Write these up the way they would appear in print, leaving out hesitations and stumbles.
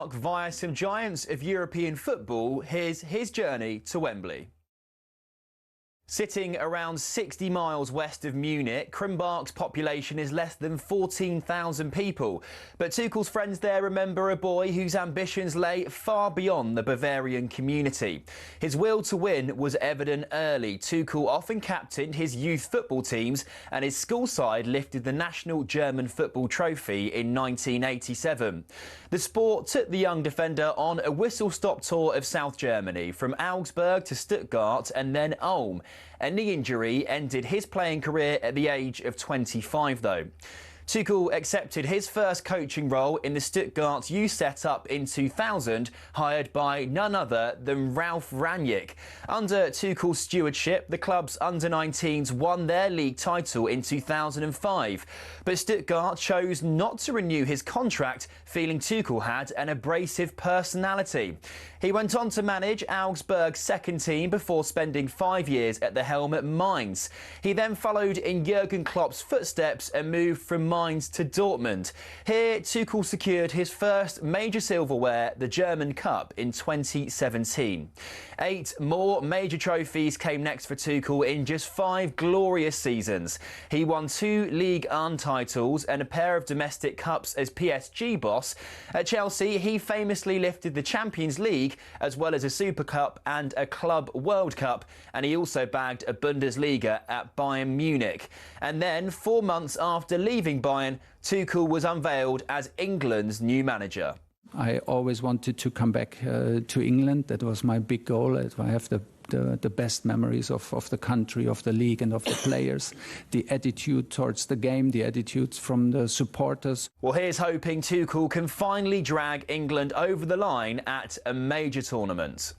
Via some giants of European football, here's his journey to Wembley. Sitting around 60 miles west of Munich, Krimbach's population is less than 14,000 people. But Tuchel's friends there remember a boy whose ambitions lay far beyond the Bavarian community. His will to win was evident early. Tuchel often captained his youth football teams, and his school side lifted the national German football trophy in 1987. The Sport took the young defender on a whistle-stop tour of South Germany, from Augsburg to Stuttgart and then Ulm. A knee injury ended his playing career at the age of 25, though. Tuchel accepted his first coaching role in the Stuttgart youth setup in 2000, hired by none other than Ralf Rangnick. Under Tuchel's stewardship, the club's under-19s won their league title in 2005. But Stuttgart chose not to renew his contract, feeling Tuchel had an abrasive personality. He went on to manage Augsburg's second team before spending 5 years at the helm at Mainz. He then followed in Jurgen Klopp's footsteps and moved from Mainz to Dortmund. Here, Tuchel secured his first major silverware, the German Cup, in 2017. 8 more major trophies came next for Tuchel in just 5 glorious seasons. He won 2 Ligue 1 titles and a pair of domestic cups as PSG boss. At Chelsea, he famously lifted the Champions League, as well as a Super Cup and a Club World Cup, and he also bagged a Bundesliga at Bayern Munich. And then, 4 months after leaving Bayern, Tuchel was unveiled as England's new manager. I always wanted to come back to England. That was my big goal. I have the best memories of the country, of the league and of the players, the attitude towards the game, the attitudes from the supporters. Well, here's hoping Tuchel can finally drag England over the line at a major tournament.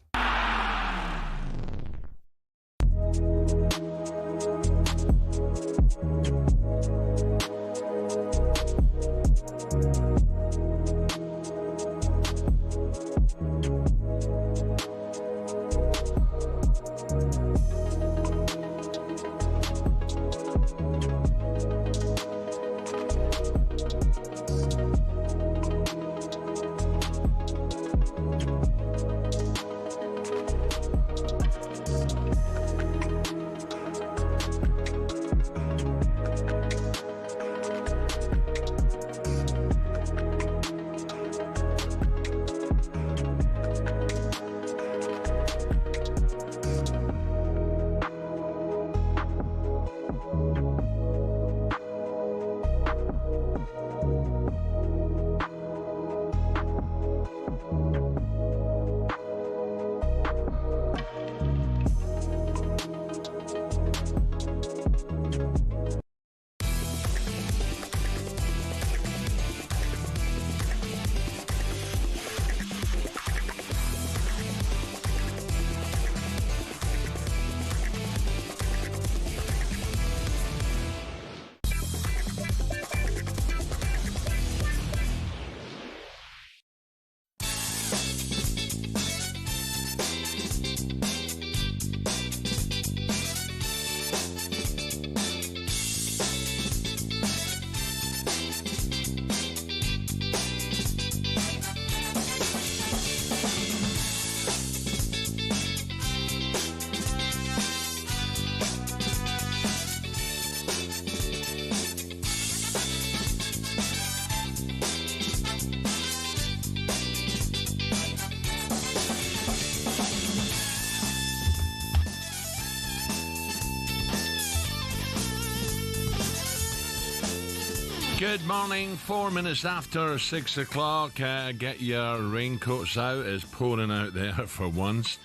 Good morning, 4 minutes after 6 o'clock. Get your raincoats out. It's pouring out there for once.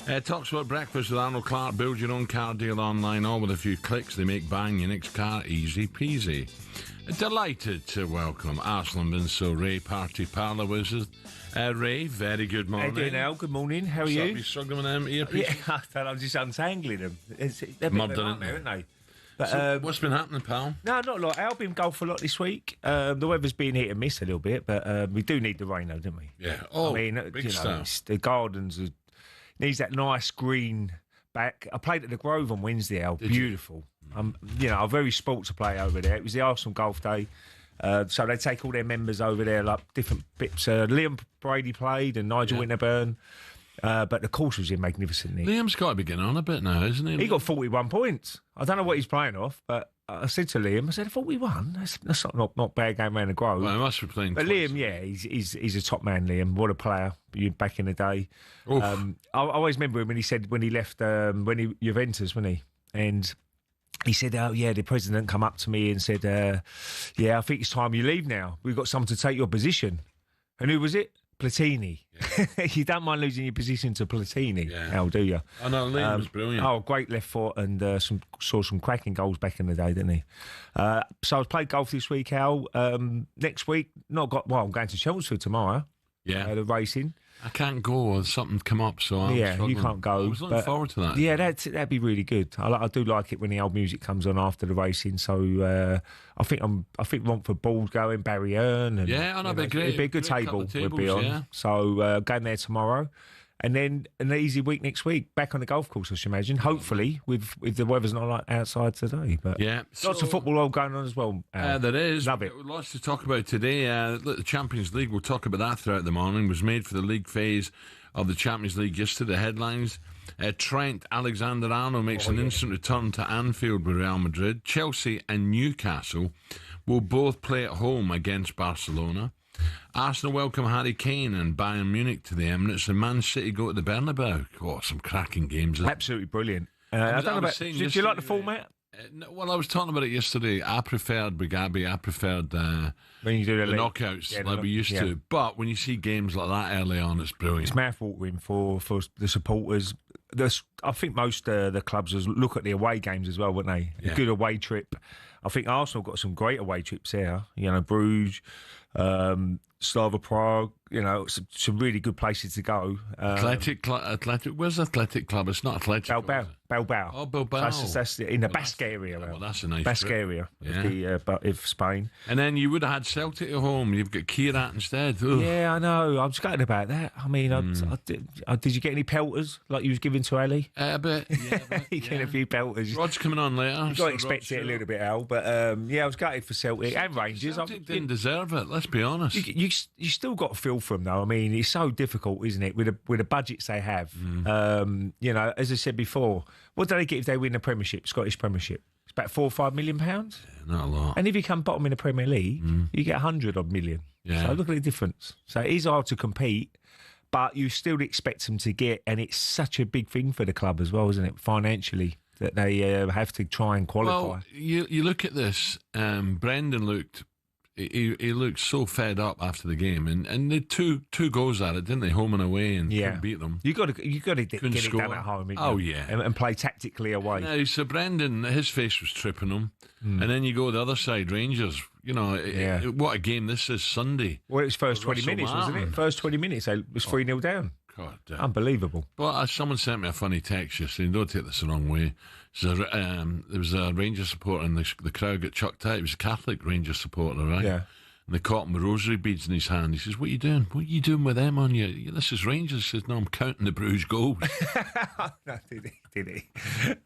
talkSPORT Breakfast with Arnold Clark. Build your own car deal online, all with a few clicks. They make buying your next car easy peasy. Delighted to welcome Alan Brazil Ray Parlour with us. Ray, very good morning. How you doing, Al? Good morning. How are you? You struggling with them earpieces? Yeah, I thought I'm just untangling them. They're Muddling, aren't they? But, so what's been happening, pal? No, not a lot. Al been golf a lot this week. The weather's been hit and miss a little bit, but we do need the rain, though, don't we? Yeah. Oh, I mean, big stuff. The gardens needs that nice green back. I played at the Grove on Wednesday, Al. Beautiful. I'm a very sports player over there. It was the Arsenal golf day. So they take all their members over there, like different bits. Liam Brady played and Nigel Winterburn. But the course was magnificent. Liam's got to be getting on a bit now, isn't he? He got 41 points. I don't know what he's playing off, but I said to Liam, I said, 41? That's not bad game around the Grove. Well, he must be playing But twice. Liam, he's a top man, Liam. What a player back in the day. I always remember him when he said, when he left Juventus, wasn't he? And he said, oh, yeah, the president come up to me and said, I think it's time you leave now. We've got someone to take your position. And who was it? Platini. Yeah. You don't mind losing your position to Platini, Al, do you? I know, Liam was brilliant. Oh, great left foot and saw some cracking goals back in the day, didn't he? So I've played golf this week, Al. Next week, I'm going to Chelmsford tomorrow. Yeah. The racing. I can't go. Something come up, so I'm struggling. You can't go. I was looking forward to that. Yeah, that'd be really good. I do like it when the old music comes on after the racing. So I think Romford Ball's going, Barry Earn. And, I know, it'd be great. It'd be a good table. Would be on. Yeah. So going there tomorrow. And then an easy week next week, back on the golf course, I should imagine. Hopefully, with the weather's not like outside today. But lots of football all going on as well. There is. Love it. Lots to talk about today. The Champions League, we'll talk about that throughout the morning, was made for the league phase of the Champions League yesterday. The headlines. Trent Alexander-Arnold makes an instant return to Anfield with Real Madrid. Chelsea and Newcastle will both play at home against Barcelona. Arsenal welcome Harry Kane and Bayern Munich to the Emirates, and Man City go to the Bernabeu. Oh, some cracking games. Absolutely brilliant. I don't know did you like the format? Well, I was talking about it yesterday. I preferred Bagabi. I preferred when you do the knockouts like we used to. But when you see games like that early on, it's brilliant. It's mouth-watering for the supporters. I think most the clubs look at the away games as well, wouldn't they? Yeah. A good away trip. I think Arsenal got some great away trips there. Bruges, Slava Prague, some really good places to go. Athletic. Where's Athletic Club? It's not Athletic. Bilbao. Oh, Bilbao. That's in the Basque area. Well, that's a nice Basque trip. area of Spain. And then you would have had Celtic at home. You've got Kierat instead. Ugh. Yeah, I know. I'm scared about that. I mean, did you get any pelters like you was giving to Ali? A bit. Yeah, you getting a few pelters. Rod's coming on later. You've got to expect it a little bit, Al. But I was gutted for Celtic and Rangers. Celtic didn't deserve it. Let's be honest. You still got to feel for them, though. I mean, it's so difficult, isn't it, with the budgets they have? As I said before, what do they get if they win the Premiership, Scottish Premiership? It's about £4 or £5 million. Yeah, not a lot. And if you come bottom in the Premier League, you get 100 odd million. Yeah. So look at the difference. So it is hard to compete, but you still expect them to get, and it's such a big thing for the club as well, isn't it, financially, that they have to try and qualify. Well, you look at this. Brendan looked. He looked so fed up after the game, and they two goals at it, didn't they? Home and away, and couldn't beat them. You got to get it done at home. And play tactically away. Now, so Brendan, his face was tripping him, and then you go the other side, Rangers. What a game this is Sunday. Well, it was first 20 minutes, wasn't it? First 20 minutes, it was 3-0 down. God damn. Unbelievable. Well, someone sent me a funny text yesterday. Don't take this the wrong way. So, there was a Rangers supporter and the crowd got chucked out. He was a Catholic Rangers supporter, right? Yeah. And they caught him with rosary beads in his hand. He says, "What are you doing? What are you doing with them on you? This is Rangers." He says, "No, I'm counting the Bruges goals." No, did he?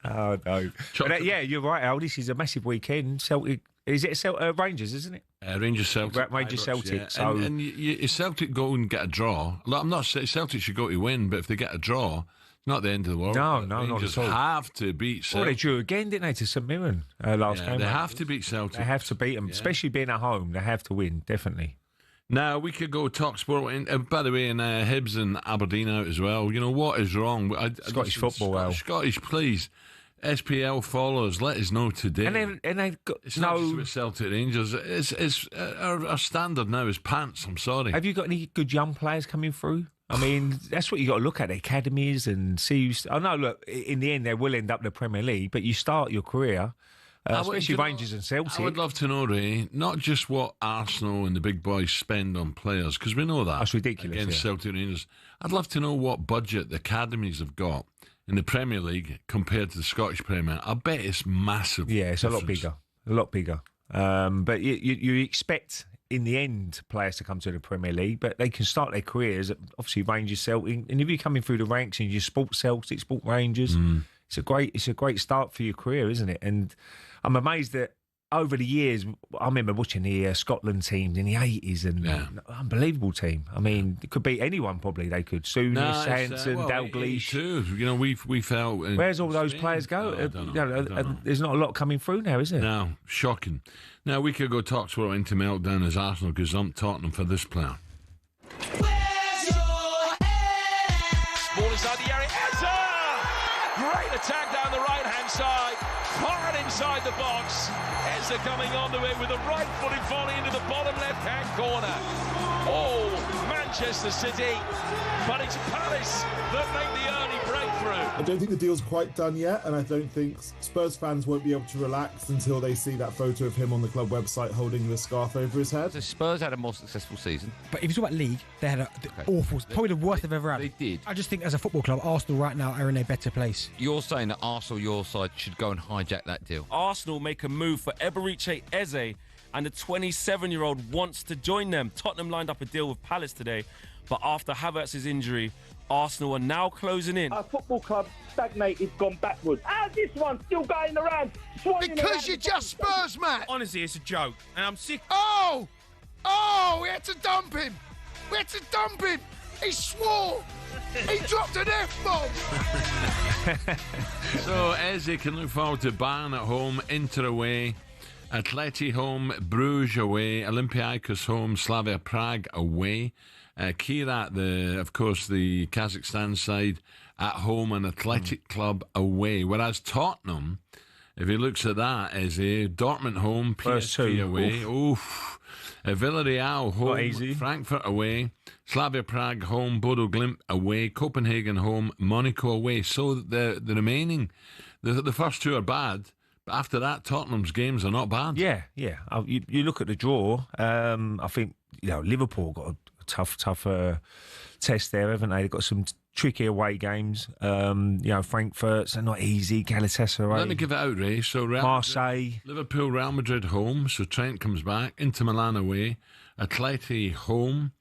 Oh, no. But, you're right, Al. This is a massive weekend. Celtic. Is it Rangers, isn't it? Rangers Celtic. Rangers Celtic. Yeah. So and Celtic go and get a draw. I'm not saying Celtic should go to win, but if they get a draw, it's not the end of the world. No, Rangers not at all. Have to beat Celtic. Well, they drew again, didn't they, to St Mirren last game? They have to beat Celtic. They have to beat them, especially being at home. They have to win, definitely. Now, we could go talkSPORT. By the way, and Hibs and Aberdeen out as well. What is wrong? Scottish football, Al. Scottish, please. SPL followers, let us know today. And they've got it's not just with Celtic Rangers. It's our standard now is pants. I'm sorry. Have you got any good young players coming through? I mean, that's what you got to look at, the academies and see. I know, look, in the end, they will end up in the Premier League, but you start your career, especially Rangers and Celtic. I would love to know, Ray, not just what Arsenal and the big boys spend on players, because we know that. That's ridiculous. Against Celtic Rangers. I'd love to know what budget the academies have got in the Premier League compared to the Scottish Premier. I bet it's massive. Yeah, it's difference. A lot bigger. But you expect, in the end, players to come to the Premier League, but they can start their careers at, obviously, Rangers, Celtic, and if you're coming through the ranks and you sport Celtic, sport Rangers, it's a great start for your career, isn't it? And I'm amazed that over the years, I remember watching the Scotland teams in the 80s and unbelievable team. I mean, it could beat anyone probably. They could. Souness, Hansen, Dalglish. Too. You know, we felt. Where's all those players go? I don't know. There's not a lot coming through now, is there? No, shocking. Now, a week ago, talkSPORT went to meltdown as Arsenal gazumped Tottenham for this player. Where's your head? Ball inside the area. Enter! Great attack down the right-hand side. Hard inside the box. Eza coming onto it with a right-footed volley into the bottom left-hand corner. Oh, Manchester City. But it's Palace that make the early breakthrough. I don't think the deal's quite done yet, and I don't think Spurs fans won't be able to relax until they see that photo of him on the club website holding the scarf over his head. So Spurs had a more successful season. But if you talk about league, they had awful, probably the worst they've ever had. They did. I just think as a football club, Arsenal right now are in a better place. You're saying that Arsenal, your side, should go and hijack that deal. Arsenal make a move for Eberiche Eze, and the 27-year-old wants to join them. Tottenham lined up a deal with Palace today, but after Havertz's injury, Arsenal are now closing in. Our football club stagnated, gone backwards. How's this one still going around? Because you're just Spurs, Matt. Honestly, it's a joke, and I'm sick. Oh, we had to dump him. He swore. He dropped an F-bomb. So Eze can look forward to Bayern at home, Inter away, Atleti home, Bruges away, Olympiacos home, Slavia Prague away, Kirat, of course, the Kazakhstan side at home, and Athletic Club away. Whereas Tottenham, if he looks at that, Eze, Dortmund home, PSV away. Oof. Villarreal home, easy. Frankfurt away, Slavia Prague home, Bodo Glimt away, Copenhagen home, Monaco away. So the remaining, the first two are bad, but after that, Tottenham's games are not bad. Yeah. You look at the draw. I think Liverpool got a tough test there, haven't they? They've got some tricky away games. Frankfurt's are not easy. Galatasaray. Let me give it out, Ray. So Marseille, Liverpool, Real Madrid home. So Trent comes back. Inter Milan away. Atleti home.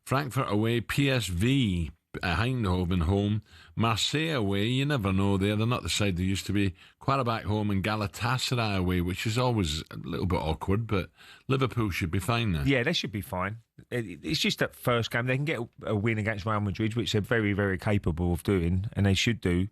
Frankfurt away. PSV, Eindhoven home. Marseille away. You never know there. They're not the side they used to be. Quarterback home and Galatasaray away, which is always a little bit awkward, but Liverpool should be fine there. Yeah, they should be fine. It's just that first game. They can get a win against Real Madrid, which they're very, very capable of doing, and they should do,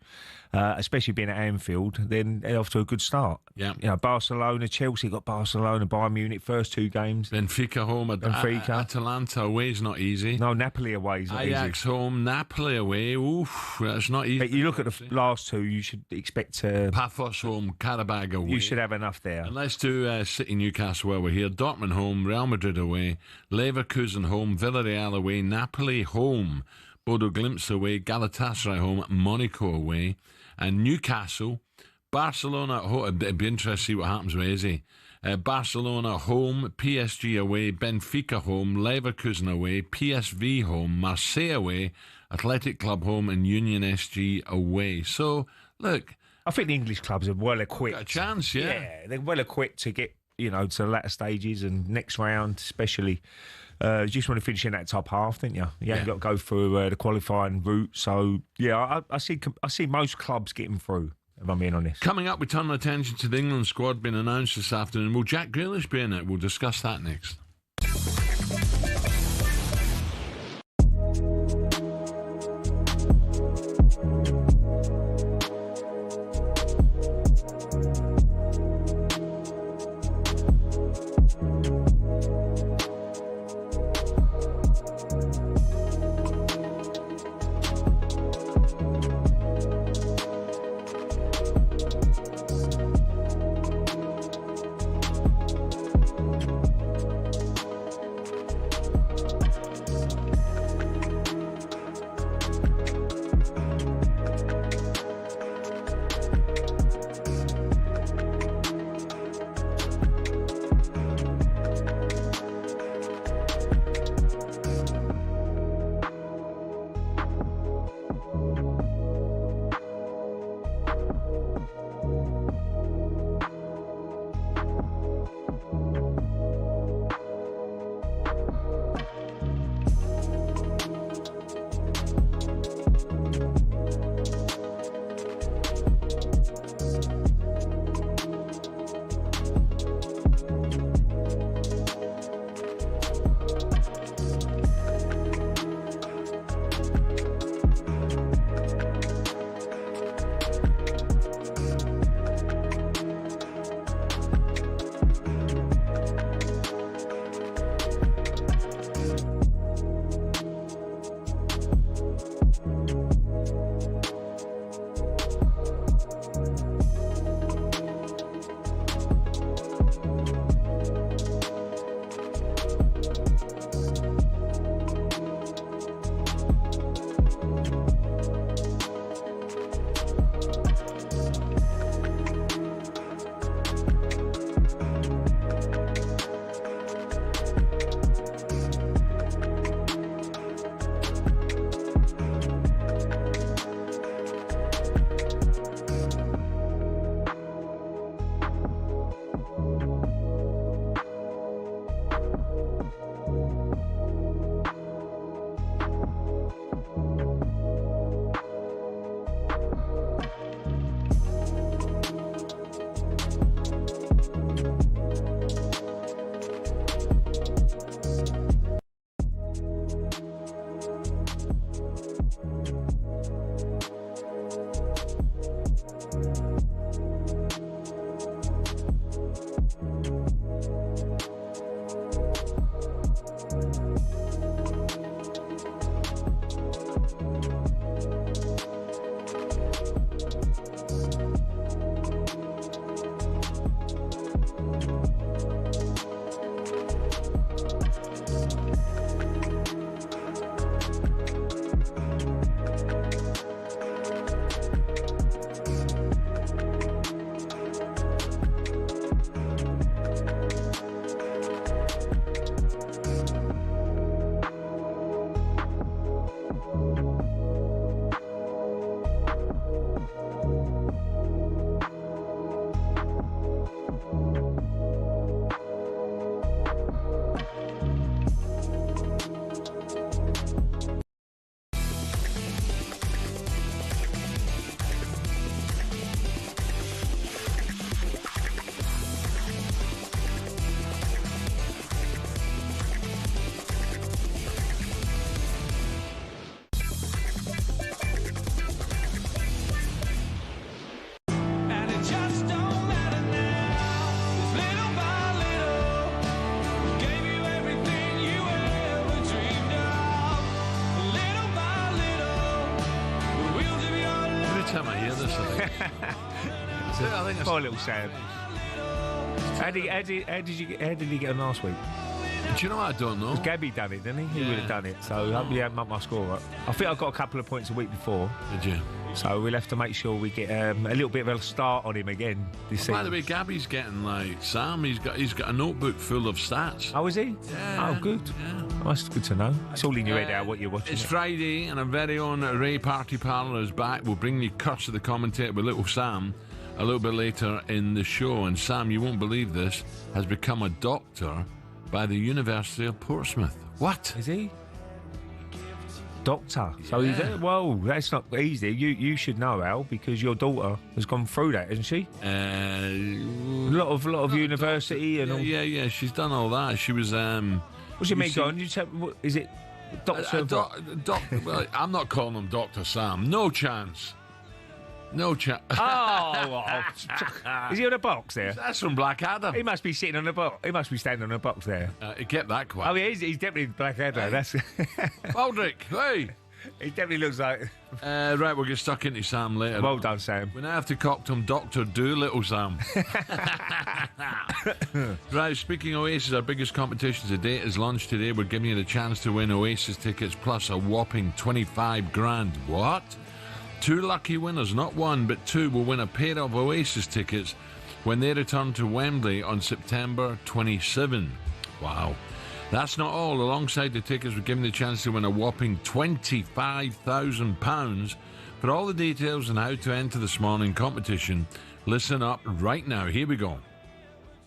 especially being at Anfield. Then they're off to a good start. Yeah. Barcelona, Chelsea got Barcelona, Bayern Munich, first two games. Benfica home, Atalanta away is not easy. No, Napoli away is not easy. Ajax home, Napoli away. Oof, that's not easy. But you look at the last two, you should expect Paphos home, Karabag away. You should have enough there. And let's do City Newcastle while we're here. Dortmund home, Real Madrid away, Leverkusen home, Villarreal away, Napoli home, Bodo Glimt away, Galatasaray home, Monaco away, and Newcastle, Barcelona at home. It'd be interesting to see what happens with Eze. Barcelona home, PSG away, Benfica home, Leverkusen away, PSV home, Marseille away, Athletic Club home, and Union SG away. So, look, I think the English clubs are well equipped. Got a chance, yeah. Yeah, they're well equipped to get, to the latter stages and next round, especially. You just want to finish in that top half, didn't you? You haven't got to go through the qualifying route. So, yeah, I see most clubs getting through, if I'm being honest. Coming up, we turn our attention to the England squad being announced this afternoon. Will Jack Grealish be in it? We'll discuss that next. Poor little Sam. How did he get on last week? Do you know what? I don't know. Because Gabby done it, didn't he? He would have done it. So hopefully I mucked my score up. I think I got a couple of points a week before. Did you? So we'll have to make sure we get a little bit of a start on him again this season. By the way, Gabby's getting like Sam. He's got a notebook full of stats. Oh, is he? Yeah. Oh, good. Yeah. Oh, that's good to know. It's all in your head now what you're watching. It's Friday, and our very own Ray Parlour is back. We'll bring you Curse of the Commentator with little Sam a little bit later in the show. And Sam, you won't believe this, has become a doctor by the University of Portsmouth. What? Is he? Doctor. So he's whoa, that's not easy. You should know, Al, because your daughter has gone through that, hasn't she? A lot of university and all. Yeah. She's done all that. She was. What do you mean, gone? Is it Doctor? Well, I'm not calling him Dr. Sam. No chance. No chance. Oh, is he on a box there? That's from Blackadder. He must be sitting on a box. He must be standing on a box there. Get that quick. Oh, he's definitely Blackadder. Hey. That's Baldrick, hey. He definitely looks like. Right, we'll get stuck into Sam later. Well done, Sam. We now have to cock him Dr. Doolittle Sam. Right, speaking of Oasis, our biggest competition to date is launched today. We're giving you the chance to win Oasis tickets plus a whopping 25 grand. What? 2 lucky winners, not 1, but 2, will win a pair of Oasis tickets when they return to Wembley on September 27. Wow. That's not all. Alongside the tickets, we're giving the chance to win a whopping £25,000. For all the details on how to enter this morning competition, listen up right now. Here we go.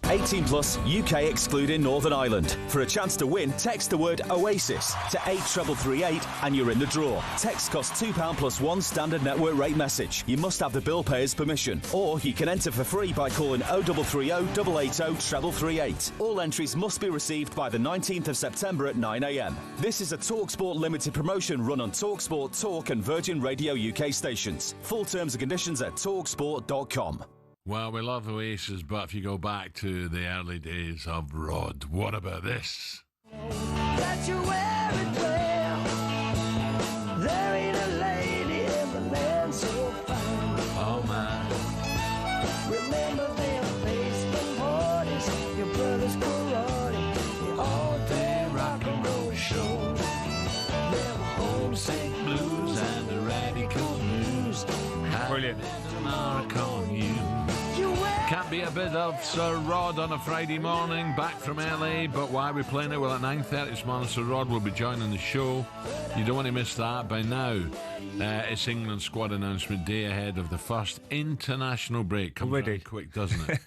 18 plus, UK excluding Northern Ireland. For a chance to win, text the word Oasis to 83338 and you're in the draw. Text costs £2 plus 1 standard network rate message. You must have the bill payer's permission. Or you can enter for free by calling 0330 880 treble38. All entries must be received by the 19th of September at 9 a.m. This is a talkSPORT limited promotion run on talkSPORT, Talk and Virgin Radio UK stations. Full terms and conditions at talksport.com. Well, we love Oasis, but if you go back to the early days of Rod, what about this? That you wear it well. There ain't a lady in the land so fine. Oh, man. Remember them basement parties, your brother's karate, the all-day rock and roll shows. There were homesick blues and the radical news. Brilliant. Mark on you. Can't be a bit of Sir Rod on a Friday morning, back from LA, but why are we playing it? Well, at 9:30 this morning, Sir Rod will be joining the show. You don't want to miss that. By now, it's England squad announcement day ahead of the first international break. Comes around quick, doesn't it?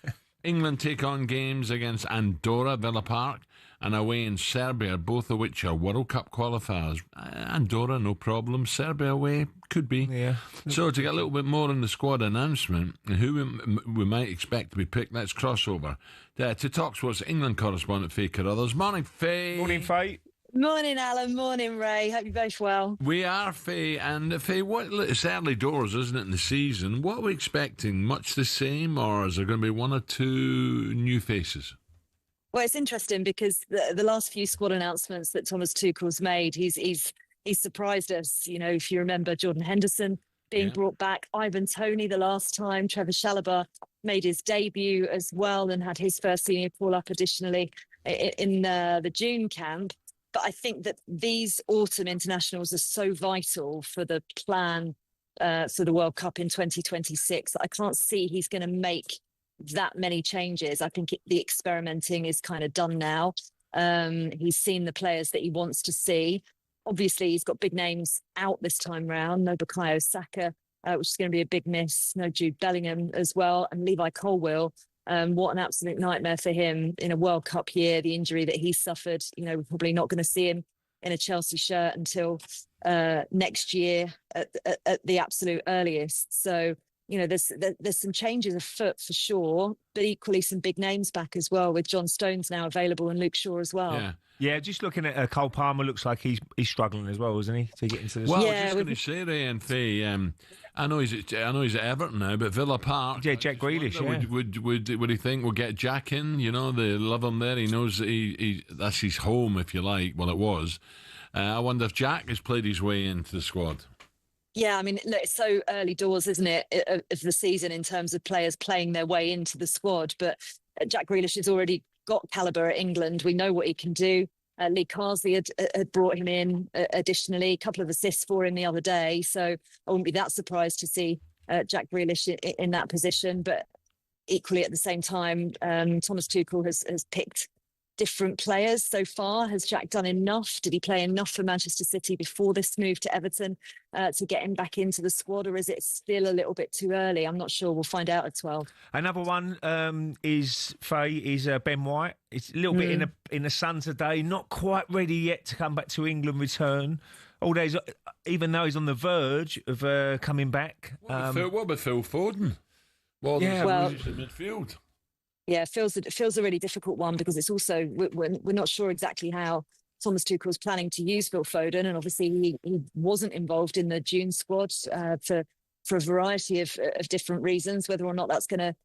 England take on games against Andorra, Villa Park, and away in Serbia, both of which are World Cup qualifiers. Andorra, no problem. Serbia away, could be. Yeah. So to get a little bit more on the squad announcement and who we might expect to be picked, let's cross over to talkSPORT's England correspondent Faye Carruthers. Morning, Faye. Morning, Faye. Morning, Alan. Morning, Ray. Hope you're both well. We are, Faye. And Faye, it's early doors, isn't it, in the season? What are we expecting? Much the same, or is there going to be 1 or 2 new faces? Well, it's interesting because the last few squad announcements that Thomas Tuchel's made, he's surprised us. You know, if you remember Jordan Henderson being brought back, Ivan Toney the last time, Trevor Chalobah made his debut as well and had his first senior call-up additionally in the June camp. But I think that these autumn internationals are so vital for the plan for the World Cup in 2026 that I can't see he's going to make that many changes. I think the experimenting is kind of done now. He's seen the players that he wants to see. obviously he's got big names out this time round. No Bukayo Saka, which is going to be a big miss. No Jude Bellingham as well, and Levi Colwill. What an absolute nightmare for him in a World Cup year. The injury that he suffered, we're probably not going to see him in a Chelsea shirt until next year at the absolute earliest. So, there's some changes afoot for sure, but equally some big names back as well, with John Stones now available and Luke Shaw as well. Yeah, just looking at Cole Palmer, looks like he's struggling as well, isn't he, to get into this? Well, I was just going to say, Ray and Faye, I know he's at Everton now, but Villa Park. Yeah, Jack Grealish. Would he think we'll get Jack in? They love him there. He knows that that's his home, if you like. Well, it was. I wonder if Jack has played his way into the squad. Yeah, I mean, look, it's so early doors, isn't it, of the season in terms of players playing their way into the squad. But Jack Grealish has already got calibre at England. We know what he can do. Lee Carsley had brought him in additionally, a couple of assists for him the other day. So I wouldn't be that surprised to see Jack Grealish in that position. But equally at the same time, Thomas Tuchel has picked different players so far. Has Jack done enough? Did he play enough for Manchester City before this move to Everton to get him back into the squad, or is it still a little bit too early? I'm not sure. We'll find out at 12. Another one is Ben White. It's a little bit in the sun today. Not quite ready yet to come back to England return. Although even though he's on the verge of coming back. What about Phil Foden? Well, midfield. Yeah, it feels a really difficult one, because it's also we're not sure exactly how Thomas Tuchel's planning to use Phil Foden, and obviously he wasn't involved in the June squad for a variety of different reasons. Whether or not that's going to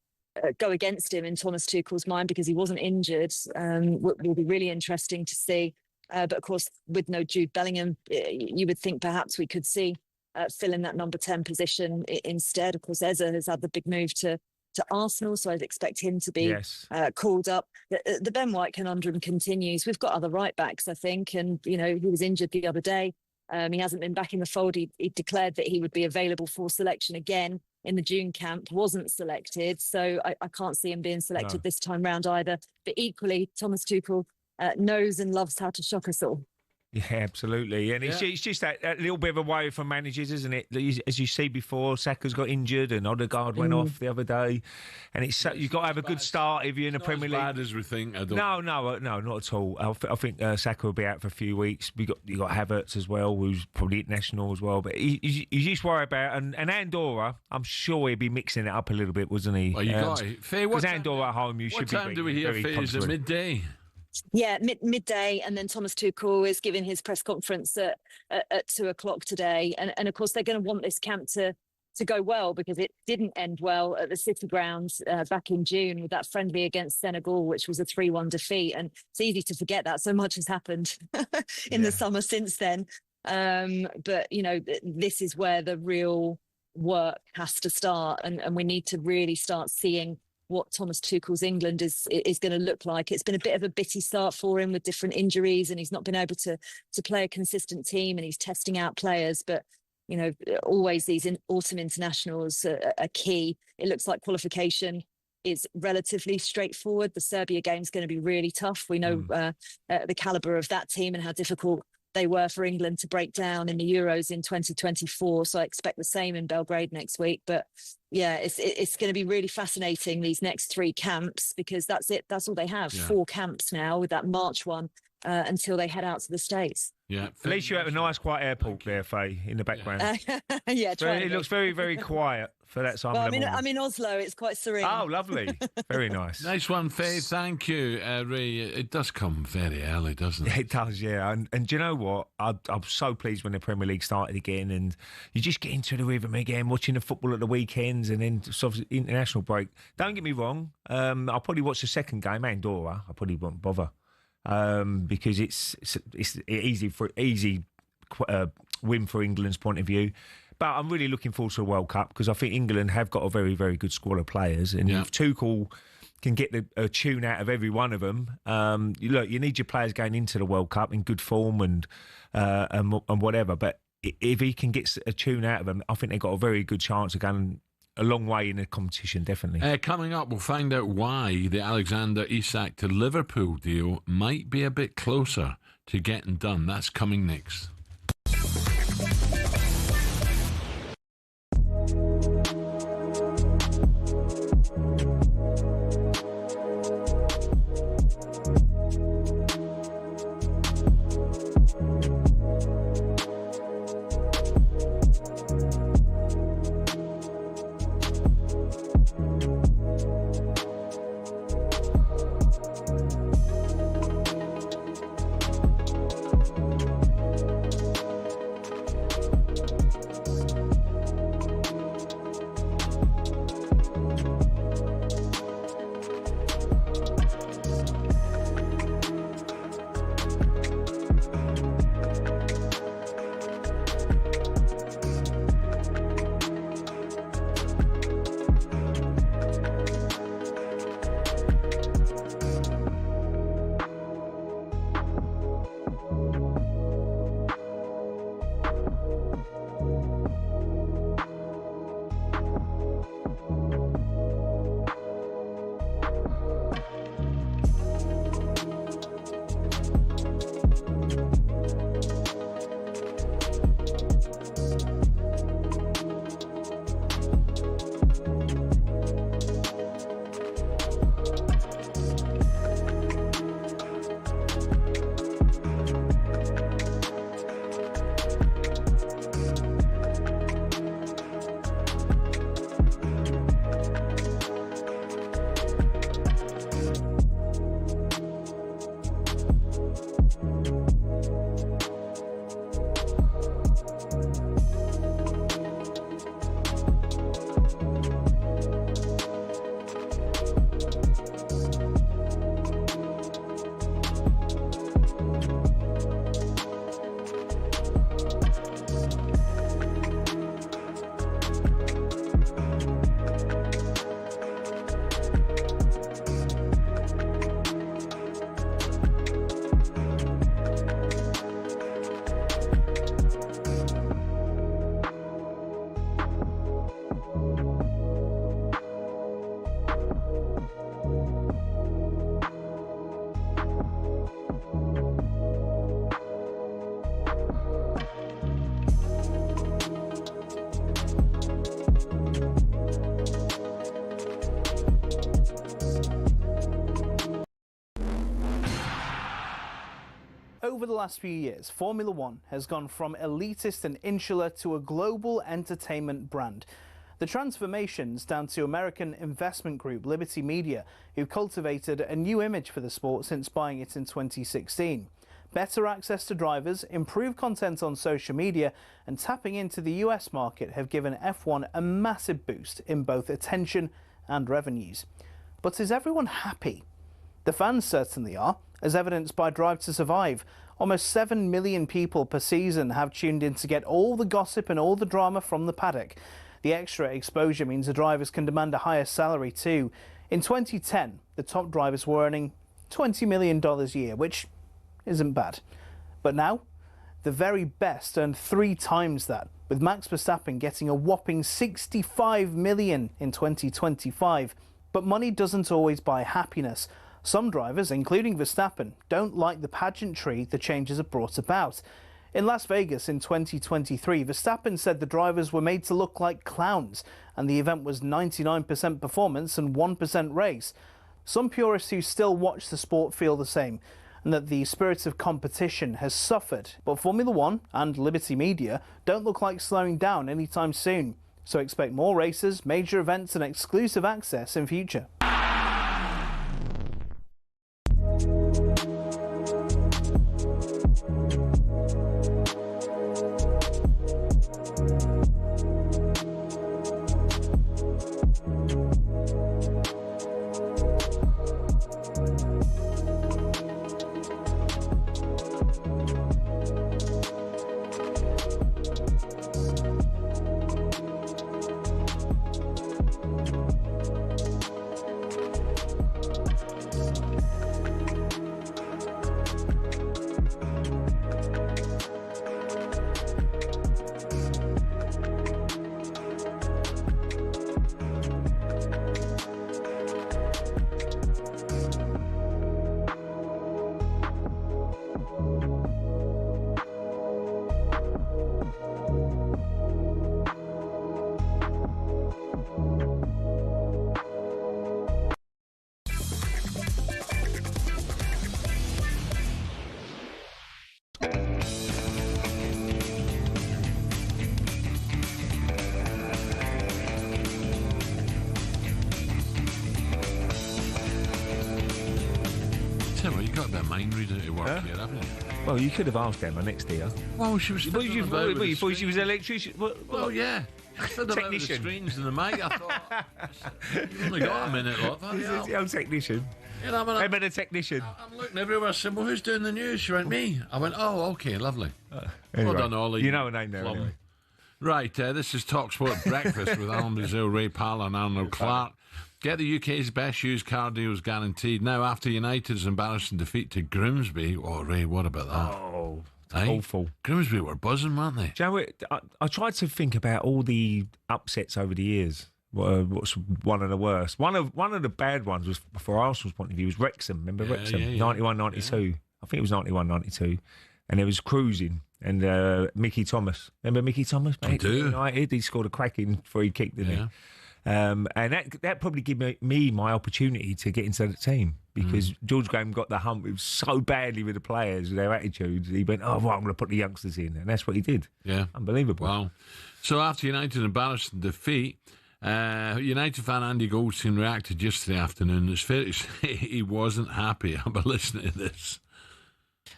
go against him in Thomas Tuchel's mind because he wasn't injured will be really interesting to see. But of course, with no Jude Bellingham, you would think perhaps we could see Phil in that number 10 position instead. Of course, Eze has had the big move to Arsenal, so I'd expect him to be called up. The Ben White conundrum continues. We've got other right backs, I think, and he was injured the other day. He hasn't been back in the fold. He declared that he would be available for selection again in the June camp, wasn't selected, so I can't see him being selected this time round either. But equally, Thomas Tuchel knows and loves how to shock us all. Yeah, absolutely. And it's just that little bit of a worry for managers, isn't it? As you see before, Saka's got injured and Odegaard went off the other day. And you've got to have a good start if you're in the Premier League. Not as bad as we think. No, not at all. I think Saka will be out for a few weeks. You got Havertz as well, who's probably international as well. But you just worry about and Andorra. I'm sure he'd be mixing it up a little bit, wasn't he? Oh, you got it. Faye, because Andorra at home, you should be. What time do we hear Faye? Is it midday? Yeah, midday, and then Thomas Tuchel is giving his press conference at 2:00 today, and of course they're going to want this camp to go well, because it didn't end well at the City Ground back in June with that friendly against Senegal, which was a 3-1 defeat, and it's easy to forget that so much has happened in the summer since then. But this is where the real work has to start, and we need to really start seeing what Thomas Tuchel's England is going to look like. It's been a bit of a bitty start for him with different injuries, and he's not been able to play a consistent team, and he's testing out players. But, always these autumn internationals are key. It looks like qualification is relatively straightforward. The Serbia game is going to be really tough. We know the calibre of that team and how difficult they were for England to break down in the Euros in 2024. So I expect the same in Belgrade next week. But yeah, it's going to be really fascinating, these next 3 camps, because that's it. That's all they have. 4 camps now with that March one until they head out to the States. Yeah. At least you have a nice quiet airport there, Faye, in the background. It looks very, very quiet for that time of the morning. I'm in Oslo. It's quite serene. Oh, lovely. Very nice. Nice one, Faye. Thank you, Ray. It does come very early, doesn't it? It does, yeah. And do you know what? I'm so pleased when the Premier League started again, and you just get into the rhythm again, watching the football at the weekends, and then sort of international break. Don't get me wrong. I'll probably watch the second game, Andorra. I probably won't bother. Because it's easy win for England's point of view, but I'm really looking forward to the World Cup, because I think England have got a very, very good squad of players, and if Tuchel can get a tune out of every one of them, you need your players going into the World Cup in good form and whatever. But if he can get a tune out of them, I think they've got a very good chance of going a long way in the competition, definitely. Coming up, we'll find out why the Alexander Isak to Liverpool deal might be a bit closer to getting done. That's coming next. the last few years, Formula One has gone from elitist and insular to a global entertainment brand. The transformation's down to American investment group Liberty Media, who cultivated a new image for the sport since buying it in 2016. Better access to drivers, improved content on social media and tapping into the US market have given F1 a massive boost in both attention and revenues. But is everyone happy? The fans certainly are, as evidenced by Drive to Survive. Almost 7 million people per season have tuned in to get all the gossip and all the drama from the paddock. The extra exposure means the drivers can demand a higher salary too. In 2010, the top drivers were earning $20 million a year, which isn't bad. But now, the very best earn 3 times that, with Max Verstappen getting a whopping $65 million in 2025. But money doesn't always buy happiness. Some drivers, including Verstappen, don't like the pageantry the changes have brought about. In Las Vegas in 2023, Verstappen said the drivers were made to look like clowns, and the event was 99% performance and 1% race. Some purists who still watch the sport feel the same, and that the spirit of competition has suffered. But Formula One and Liberty Media don't look like slowing down anytime soon. So expect more races, major events and exclusive access in future. Well, you could have asked Emma next year. Well, she was. You thought she was an electrician? Well, yeah. I said about the screens and the mic. I thought, you've only got a minute left. He's the old technician. You know, Emma the technician. I'm looking everywhere. I said, well, who's doing the news? She went, me. I went, oh, okay, lovely. Anyway, well done, Ollie. You know her name there, anyway. Right, this is talkSPORT Breakfast with Alan Brazil Ray Parlour and Arnold Clark. Get the UK's best used car deals guaranteed. Now, after United's embarrassing defeat to Grimsby. Oh, Ray, what about that? Oh, awful. Grimsby were buzzing, weren't they? Do you know what, I tried to think about all the upsets over the years. What's one of the worst? One of the bad ones was, for Arsenal's point of view, was Wrexham. Remember Wrexham? 91-92. Yeah. I think it was 91-92. And it was cruising. And Mickey Thomas. Remember Mickey Thomas? I do. United, he scored a cracking free kick, didn't he? And that probably gave me my opportunity to get into the team, because George Graham got the hump. It was so badly with the players, with their attitudes. He went, oh, well, I'm going to put the youngsters in. And that's what he did. Yeah. Unbelievable. Wow. So after United's embarrassing defeat, United fan Andy Goldstein reacted yesterday afternoon. It's fair to say he wasn't happy about listening to this.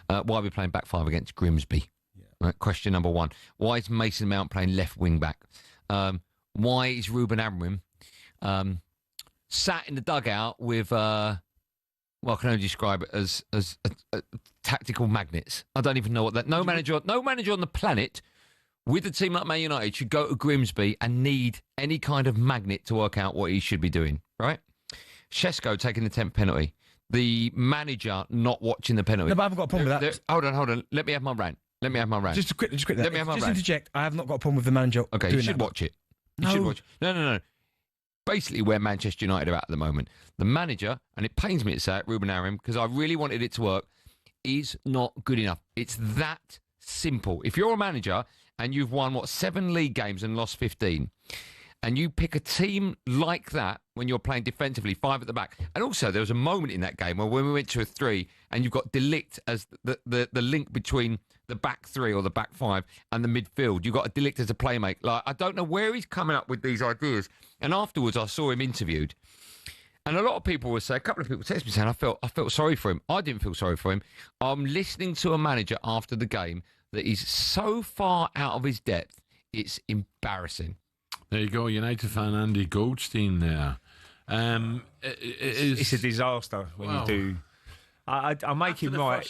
Why are we playing back five against Grimsby? Yeah. Right, question number one. Why is Mason Mount playing left wing back? Why is Ruben Amorim sat in the dugout with, well, I can only describe it as tactical magnets. I don't even know what that. No manager on the planet with a team like Man United should go to Grimsby and need any kind of magnet to work out what he should be doing, right? Shesko taking the 10th penalty. The manager not watching the penalty. No, but I haven't got a problem with that. Hold on. Let me have my rant. Just quickly. Let me have my rant. Interject. I have not got a problem with the manager. Okay, you should watch it. You should watch it. No. Basically, where Manchester United are at the moment, the manager, and it pains me to say it, Ruben Amorim, because I really wanted it to work, is not good enough. It's that simple. If you're a manager and you've won, 7 league games and lost 15, and you pick a team like that when you're playing defensively, 5 at the back. And also, there was a moment in that game where when we went to a 3 and you've got Bilic as the link between the back 3 or the back 5 and the midfield. You've got Bilic as a playmaker. Like, I don't know where he's coming up with these ideas. And afterwards, I saw him interviewed. And a lot of people would say, a couple of people texted me saying, I felt sorry for him. I didn't feel sorry for him. I'm listening to a manager after the game that is so far out of his depth, it's embarrassing. There you go, United fan Andy Goldstein there. It's a disaster when you do. I'll make him right.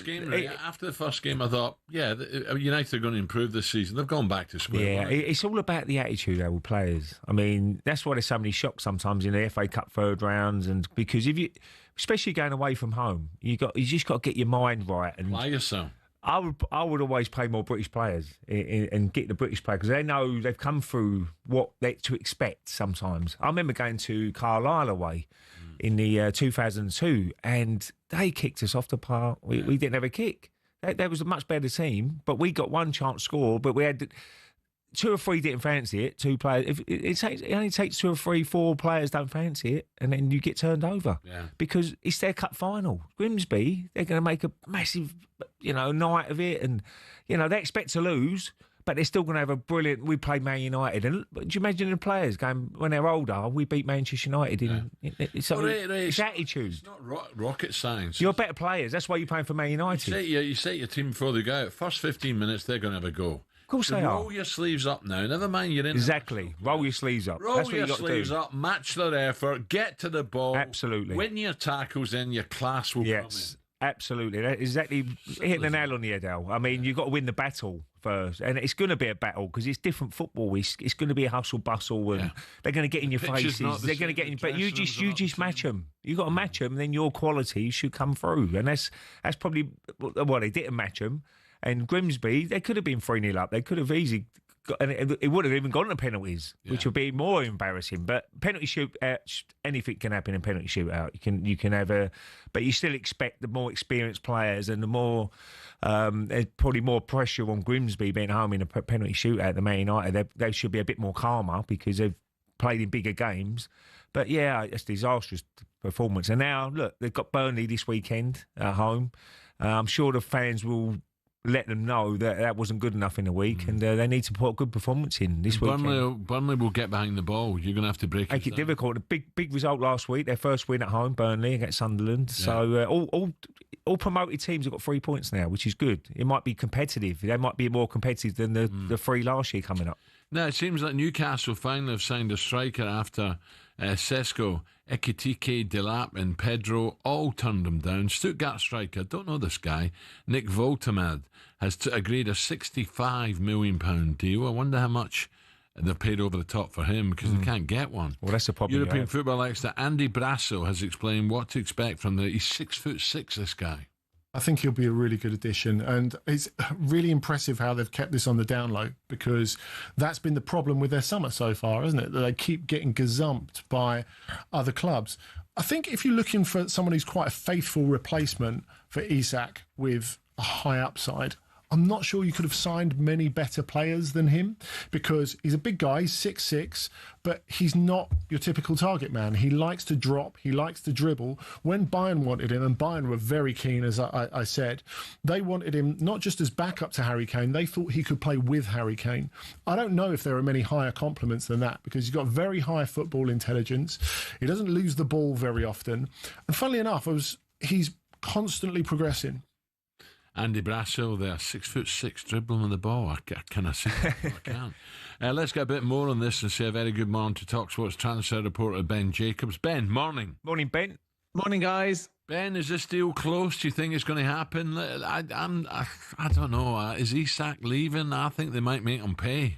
After the first game, I thought, yeah, United are going to improve this season. They've gone back to square one. It's all about the attitude of with players. I mean, that's why there's so many shocks sometimes in the FA Cup third rounds, and because if you, especially going away from home, you just got to get your mind right and play yourself. I would always play more British players and get the British players because they know they've come through what they're to expect sometimes. I remember going to Carlisle away in the 2002 and they kicked us off the park. We didn't have a kick. That was a much better team, but we got one chance score, but we had 2 or 3 didn't fancy it. 2 players. It only takes 2 or 3, 4 players don't fancy it, and then you get turned over. Yeah. Because it's their cup final. Grimsby, they're going to make a massive, night of it, and they expect to lose, but they're still going to have a brilliant. We played Man United, and do you imagine the players going when they're older? We beat Manchester United. It's attitude. It's not rocket science. You're better players. That's why you're playing for Man United. You set your team before they go out. First 15 minutes, they're going to have a go. Of course they are. Roll your sleeves up now. Never mind you're in. Exactly. Roll your sleeves up. Roll That's what your you got sleeves to do. up. Match their effort. Get to the ball. Absolutely. Win your tackles, then your class will come in. Absolutely. That exactly hitting the nail on the head, Al. I mean, you've got to win the battle first. And it's going to be a battle because it's different football. It's going to be a hustle bustle and they're going to get in your faces. They're going to get in. But you just match them. You've got to match them, then your quality should come through. And that's probably they didn't match them. And Grimsby, they could have been 3-0 up. They could have easily and it would have even gone to penalties, which would be more embarrassing. But penalty shootout, anything can happen in penalty shootout. You can have but you still expect the more experienced players and the more there's probably more pressure on Grimsby being home in a penalty shootout than Man United. They should be a bit more calmer because they've played in bigger games. But yeah, it's a disastrous performance. And now look, they've got Burnley this weekend at home. I'm sure the fans will let them know that wasn't good enough in a week, and they need to put a good performance in this weekend. Burnley will get behind the ball. You're going to have to make it difficult. A big result last week. Their first win at home, Burnley against Sunderland. Yeah. So all promoted teams have got 3 points now, which is good. It might be competitive. They might be more competitive than the 3 last year coming up. Now it seems like Newcastle finally have signed a striker after Sesko, Ekitike, Delap and Pedro all turned them down. Stuttgart striker, don't know this guy, Nick Voltemad, has agreed a £65 million deal. I wonder how much they've paid over the top for him because they can't get one. Well, that's the problem. European football expert Andy Brasso has explained what to expect from he's 6'6", this guy. I think he'll be a really good addition, and it's really impressive how they've kept this on the down low, because that's been the problem with their summer so far, isn't it? That they keep getting gazumped by other clubs. I think if you're looking for someone who's quite a faithful replacement for Isak with a high upside, I'm not sure you could have signed many better players than him, because he's a big guy, he's 6'6", but he's not your typical target man. He likes to drop, he likes to dribble. When Bayern wanted him, and Bayern were very keen, as I said, they wanted him not just as backup to Harry Kane, they thought he could play with Harry Kane. I don't know if there are many higher compliments than that, because he's got very high football intelligence. He doesn't lose the ball very often. And funnily enough, he's constantly progressing. Andy Brasso there, 6'6", dribbling on the ball. I cannot see it. I can't. Let's get a bit more on this and say a very good morning to talkSPORT's transfer reporter Ben Jacobs. Ben, morning. Morning, Ben. Morning, guys. Ben, is this deal close? Do you think it's going to happen? I don't know. Is Isak leaving? I think they might make him pay.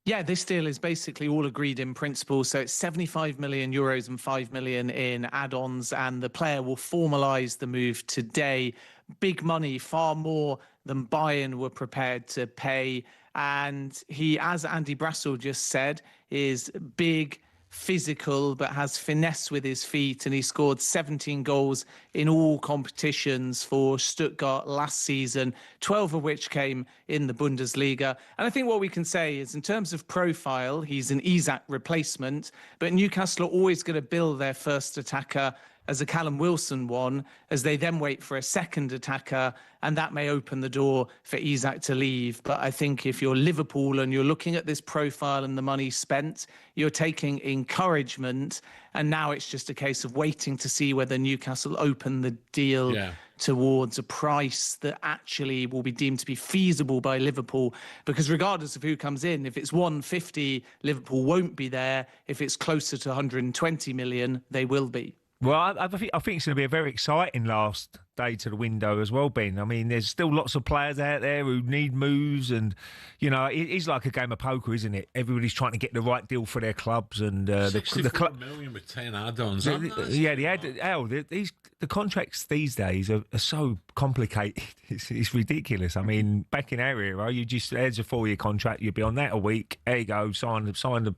Yeah, this deal is basically all agreed in principle. So it's €75 million and 5 million in add-ons, and the player will formalise the move today. Big money, far more than Bayern were prepared to pay. And he, as Andy Brassel just said, is big, physical, but has finesse with his feet, and he scored 17 goals in all competitions for Stuttgart last season, 12 of which came in the Bundesliga. And I think what we can say is, in terms of profile, he's an Isak replacement, but Newcastle are always going to build their first attacker as a Callum Wilson one, as they then wait for a second attacker, and that may open the door for Isak to leave. But I think if you're Liverpool and you're looking at this profile and the money spent, you're taking encouragement, and now it's just a case of waiting to see whether Newcastle open the deal towards a price that actually will be deemed to be feasible by Liverpool. Because regardless of who comes in, if it's 150, Liverpool won't be there. If it's closer to 120 million, they will be. Well, I think it's going to be a very exciting last day to the window as well, Ben. I mean, there's still lots of players out there who need moves, and it is like a game of poker, isn't it? Everybody's trying to get the right deal for their clubs, and $64 million with 10 add-ons. The contracts these days are so complicated. It's ridiculous. I mean, back in our era, there's a 4-year contract. You'd be on that a week. There you go. Sign the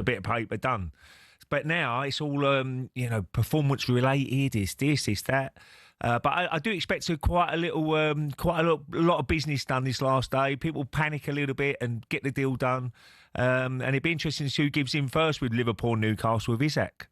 bit of paper, done. But now it's all, performance related. It's this, it's that. But I do expect quite a lot of business done this last day. People panic a little bit and get the deal done. And it'd be interesting to see who gives in first with Liverpool, Newcastle, with Isak.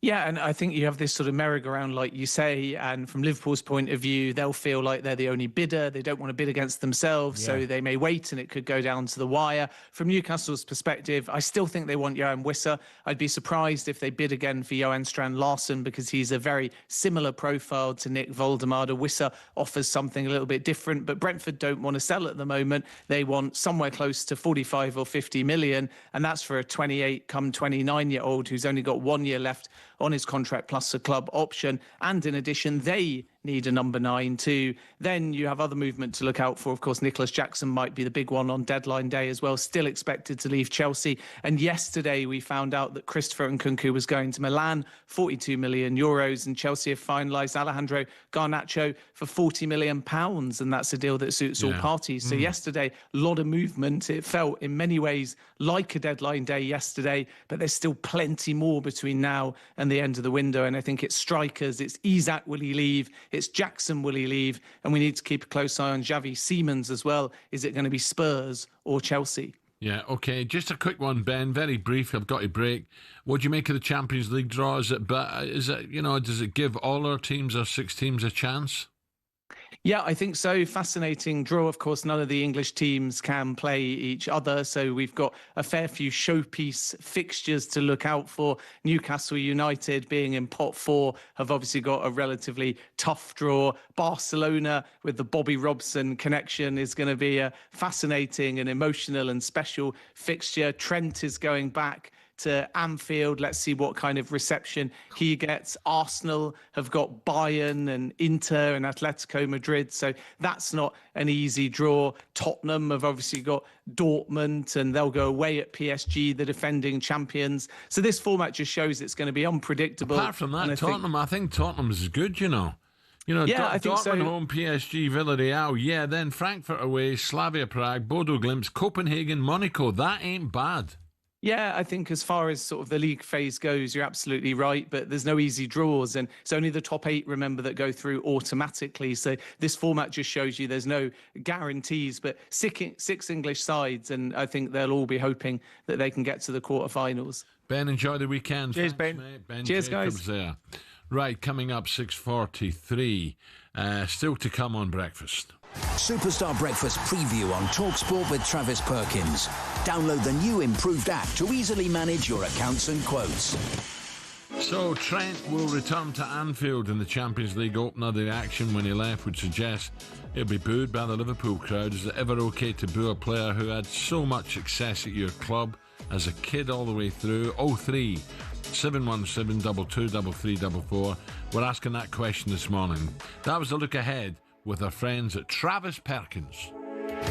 Yeah, and I think you have this sort of merry-go-round, like you say, and from Liverpool's point of view, they'll feel like they're the only bidder. They don't want to bid against themselves, so they may wait and it could go down to the wire. From Newcastle's perspective, I still think they want Johan Wissa. I'd be surprised if they bid again for Johan Strand Larsen, because he's a very similar profile to Nick Voldemade. Wissa offers something a little bit different, but Brentford don't want to sell at the moment. They want somewhere close to 45 or 50 million, and that's for a 28 come 29-year-old who's only got 1 year left on his contract plus a club option. And in addition, they need a number 9 too. Then you have other movement to look out for. Of course, Nicholas Jackson might be the big one on deadline day as well, still expected to leave Chelsea. And yesterday we found out that Christopher Nkunku was going to Milan, 42 million euros, and Chelsea have finalised Alejandro Garnacho for 40 million pounds, and that's a deal that suits all parties. So yesterday, a lot of movement. It felt in many ways like a deadline day yesterday, but there's still plenty more between now and the end of the window. And I think it's strikers, it's Isak, will he leave? It's Jackson, will he leave? And we need to keep a close eye on Xavi Simons as well. Is it going to be Spurs or Chelsea? Yeah, OK. Just a quick one, Ben. Very brief. I've got to break. What do you make of the Champions League draw? Does it give all our 6 teams a chance? Yeah, I think so. Fascinating draw. Of course, none of the English teams can play each other, so we've got a fair few showpiece fixtures to look out for. Newcastle United, being in pot 4, have obviously got a relatively tough draw. Barcelona, with the Bobby Robson connection, is going to be a fascinating and emotional and special fixture. Trent is going back to Anfield. Let's see what kind of reception he gets. Arsenal have got Bayern and Inter and Atletico Madrid, so that's not an easy draw. Tottenham have obviously got Dortmund, and they'll go away at PSG, the defending champions. So this format just shows it's going to be unpredictable. Apart from that, I think Tottenham is good, I think so. Dortmund home, PSG, Villarreal, then Frankfurt away, Slavia Prague, Bodo Glimt, Copenhagen, Monaco. That ain't bad. Yeah, I think as far as sort of the league phase goes, you're absolutely right, but there's no easy draws, and it's only the top 8, remember, that go through automatically. So this format just shows you there's no guarantees, but 6 English sides, and I think they'll all be hoping that they can get to the quarterfinals. Ben, enjoy the weekend. Cheers, Thanks, Ben. Mate. Ben Cheers, Jacobs guys. There. Right, coming up 6:43. Still to come on breakfast. Superstar Breakfast preview on talkSPORT with Travis Perkins. Download the new improved app to easily manage your accounts and quotes. So Trent will return to Anfield in the Champions League opener. The action when he left would suggest he'll be booed by the Liverpool crowd. Is it ever okay to boo a player who had so much success at your club as a kid all the way through? 03 717 22 3344. We're asking that question this morning. That was a look ahead with our friends at Travis Perkins.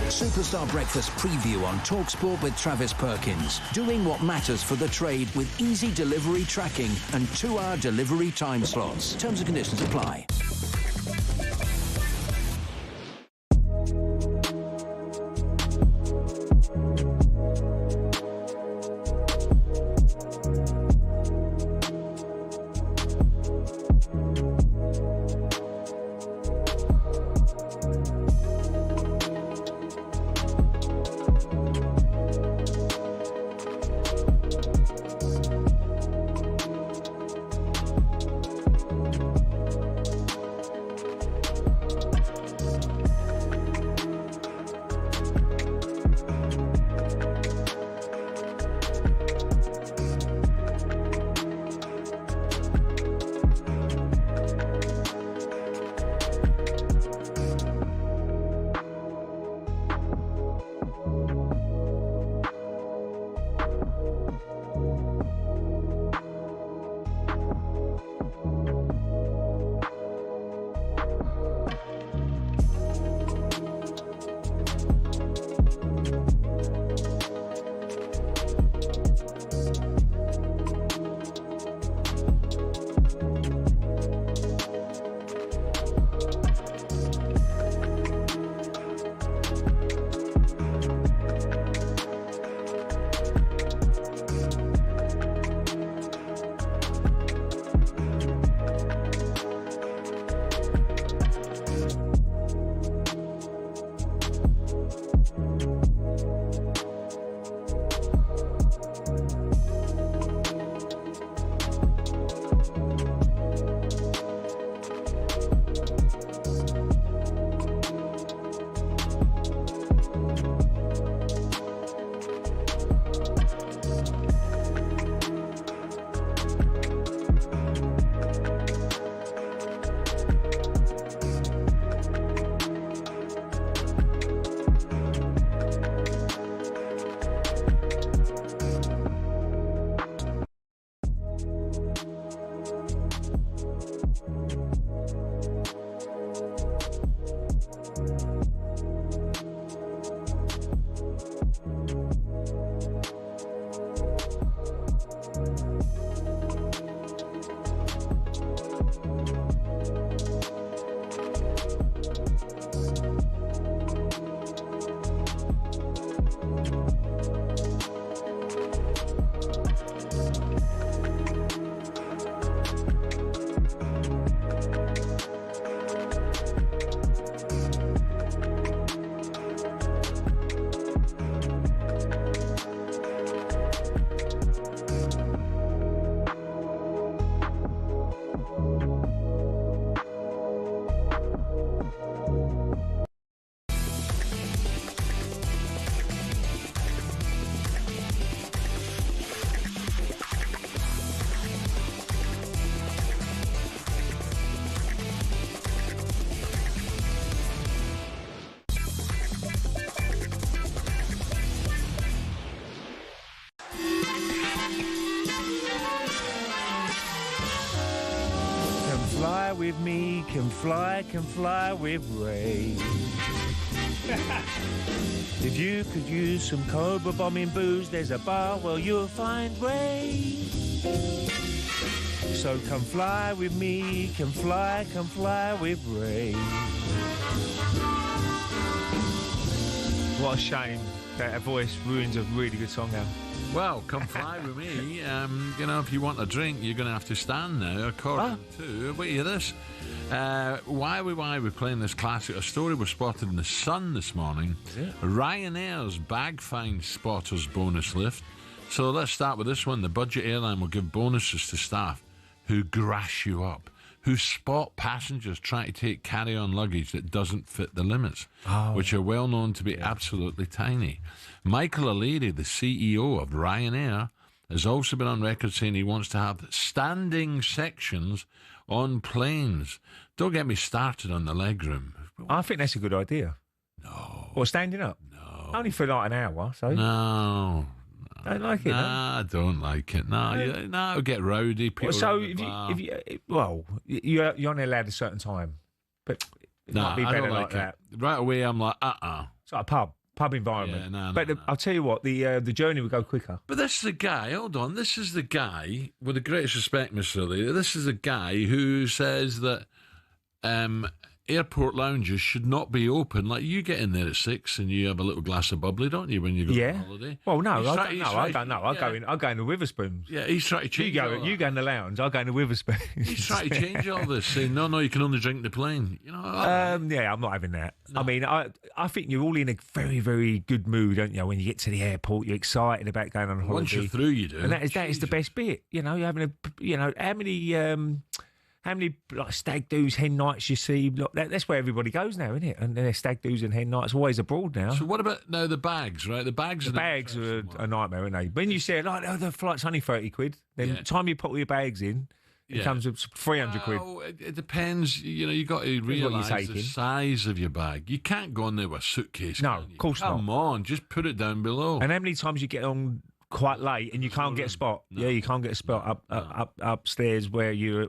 Superstar Breakfast preview on talkSPORT with Travis Perkins. Doing what matters for the trade with easy delivery tracking and 2-hour delivery time slots. Terms and conditions apply. with me, can fly with Ray. If you could use some cobra bombing booze, there's a bar where you'll find Ray. So come fly with me, can fly with Ray. What a shame that a voice ruins a really good song now. Well, come fly with me. You know, if you want a drink, you're going to have to stand now, according to... Wait, hear this? Why we're playing this classic. A story was spotted in The Sun this morning. Ryanair's bag find spotters bonus lift. So let's start with this one. The budget airline will give bonuses to staff who grass you up, who spot passengers trying to take carry-on luggage that doesn't fit the limits, which are well known to be absolutely tiny. Michael O'Leary, the CEO of Ryanair, has also been on record saying he wants to have standing sections on planes. Don't get me started on the legroom. I think that's a good idea. No. Or standing up? No. Only for like an hour, so... No. Don't like it, Nah, I don't like it. No, it'll get rowdy. People so you're only allowed a certain time, but it might be better like that. Right away, I'm like, It's like a pub environment. Yeah, but I'll tell you what, the journey would go quicker. But this is the guy, hold on, this is the guy, with the greatest respect, Mr. Lee, this is the guy who says that airport lounges should not be open. Like, you get in there at 6 and you have a little glass of bubbly, don't you, when you go on holiday? Well, no, I don't know. I go in the Witherspoons. Yeah, he's trying to change You go in the lounge, I go in the Witherspoons. He's trying to change all this, saying, no, you can only drink the plane. You know? Yeah, I'm not having that. No. I mean, I think you're all in a very, very good mood, don't you? When you get to the airport, you're excited about going on holiday. Once you're through, you do. And that is the best bit. You know, you're having how many like stag do's, hen nights you see? Look, that's where everybody goes now, isn't it? And there's stag do's and hen nights always abroad now. So what about now the bags, right? The bags are a nightmare, aren't they? When you say like, the flight's only 30 quid, then the time you put all your bags in, it comes with 300 quid. It depends. You know, you got to realise the size of your bag. You can't go on there with a suitcase. No, of course not. Come on, just put it down below. And how many times you get on quite late and you can't get a spot? No. Yeah, you can't get a spot upstairs where you're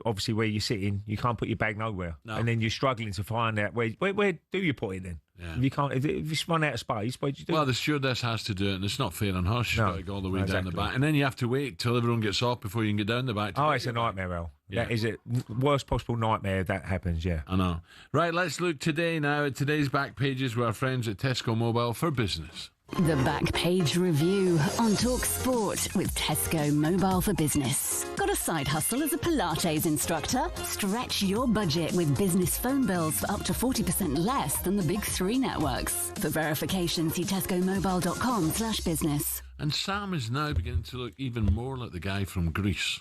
sitting. You can't put your bag nowhere, and then you're struggling to find out where do you put it then? Yeah. If you can't, if you run out of space, what do you do? Well, the stewardess has to do it, and it's not fair on her. She's got to go all the way down the back, and then you have to wait till everyone gets off before you can get down the back. It's a nightmare, Al. Yeah. That is it. Worst possible nightmare if that happens. Yeah, I know. Right, let's look today now at today's back pages with our friends at Tesco Mobile for Business. The Back Page Review on talkSPORT with Tesco Mobile for Business. Got a side hustle as a Pilates instructor? Stretch your budget with business phone bills for up to 40% less than the big 3 networks. For verification, see tescomobile.com/business. And Sam is now beginning to look even more like the guy from Greece.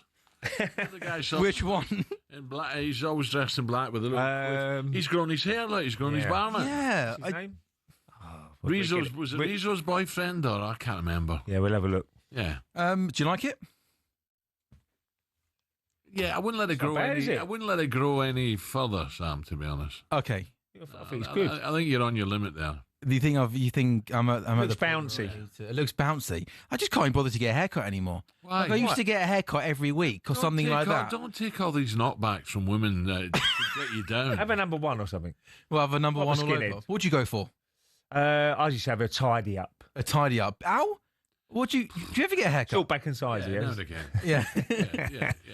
Which one? In black, he's always dressed in black with a little... he's grown his hair out, he's grown his barnet. Yeah. Rizzo's boyfriend, or I can't remember. Yeah, we'll have a look. Yeah. Do you like it? Yeah, I wouldn't let it grow any. I wouldn't let it grow any further, Sam. To be honest. Okay. I think it's good. I think you're on your limit there. Do you think I'm at looks bouncy. It looks bouncy. I just can't bother to get a haircut anymore. Why? Like I used to get a haircut every week or something like that. Don't take all these knockbacks from women to get you down. Have a number 1 or something. Well, have a number 1 all over. What'd you go for? I just have a tidy up. A tidy up. Ow! Do you ever get a haircut? Short back and sides, Now and again. Yeah.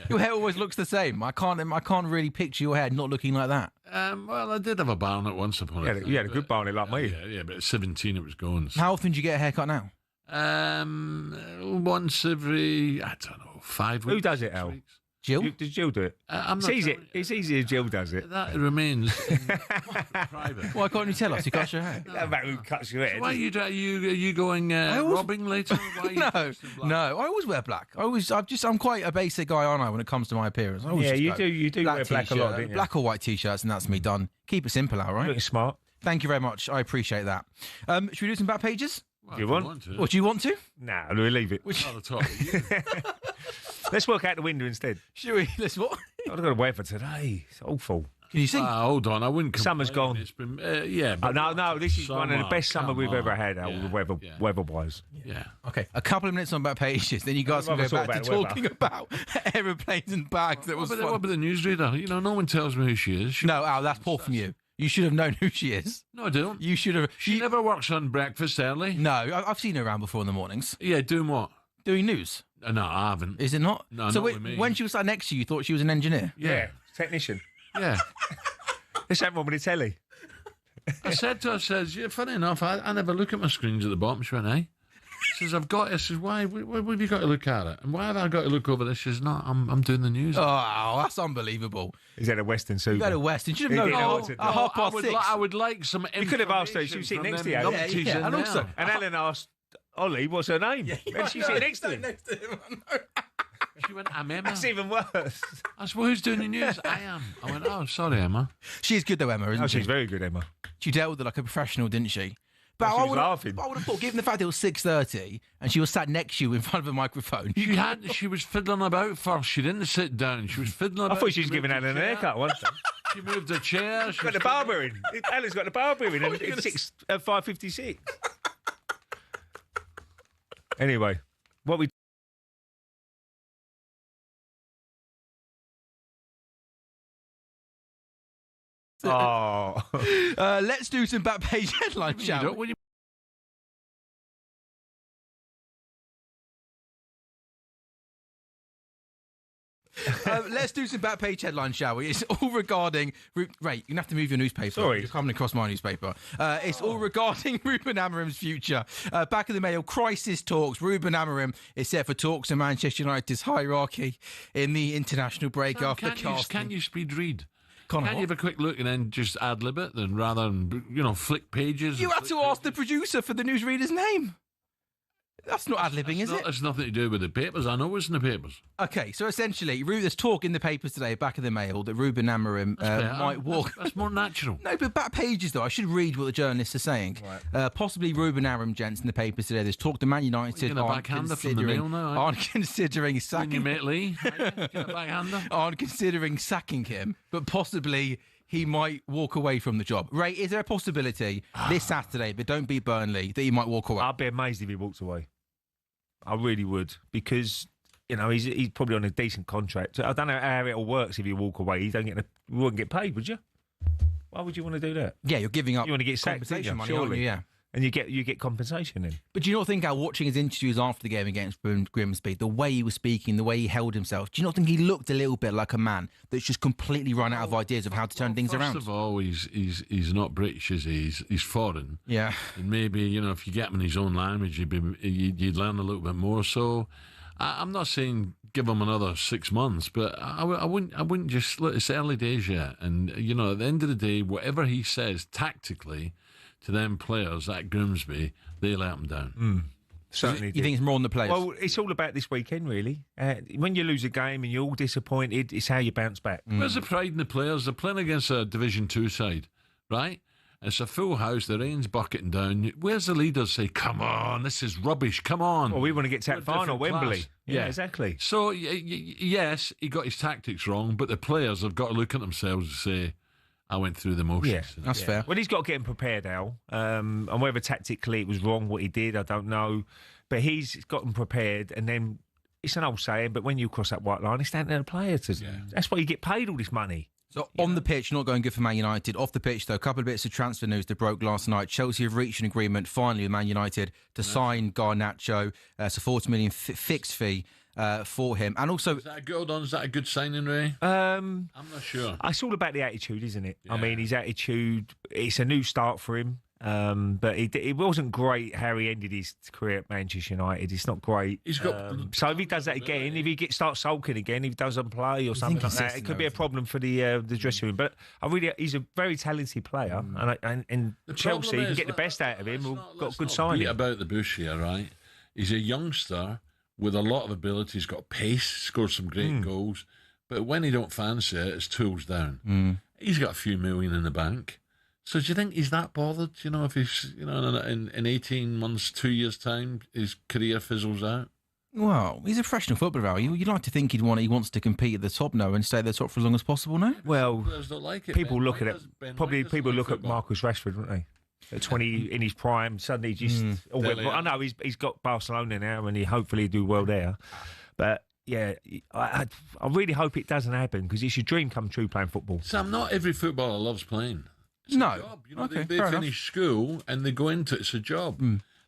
Your hair always looks the same. I can't really picture your hair not looking like that. Well, I did have a barnet once upon a time. You had a good barnet like me. Yeah, but at 17 it was going. How often do you get a haircut now? Once every, I don't know, 5 weeks. Who does it, Al? Jill? Does Jill do it? It's easy if Jill does it. That remains private. Why can't you tell us? You cut your hair. No matter who cuts your hair. So why are you going robbing later? No, I always wear black. I'm quite a basic guy, aren't I, when it comes to my appearance? You do wear black a lot, don't you? Black or white t-shirts, and that's me done. Keep it simple, Al, right? Looking smart. Thank you very much. I appreciate that. Should we do some back pages? Well, do you want to? What, do you want to? Nah, we'll leave it. Let's work out the window instead. Should we? Let's what? I've got to wait for today. It's awful. Can you sing? Hold on, I wouldn't complain. Summer's gone. It's been, but no, this is one of the best summer we've ever had, weather-wise. Yeah. Okay, a couple of minutes on back pages, then you guys can go back to talking about aeroplanes and bags. That was what fun. about the newsreader? No one tells me who she is. No, Al, that's poor from you. You should have known who she is. No, I don't. You should have. She never works on breakfast early. No, I've seen her around before in the mornings. Yeah, doing what? Doing news. No, I haven't. Is it not? No, so not with me. when she was sat next to you, you thought she was an engineer? Yeah, technician. Yeah. There's something wrong with the telly. I said to her, yeah, funny enough, I never look at my screens at the bottom. She went, hey. She says, I've got it. I says, why have you got to look at it? And why have I got to look over this? She says, no, I'm doing the news. Oh, that's unbelievable. Is that a Western Super? You had a Western. You should have known. I would like some information. You could have asked her. She was sitting next to you. Yeah. And also, and Alan asked Ollie, what's her name? And she's sitting next to him. She went, I'm Emma. That's even worse. I said, well, who's doing the news? I am. I went, oh, sorry, Emma. She's good though, Emma, isn't she? She's very good, Emma. She dealt with it like a professional, didn't she? But she was laughing. I would have thought, given the fact it was 6:30 and she was sat next to you in front of a microphone. She was fiddling about first. She didn't sit down. She was fiddling about. I thought she was giving Alan a haircut once. She moved her chair. She's got the barber in. Alan's got the barber in at 5:56. Anyway, what we... Let's do some back page headlines, shall we? Let's do some back page headlines, shall we? It's all regarding... Right, you're going to have to move your newspaper. Sorry. You're coming across my newspaper. It's all regarding Ruben Amorim's future. Back in the Mail, crisis talks. Ruben Amorim is set for talks in Manchester United's hierarchy in the international break after casting. Can you speed read? Can't you have a quick look and then just ad-lib it then rather than, flick pages? You had to ask the producer for the newsreader's name. That's not ad-libbing, is it? It's nothing to do with the papers. I know it's in the papers. Okay, so essentially, there's talk in the papers today, back of the Mail, that Ruben Amorim might walk... That's more natural. No, but back pages, though. I should read what the journalists are saying. Right. Possibly Ruben Amorim, gents, in the papers today. There's talk to Man United aren't considering sacking... Your mate Lee, get a backhander. Aren't considering sacking him, but possibly... he might walk away from the job. Ray, is there a possibility this Saturday, but don't beat Burnley, that he might walk away? I'd be amazed if he walked away. I really would, because he's probably on a decent contract. I don't know how it all works if you walk away. You wouldn't get paid, would you? Why would you want to do that? Yeah, you're giving up. You want to get compensation money, surely. aren't you? Yeah. And you get compensation then. But do you not think, watching his interviews after the game against Grimsby, the way he was speaking, the way he held himself, do you not think he looked a little bit like a man that's just completely run out of ideas of how to turn things around? First of all, he's not British, is he? He's foreign. Yeah. And maybe, if you get him in his own language, you'd learn a little bit more. So I'm not saying give him another 6 months, but I wouldn't just look. It's early days yet, and at the end of the day, whatever he says tactically to them players at Grimsby, they let him down. Certainly. You think it's more on the players? Well, it's all about this weekend, really. When you lose a game and you're all disappointed, it's how you bounce back. Where's the pride in the players? They're playing against a Division 2 side, right? It's a full house. The rain's bucketing down. Where's the leaders say, come on, this is rubbish, come on. Well, we want to get to that final, Wembley. Yeah, exactly. So, yes, he got his tactics wrong, but the players have got to look at themselves and say, I went through the motions. Yeah, that's fair. Well, he's got to get him prepared, Al. And whether tactically it was wrong what he did, I don't know. But he's got him prepared, and then it's an old saying, but when you cross that white line, it's down to the player. That's why you get paid all this money. So on the pitch, not going good for Man United. Off the pitch, though, a couple of bits of transfer news that broke last night. Chelsea have reached an agreement, finally, with Man United to sign Garnacho. It's a $40 million fixed fee for him. And also... Is that a good signing, Ray? I'm not sure. It's all about the attitude, isn't it? Yeah. I mean, his attitude, it's a new start for him. But it wasn't great how he ended his career at Manchester United. It's not great. He's got so if he does that again, if he starts sulking again, if he doesn't play or something like that, it could be a problem for the dressing room. But he's a very talented player, and Chelsea can get the best out of him. We've got good signing. About the bush here, right? He's a youngster with a lot of ability. He's got pace, scored some great goals, but when he don't fancy it, his tools down. He's got a few million in the bank. So do you think he's that bothered? If he's, in 18 months, 2 years' time, his career fizzles out? Well, he's a professional footballer. You'd like to think he wants to compete at the top now and stay at the top for as long as possible, no? Well, Players don't like it. people Ben look at White it. does- Ben Probably White doesn't people like look at football. Marcus Rashford, wouldn't they? At 20 in his prime, suddenly just. I know he's got Barcelona now, and he hopefully do well there. But yeah, I really hope it doesn't happen because it's your dream come true playing football. Sam, not every footballer loves playing. It's No. a job. You know, Okay, they fair finish school and they go into it. It's a job.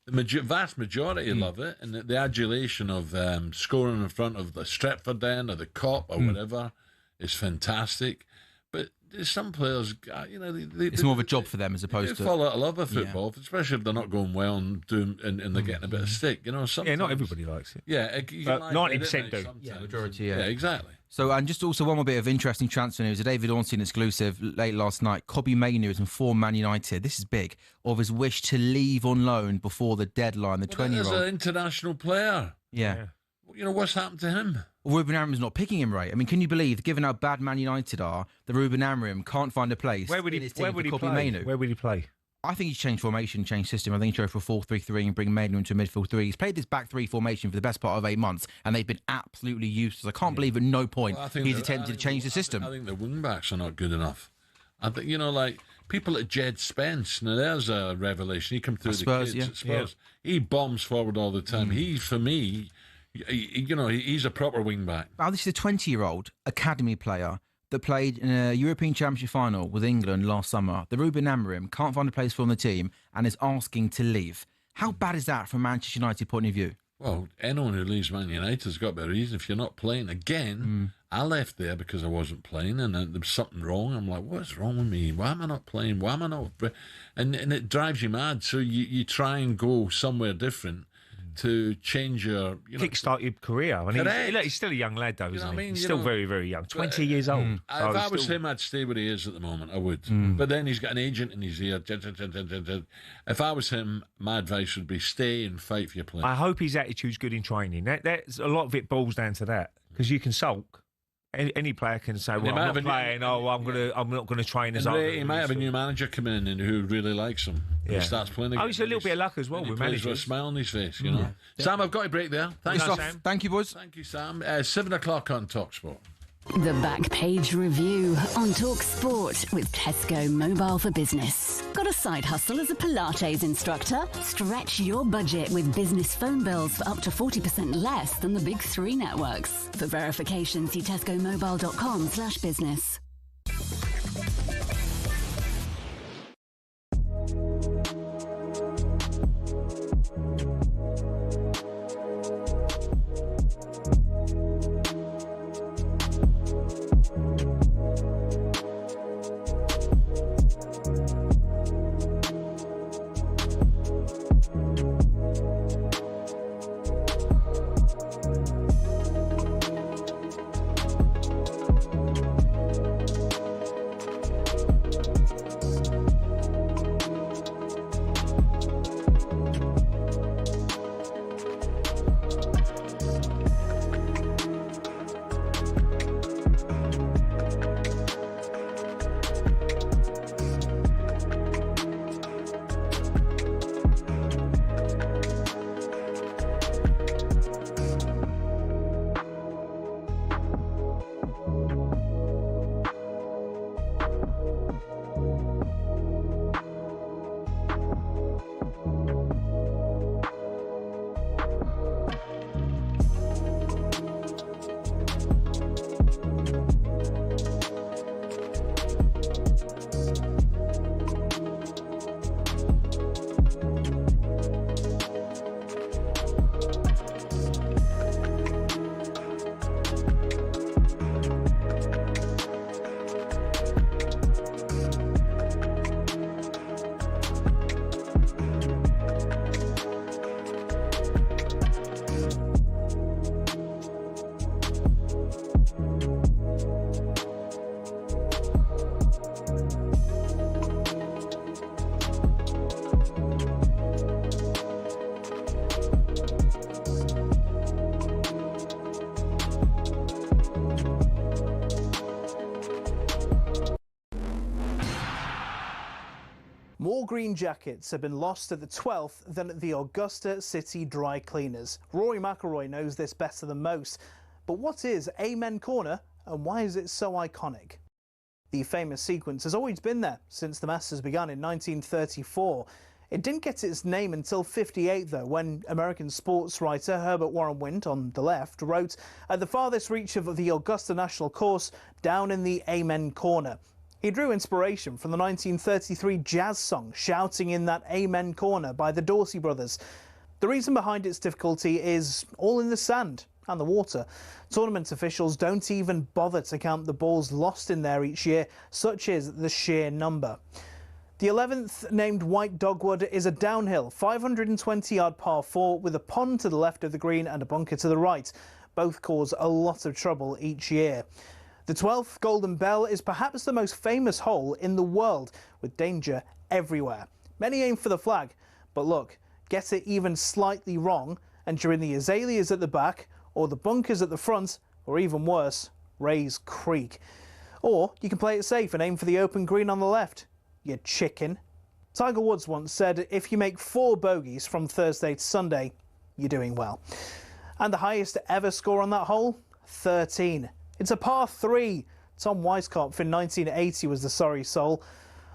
The vast majority love it, and the adulation of scoring in front of the Stretford then or the Cop or whatever is fantastic. But there's some players, It's more of a job for them as opposed to... They fall out of love with football, especially if they're not going well and they're getting a bit of stick. You know, sometimes, Yeah, not everybody likes it. Yeah, But 90% do. Yeah, majority, yeah, exactly. So, and just also one more bit of interesting transfer news. A David Ornstein exclusive late last night. Kobbie Mainoo has informed Man United, this is big, of his wish to leave on loan before the deadline, the 20-year-old. As an international player. Yeah. You know, what's happened to him? Well, Ruben Amorim's not picking him right. I mean, can you believe, given how bad Man United are, that Ruben Amorim can't find a place Where would in he his team for Kobbie play? Mainoo? Where would he play? I think he's changed formation, changed system. I think he's go for a 4-3-3 and bring Mainoo into a midfield 3. He's played this back 3 formation for the best part of 8 months, and they've been absolutely useless. I can't believe at no point Well, I think he's that- attempted to change the system. I think the wing backs are not good enough. I think, like people like Jed Spence. Now there's a revelation. He come through Spurs, the kids yeah. at Spurs. He bombs forward all the time. He, for me, he's a proper wing back. Well, this is a 20-year-old academy player that played in a European Championship final with England last summer. The Ruben Amorim can't find a place for him on the team and is asking to leave. How bad is that from a Manchester United point of view? Well, anyone who leaves Man United's got a bit of reason. If you're not playing again, I left there because I wasn't playing, and there was something wrong. I'm like, what's wrong with me? Why am I not playing? Why am I not? And it drives you mad. So you try and go somewhere different to change your Kickstart your career. I mean, he's still a young lad, though, isn't he? He's still very, very young. 20 years old. If I was him, I'd stay where he is at the moment. I would. But then he's got an agent in his ear. If I was him, my advice would be stay and fight for your place. I hope his attitude's good in training. That's a lot of it boils down to that because you can sulk. Any player can say, "Well, I'm not playing. I'm not gonna train as hard." He might have a new manager come in and who really likes him. Yeah. He starts playing again. Oh, it's a little bit of luck as well He with plays managers. with a smile on his face, you know. Sam, I've got to break there. Thanks, Sam. Thank you, boys. Thank you, Sam. 7 o'clock on talkSPORT. The Back Page Review on talkSPORT with Tesco Mobile for Business. Got a side hustle as a Pilates instructor? Stretch your budget with business phone bills for up to 40% less than the big 3 networks. For verification, see tescomobile.com/business. More green jackets have been lost at the 12th than at the Augusta City Dry Cleaners. Rory McIlroy knows this better than most. But what is Amen Corner and why is it so iconic? The famous sequence has always been there since the Masters began in 1934. It didn't get its name until '58, though, when American sports writer Herbert Warren Wind, on the left, wrote, "At the farthest reach of the Augusta National Course, down in the Amen Corner." He drew inspiration from the 1933 jazz song Shouting in That Amen Corner by the Dorsey Brothers. The reason behind its difficulty is all in the sand and the water. Tournament officials don't even bother to count the balls lost in there each year, such is the sheer number. The 11th, named White Dogwood, is a downhill 520-yard par 4 with a pond to the left of the green and a bunker to the right. Both cause a lot of trouble each year. The 12th, Golden Bell, is perhaps the most famous hole in the world, with danger everywhere. Many aim for the flag, but look, get it even slightly wrong, and you're in the azaleas at the back, or the bunkers at the front, or even worse, Rays Creek. Or you can play it safe and aim for the open green on the left. You chicken. Tiger Woods once said, if you make 4 bogeys from Thursday to Sunday, you're doing well. And the highest ever score on that hole? 13. It's a par 3. Tom Weiskopf in 1980 was the sorry soul.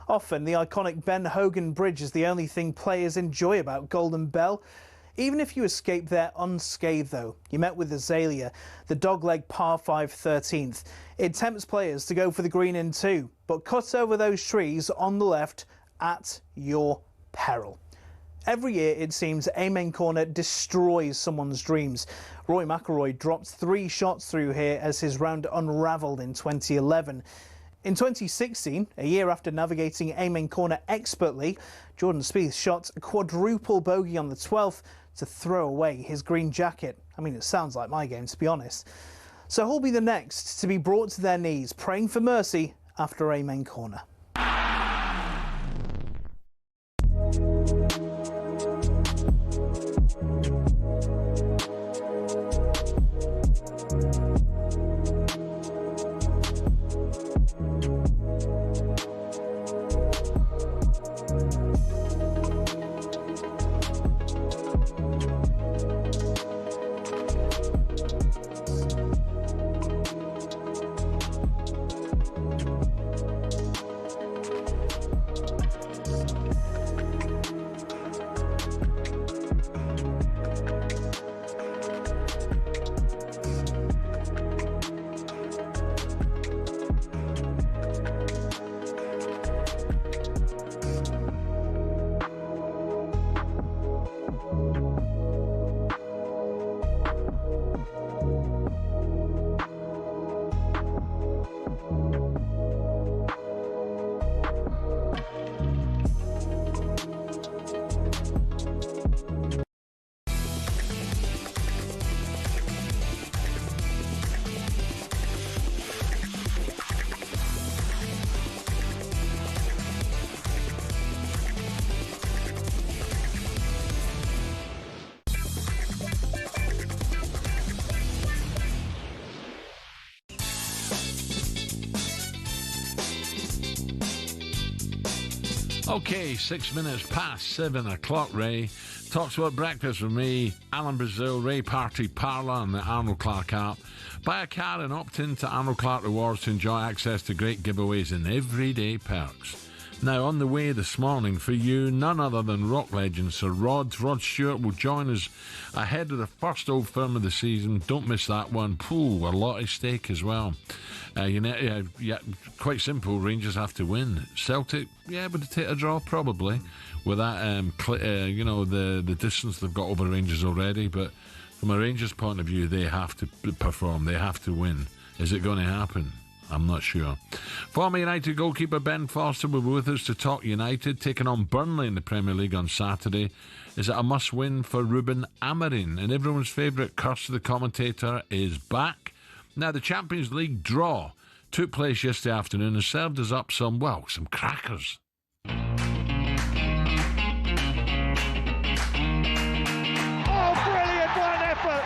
Often the iconic Ben Hogan Bridge is the only thing players enjoy about Golden Bell. Even if you escape there unscathed, though, you met with Azalea, the dogleg par 5 13th. It tempts players to go for the green in 2, but cut over those trees on the left at your peril. Every year, it seems, Amen Corner destroys someone's dreams. Rory McIlroy dropped 3 shots through here as his round unravelled in 2011. In 2016, a year after navigating Amen Corner expertly, Jordan Spieth shot a quadruple bogey on the 12th to throw away his green jacket. I mean, it sounds like my game, to be honest. So who'll be the next to be brought to their knees, praying for mercy after Amen Corner? Okay, 6 minutes past 7 o'clock, Ray. talkSPORT Breakfast with me, Alan Brazil Ray Parlour and the Arnold Clark app. Buy a car and opt in to Arnold Clark Rewards to enjoy access to great giveaways and everyday perks. Now, on the way this morning for you, none other than rock legend Sir Rod Stewart will join us ahead of the first Old Firm of the season. Don't miss that one. Pooh, a lot at stake as well. Quite simple. Rangers have to win. Celtic, but to take a draw probably. With that, the distance they've got over Rangers already. But from a Rangers point of view, they have to perform. They have to win. Is it going to happen? I'm not sure. Former United goalkeeper Ben Foster will be with us to talk United, taking on Burnley in the Premier League on Saturday. Is it a must-win for Ruben Amorim? And everyone's favourite curse of the commentator is back. Now, the Champions League draw took place yesterday afternoon and served us up some crackers. Oh, brilliant, what an effort!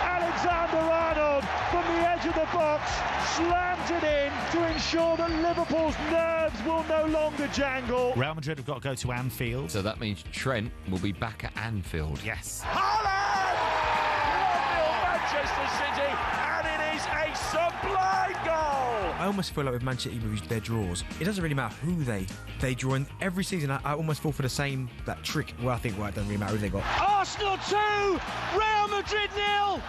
Alexander-Arnold from the edge the box, slams it in to ensure that Liverpool's nerves will no longer jangle. Real Madrid have got to go to Anfield. So that means Trent will be back at Anfield. Yes. Haaland! 1-0 Manchester City, and it is a sublime goal! I almost feel like with Manchester City with their draws, it doesn't really matter who they draw. And every season, I almost fall for the same trick. Well, I think it doesn't really matter who they got. Arsenal 2, Real Madrid 0.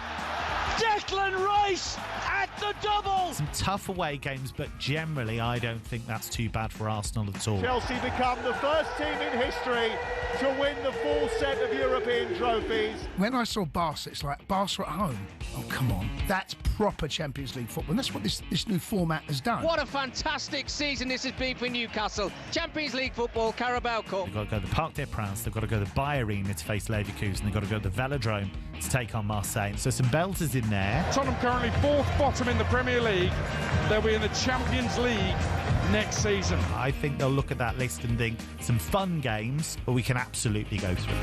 Declan Rice at the double. Some tough away games, but generally I don't think that's too bad for Arsenal at all. Chelsea become the first team in history to win the full set of European trophies. When I saw Barca, it's like Barca at home. Oh, come on. That's proper Champions League football. And that's what this new format has done. What a fantastic season this has been for Newcastle. Champions League football, Carabao Cup. They've got to go to the Parc des Princes, they've got to go to the Bayer Arena to face Leverkusen, they've got to go to the Velodrome to take on Marseille. So some belters in there. Tottenham currently fourth bottom in the Premier League. They'll be in the Champions League next season. I think they'll look at that list and think some fun games, but we can absolutely go through.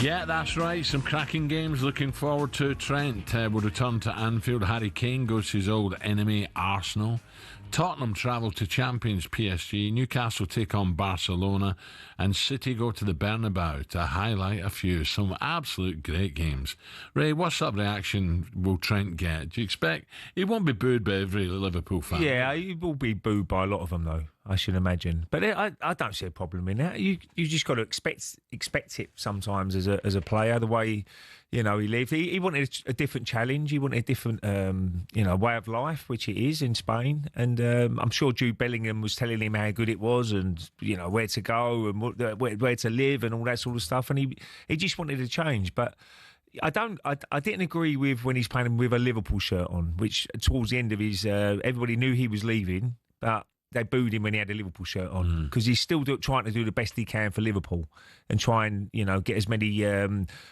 Yeah, that's right. Some cracking games. Looking forward to. Trent will return to Anfield. Harry Kane goes to his old enemy, Arsenal. Tottenham travel to champions PSG. Newcastle take on Barcelona. And City go to the Bernabeu to highlight a few. Some absolute great games. Ray, what sort of reaction will Trent get? Do you expect he won't be booed by every Liverpool fan? Yeah, he will be booed by a lot of them, though, I should imagine. But I don't see a problem in that. You just got to expect it sometimes as a player, the way he lived. He wanted a different challenge. He wanted a different way of life, which it is in Spain. And I'm sure Jude Bellingham was telling him how good it was, and where to go and where to live and all that sort of stuff. And he just wanted a change, but. I didn't agree with when he's playing with a Liverpool shirt on, which towards the end of his, everybody knew he was leaving, but they booed him when he had a Liverpool shirt on because he's still trying to do the best he can for Liverpool and try and get as many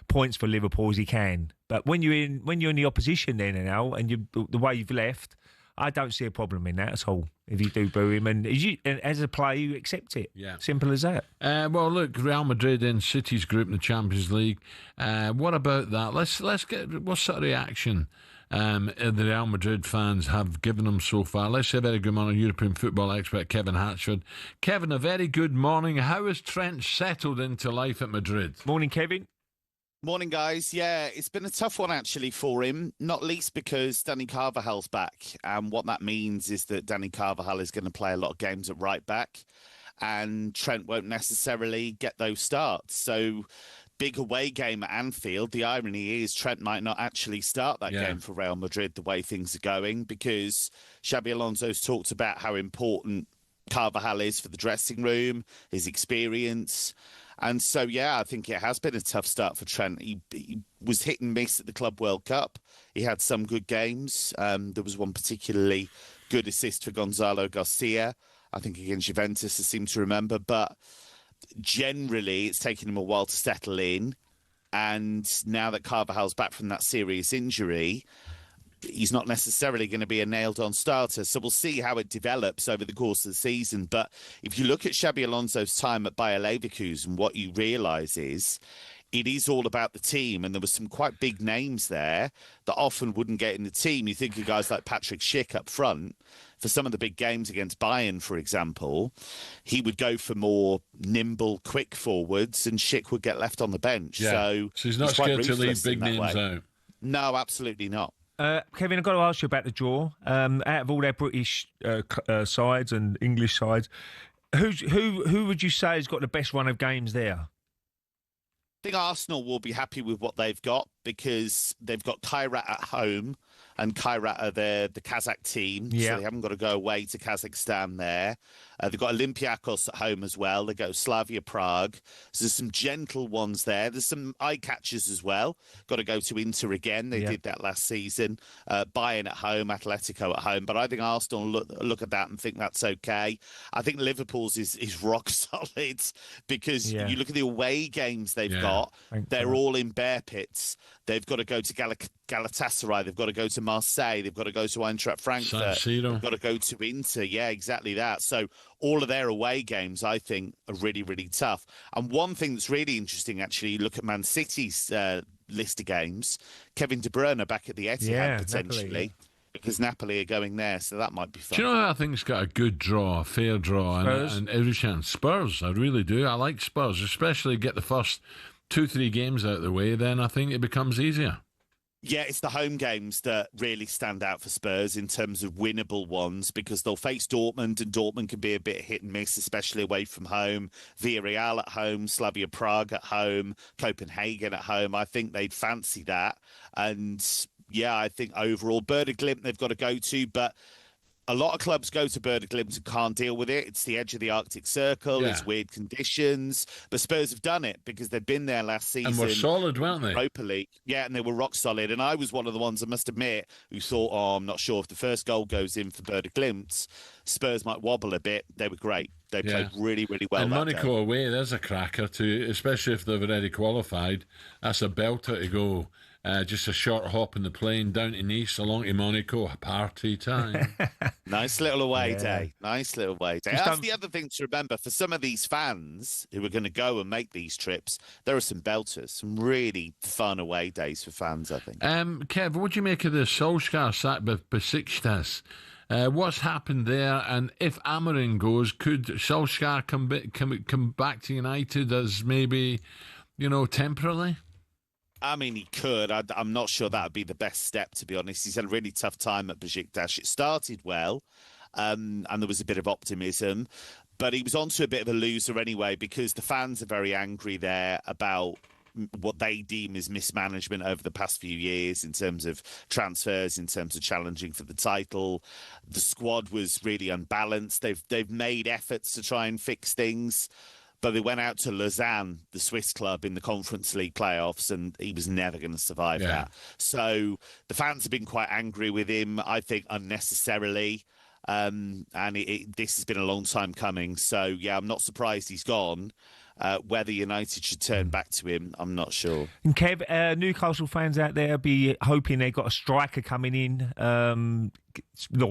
points for Liverpool as he can. But when you're in the opposition then and the way you've left, I don't see a problem in that at all. If you do boo him, and as a player, you accept it. Yeah, simple as that. Well, look, Real Madrid in City's group in the Champions League. What about that? Let's get what sort of reaction the Real Madrid fans have given them so far. Let's say a very good morning, European football expert Kevin Hatchford. Kevin, a very good morning. How has Trent settled into life at Madrid? Morning, Kevin. Morning, guys. Yeah, it's been a tough one, actually, for him, not least because Dani Carvajal's back. And what that means is that Dani Carvajal is going to play a lot of games at right back, and Trent won't necessarily get those starts. So, big away game at Anfield. The irony is Trent might not actually start that game for Real Madrid the way things are going, because Xabi Alonso's talked about how important Carvajal is for the dressing room, his experience. And so, yeah, I think it has been a tough start for Trent. He was hit and miss at the Club World Cup. He had some good games. There was one particularly good assist for Gonzalo Garcia, I think against Juventus, I seem to remember. But generally, it's taken him a while to settle in. And now that Carvajal's back from that serious injury, he's not necessarily going to be a nailed-on starter. So we'll see how it develops over the course of the season. But if you look at Xabi Alonso's time at Bayer Leverkusen, what you realise is it is all about the team. And there were some quite big names there that often wouldn't get in the team. You think of guys like Patrick Schick up front. For some of the big games against Bayern, for example, he would go for more nimble, quick forwards, and Schick would get left on the bench. Yeah. So he's not scared to leave big names out. No, absolutely not. Kevin, I've got to ask you about the draw. Out of all their British sides and English sides, who would you say has got the best run of games there? I think Arsenal will be happy with what they've got because they've got Kairat at home, and Kairat are the Kazakh team, so they haven't got to go away to Kazakhstan there. They've got Olympiacos at home as well. They go Slavia Prague. So there's some gentle ones there. There's some eye catchers as well. Got to go to Inter again. They did that last season. Bayern at home, Atletico at home. But I think Arsenal look at that and think that's okay. I think Liverpool's is rock solid because you look at the away games they've got. They're all in bear pits. They've got to go to Galatasaray. They've got to go to Marseille. They've got to go to Eintracht Frankfurt. They've got to go to Inter. Yeah, exactly that. So all of their away games, I think, are really, really tough. And one thing that's really interesting, actually, you look at Man City's list of games. Kevin De Bruyne back at the Etihad potentially. Napoli, because Napoli are going there, so that might be fun. Do you know who I think's got a good draw, a fair draw, and every chance? Spurs, I really do. I like Spurs, especially get the first 2-3 games out of the way, then I think it becomes easier. Yeah, it's the home games that really stand out for Spurs in terms of winnable ones, because they'll face Dortmund, and Dortmund can be a bit hit and miss, especially away from home. Villarreal at home, Slavia Prague at home, Copenhagen at home. I think they'd fancy that. And yeah, I think overall, Werder Glimt they've got to go to, but a lot of clubs go to Werder Glimt and can't deal with it. It's the edge of the Arctic Circle. It's weird conditions. But Spurs have done it because they've been there last season. And were solid, weren't they? Europa League. Yeah, and they were rock solid. And I was one of the ones, I must admit, who thought, I'm not sure if the first goal goes in for Werder Glimt, Spurs might wobble a bit. They were great. They played really, really well. And that Monaco day. away, there's a cracker too, especially if they've already qualified. That's a belter to go. Just a short hop in the plane down to Nice, along to Monaco, party time. Nice little away day. Nice little away day. Just That's the other thing to remember. For some of these fans who are going to go and make these trips, there are some belters, some really fun away days for fans, I think. Kev, what do you make of the Solskjaer sack with Besiktas? What's happened there? And if Amorim goes, could Solskjaer come back to United as maybe, temporarily? I mean, he could. I'm not sure that would be the best step, to be honest. He's had a really tough time at Besiktas. It started well, and there was a bit of optimism, but he was onto a bit of a loser anyway, because the fans are very angry there about what they deem as mismanagement over the past few years in terms of transfers, in terms of challenging for the title. The squad was really unbalanced. They've made efforts to try and fix things, but they went out to Lausanne, the Swiss club, in the Conference League playoffs, and he was never going to survive that. So the fans have been quite angry with him, I think, unnecessarily. And this has been a long time coming. So, yeah, I'm not surprised he's gone. Whether United should turn back to him, I'm not sure. And Kev, Newcastle fans out there be hoping they got a striker coming in.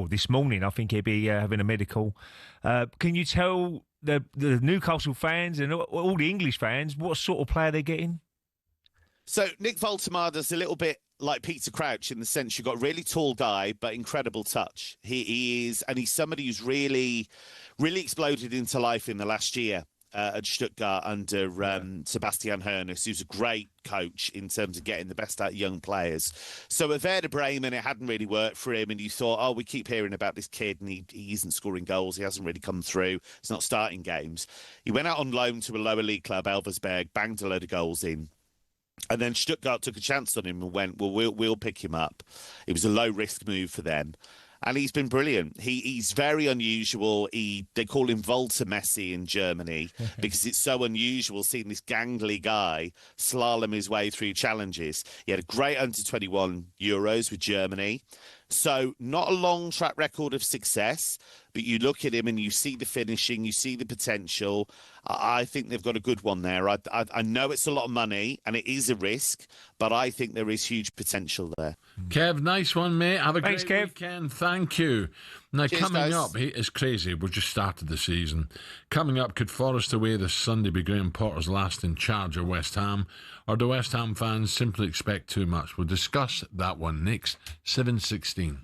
This morning, I think he'll be having a medical. Can you tell the Newcastle fans and all the English fans what sort of player they're getting? So Nick Woltemada's a little bit like Peter Crouch in the sense you've got a really tall guy, but incredible touch. He's somebody who's really, really exploded into life in the last year. At Stuttgart under Sebastian Hoeneß, who's a great coach in terms of getting the best out of young players. So at Werder Bremen, it hadn't really worked for him, and you thought, we keep hearing about this kid, and he isn't scoring goals, he hasn't really come through, he's not starting games. He went out on loan to a lower league club, Elversberg, banged a load of goals in. And then Stuttgart took a chance on him and went, we'll pick him up. It was a low-risk move for them. And he's been brilliant. He's very unusual. They call him Volta Messi in Germany because it's so unusual seeing this gangly guy slalom his way through challenges. He had a great under-21 Euros with Germany. So not a long track record of success, but you look at him and you see the finishing, you see the potential. I think they've got a good one there. I know it's a lot of money and it is a risk, but I think there is huge potential there. Kev, nice one, mate. Have a Thanks, great Kev. weekend. Thank you. Now, Cheers, coming guys. up, it's crazy. We've just started the season. Coming up, could Forest away this Sunday be Graham Potter's last in charge of West Ham? Or do West Ham fans simply expect too much? We'll discuss that one next. 7:16.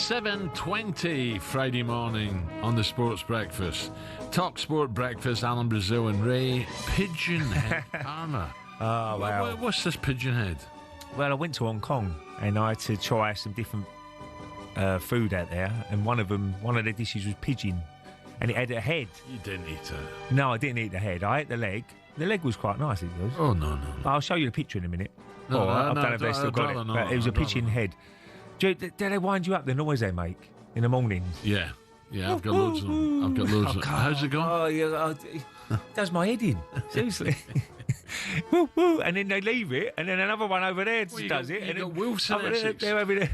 7:20 Friday morning on the Sports Breakfast. talkSPORT Breakfast, Alan Brazil and Ray. Pigeonhead Parlour. Oh, wow. What's this Pigeonhead? Well, I went to Hong Kong and I had to try some different food out there, and one of the dishes was pigeon, and it had a head. You didn't eat it? No, I didn't eat the head. I ate the leg. The leg was quite nice, it was. Oh, no. I'll show you the picture in a minute. No, I don't know if they still got it, but it was a pigeon head. Do they wind you up, the noise they make in the mornings? Yeah, I've got loads of them. How's it going? Oh, yeah, it does my head in, seriously. Woo, woo, and then they leave it, and then another one over there does it. You got Wilson Essex. They're over there.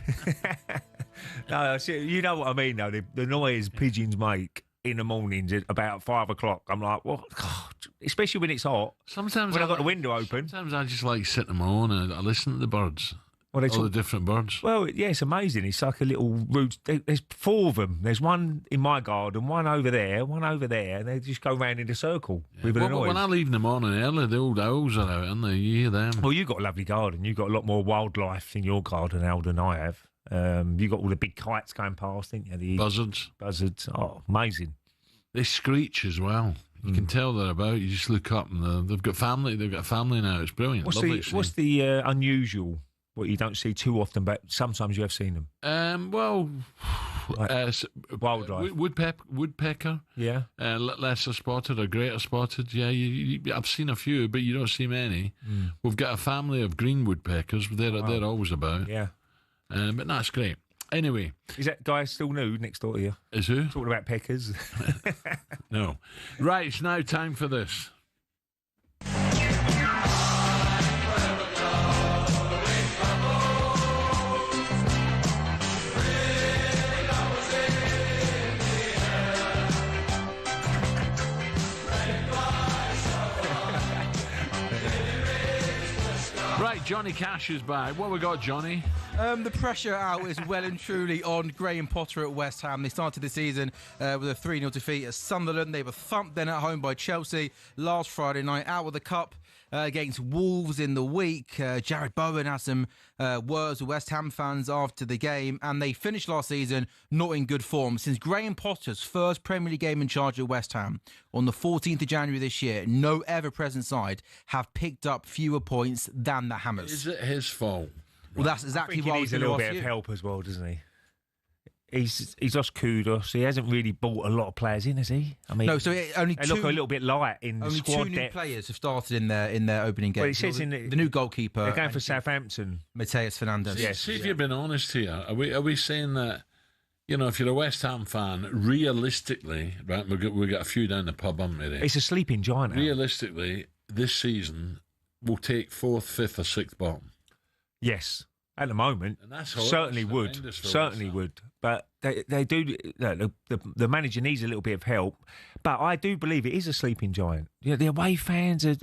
No, see, you know what I mean, though. The noise pigeons make in the mornings at about 5 o'clock. I'm like, what? God, especially when it's hot. Sometimes when I've got the window open. Sometimes I just like sitting on my own and I listen to the birds. Well, all the different birds. Well, yeah, it's amazing. It's like a little route. There's 4 of them. There's one in my garden, one over there, and they just go round in a circle with the noise. When I leave in the morning early, the old owls are out, and you hear them. Well, you've got a lovely garden. You've got a lot more wildlife in your garden, Al, than I have. You've got all the big kites going past, didn't you? The buzzards. Oh, amazing. They screech as well. You can tell they're about. You just look up and they've got family. They've got a family now. It's brilliant. What's the unusual? What you don't see too often, but sometimes you have seen them. Wildlife. Woodpecker. Yeah. Lesser spotted or greater spotted. Yeah, I've seen a few, but you don't see many. We've got a family of green woodpeckers. They're always about. Yeah. But that's great. Anyway. Is that guy still nude next door to you? Is who? Talking about peckers. No. Right, it's now time for this. Right, Johnny Cash is back. What we got, Johnny? The pressure out is well and truly on Graham Potter at West Ham. They started the season with a 3-0 defeat at Sunderland. They were thumped then at home by Chelsea last Friday night, out with the cup against Wolves in the week. Jared Bowen had some words with West Ham fans after the game, and they finished last season not in good form. Since Graham Potter's first Premier League game in charge at West Ham on the 14th of January this year, no ever-present side have picked up fewer points than the Hammers. Is it his fault? Well, that's exactly what I was going to ask you. He needs a little bit of help as well, doesn't he? He's lost Kudos. He hasn't really bought a lot of players in, has he? I mean, no. So only they look a little bit light in only squad 2 new depth. players have started in their opening game. Well, it says in the new goalkeeper. They're going for Southampton. Mateus Fernandes. Yes. See if you've been honest here. Are we saying that? You know, if you're a West Ham fan, realistically, right? We got a few down the pub, haven't we? It's a sleeping giant. Realistically, this season we'll take 4th, 5th, or 6th bottom. Yes. At the moment, and that's certainly would. But they do. The manager needs a little bit of help. But I do believe it is a sleeping giant. You know, the away fans are,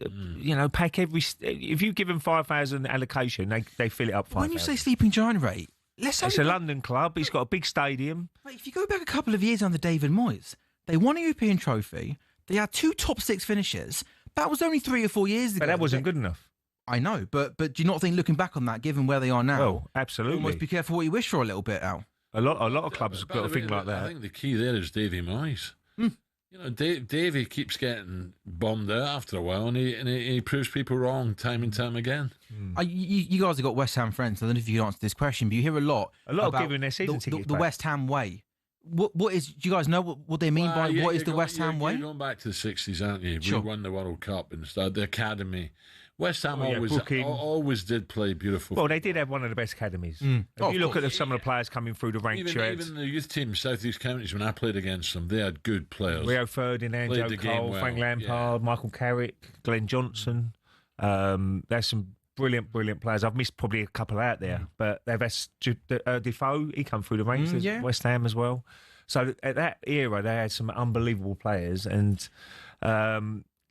pack every. If you give them 5,000 allocation, they fill it up. 5,000. When you say sleeping giant, Ray, it's a London club. It's got a big stadium. If you go back a couple of years under David Moyes, they won a European trophy. They had 2 top 6 finishes. That was only 3 or 4 years ago. But that wasn't good enough. I know, but do you not think, looking back on that, given where they are now, well, absolutely, almost be careful what you wish for a little bit, Al. A lot of clubs have got a thing like that. I think the key there is Davy Moyes. You know, Davy keeps getting bombed out after a while, and he proves people wrong time and time again. You guys have got West Ham friends. I don't know if you can answer this question, but you hear a lot of giving their season tickets the West Ham way. What is? Do you guys know what they mean by what is the West Ham way? You're going back to the 60s, aren't you? Sure. We won the World Cup and stuff. The academy. West Ham always did play beautiful. Well, they did have one of the best academies. If you look at some of the players coming through the ranks, even the youth team, South East Counties, when I played against them, they had good players. Rio Ferdinand, Joe Cole, Frank Lampard, Michael Carrick, Glenn Johnson. There's some brilliant players. I've missed probably a couple out there, but they've had Defoe. He come through the ranks at West Ham as well. So at that era, they had some unbelievable players, and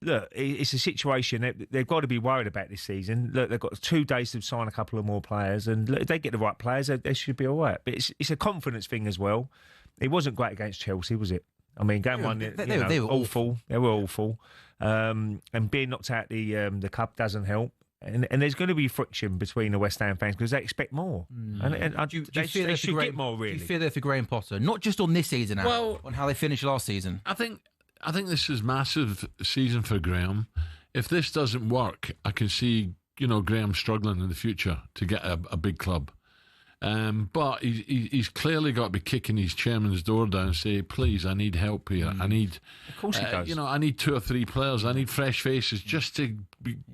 look, it's a situation that they've got to be worried about this season. Look, they've got 2 days to sign a couple of more players, and look, if they get the right players, they should be all right. But it's a confidence thing as well. It wasn't great against Chelsea, was it? I mean, game one, they were awful. They were awful. And being knocked out the cup doesn't help. And there's going to be friction between the West Ham fans because they expect more. They should get more, really. Do you fear that for Graham Potter? Not just on this season, Well, on how they finished last season. I think this is massive season for Graham. If this doesn't work, I can see Graham struggling in the future to get a big club. But he's clearly got to be kicking his chairman's door down and say, please, I need help here. I need, of course he does. I need 2 or 3 players. I need fresh faces just to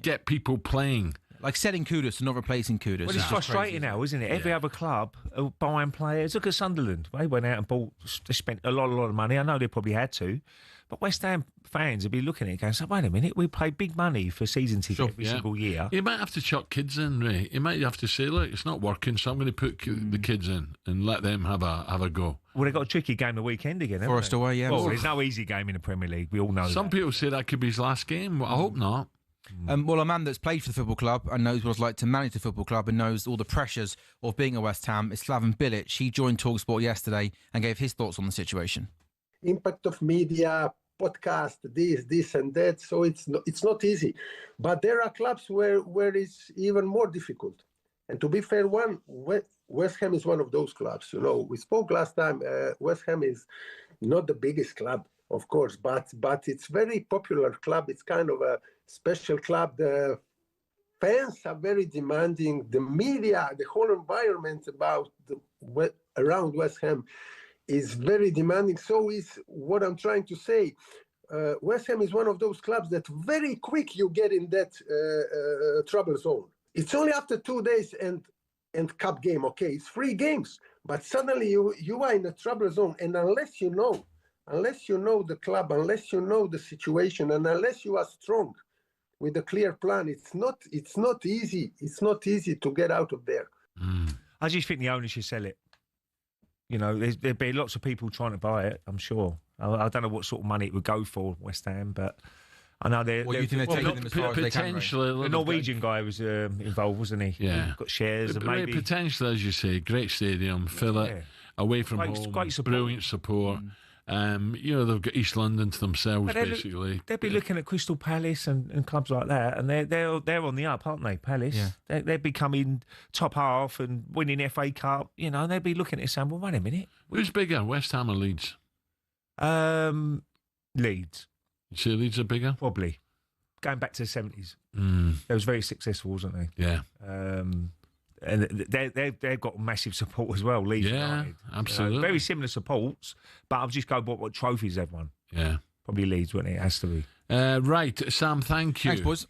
get people playing. Like selling Kudus and not replacing Kudus. Well, it's frustrating now, isn't it? Every other club are buying players. Look at Sunderland. They went out and they spent a lot of money. I know they probably had to. But West Ham fans would be looking at it going, so wait a minute, we pay big money for season tickets every single year. You might have to chuck kids in, Ray. You might have to say, look, it's not working, so I'm going to put the kids in and let them have a go. Well, they've got a tricky game the weekend again, haven't Forest they? away, yeah. Well, there's no easy game in the Premier League. We all know Some that. people say that could be his last game. Well, I hope not. Well, a man that's played for the football club and knows what it's like to manage the football club and knows all the pressures of being at West Ham is Slaven Bilic. He joined talkSPORT yesterday and gave his thoughts on the situation. Impact of media, podcast, this and that. So it's not easy. But there are clubs where it's even more difficult. And to be fair, West Ham is one of those clubs. We spoke last time. West Ham is not the biggest club, of course, but it's very popular club. It's kind of a special club. The fans are very demanding. The media, the whole environment around West Ham is very demanding. So is what I'm trying to say. West Ham is one of those clubs that very quick you get in that trouble zone. It's only after 2 days and cup game. Okay, it's 3 games, but suddenly you are in a trouble zone, and unless you know the club, unless you know the situation, and unless you are strong with a clear plan, it's not easy. It's not easy to get out of there. I just think the owner should sell it. There'd be lots of people trying to buy it, I'm sure. I don't know what sort of money it would go for, West Ham, but I know they're... Well, you think they're taking them as far as they can, the Norwegian guy was involved, wasn't he? Yeah. He got shares and maybe... Potentially, as you say, great stadium, fill it, away from home, great support. Brilliant support. They've got East London to themselves, basically. They'd be looking at Crystal Palace and clubs like that, and they're on the up, aren't they, Palace? Yeah. They'd be coming top half and winning FA Cup, and they'd be looking at it saying, well, wait a minute. Who's bigger, West Ham or Leeds? Leeds. You say Leeds are bigger? Probably. Going back to the 70s. They was very successful, wasn't they? Yeah. And they've got massive support as well, Leeds United. Absolutely. Very similar supports, but I'll just go by what trophies they've won. Yeah. Probably Leeds, wouldn't it? It has to be. Right, Sam, thank you. Thanks, boys.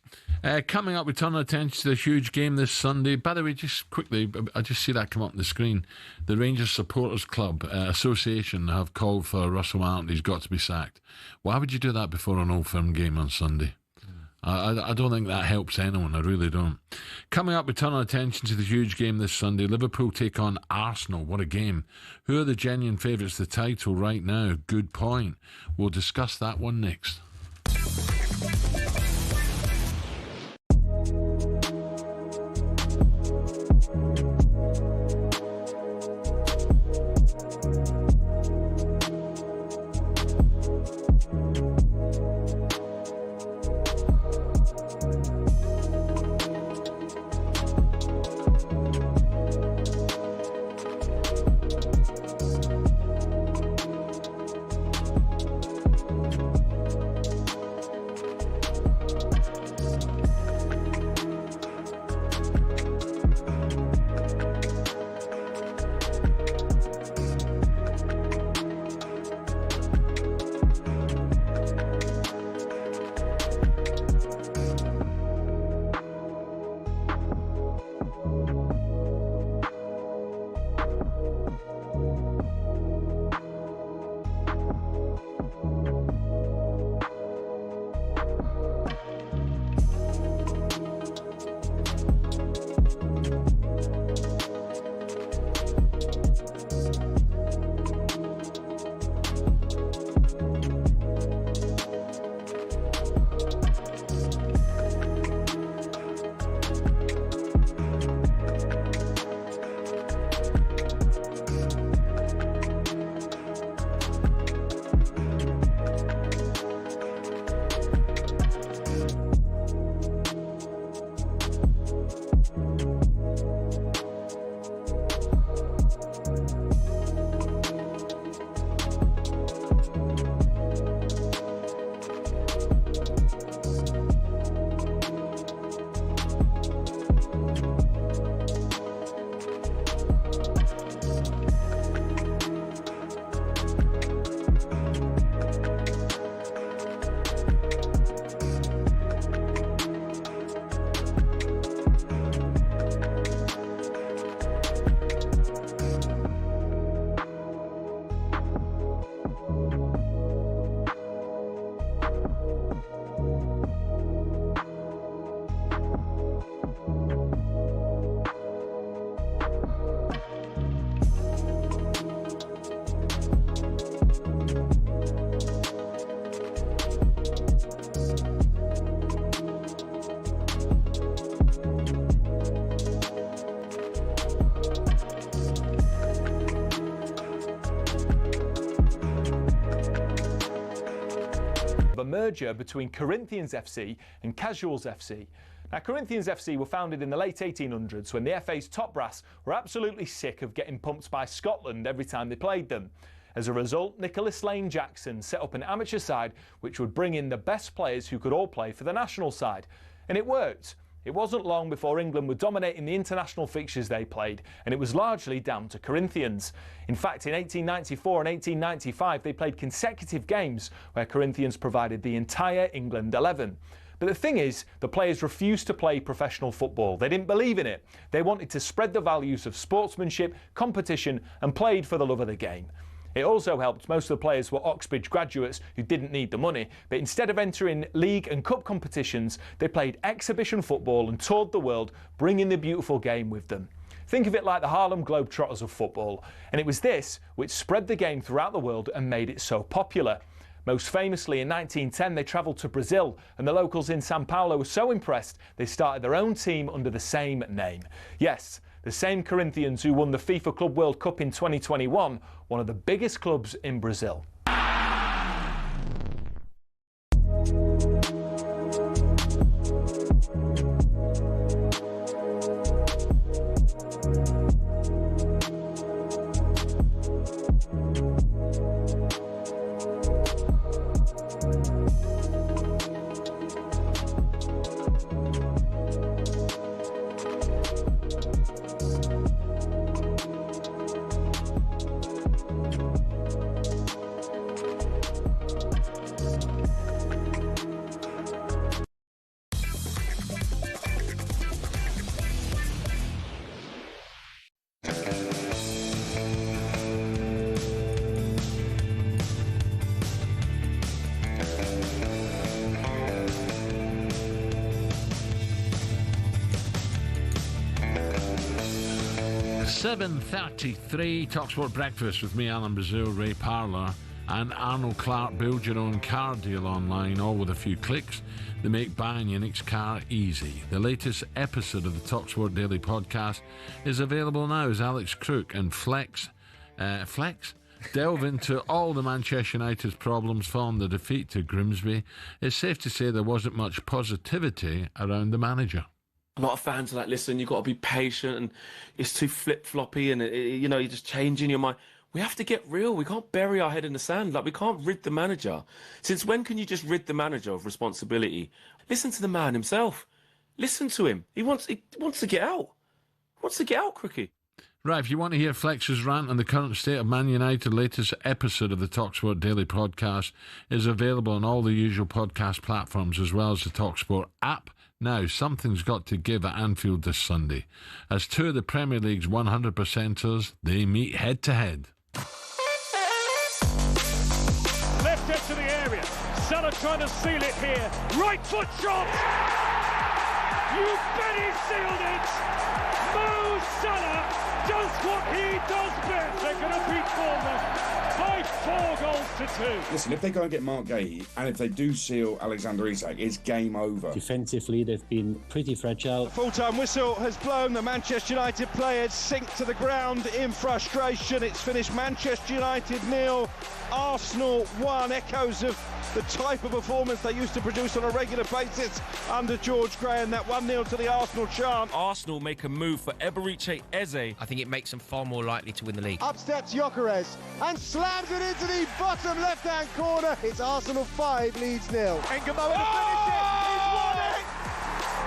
Coming up, we turn our attention to the huge game this Sunday. By the way, just quickly, I just see that come up on the screen. The Rangers Supporters Club Association have called for Russell Martin. He's got to be sacked. Why would you do that before an Old Firm game on Sunday? I don't think that helps anyone. I really don't. Coming up, we turn our attention to the huge game this Sunday. Liverpool take on Arsenal. What a game. Who are the genuine favourites to the title right now? Good point. We'll discuss that one next. merger between Corinthians FC and Casuals FC. Now, Corinthians FC were founded in the late 1800s when the FA's top brass were absolutely sick of getting pumped by Scotland every time they played them. As a result, Nicholas Lane Jackson set up an amateur side which would bring in the best players who could all play for the national side. And it worked. It wasn't long before England were dominating the international fixtures they played, and it was largely down to Corinthians. In fact, in 1894 and 1895, they played consecutive games where Corinthians provided the entire England 11. But the thing is, the players refused to play professional football. They didn't believe in it. They wanted to spread the values of sportsmanship, competition, and played for the love of the game. It also helped most of the players were Oxbridge graduates who didn't need the money, but instead of entering league and cup competitions, they played exhibition football and toured the world, bringing the beautiful game with them. Think of it like the Harlem Globetrotters of football, and it was this which spread the game throughout the world and made it so popular. Most famously, in 1910, they travelled to Brazil, and the locals in Sao Paulo were so impressed they started their own team under the same name. Yes, the same Corinthians who won the FIFA Club World Cup in 2021, one of the biggest clubs in Brazil. 7:33, talkSPORT Breakfast with me, Alan Brazil Ray Parlour, and Arnold Clark. Build your own car deal online, all with a few clicks. They make buying your next car easy. The latest episode of the talkSPORT Daily Podcast is available now as Alex Crook and Flex delve into all the Manchester United's problems following the defeat to Grimsby. It's safe to say there wasn't much positivity around the manager. A lot of fans are like, listen, you've got to be patient and it's too flip-floppy and, you're just changing your mind. We have to get real. We can't bury our head in the sand. Like, we can't rid the manager. Since when can you just rid the manager of responsibility? Listen to the man himself. Listen to him. He wants to get out. He wants to get out, Crookie. Right, if you want to hear Flex's rant on the current state of Man United, latest episode of the talkSPORT Daily Podcast is available on all the usual podcast platforms as well as the talkSPORT app. Now, something's got to give at Anfield this Sunday, as two of the Premier League's 100%ers, they meet head-to-head. Left edge of the area. Salah trying to seal it here. Right foot shot! You bet he sealed it! Mo Salah does what he does best. They're going to beat Bournemouth by 4-2. Listen, if they go and get Mark Gahey, and if they do seal Alexander Isak, it's game over. Defensively, they've been pretty fragile. The full-time whistle has blown. The Manchester United players sink to the ground in frustration. It's finished Manchester United 0, Arsenal 1. Echoes of the type of performance they used to produce on a regular basis under George Graham. That 1-0 to the Arsenal chant. Arsenal make a move for Eberiche Eze. I think it makes them far more likely to win the league. Up steps Gyökeres and slams it into the bottom left-hand corner. It's Arsenal 5, Leeds 0. Engamoa to finish it. He's won it.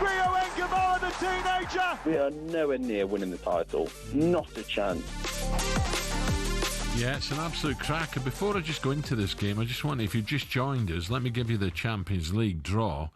Rio Engamoa, the teenager. We are nowhere near winning the title. Not a chance. Yeah, it's an absolute cracker. Before I just go into this game, I just want, if you've just joined us, let me give you the Champions League draw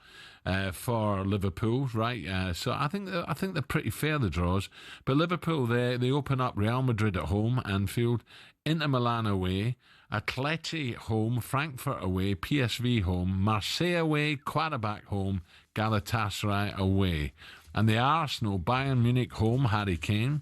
for Liverpool, right? So I think they're pretty fair, the draws. But Liverpool, they open up Real Madrid at home, Anfield, Inter Milan away, Atleti home, Frankfurt away, PSV home, Marseille away, Qarabağ home, Galatasaray away. And the Arsenal, Bayern Munich home, Harry Kane,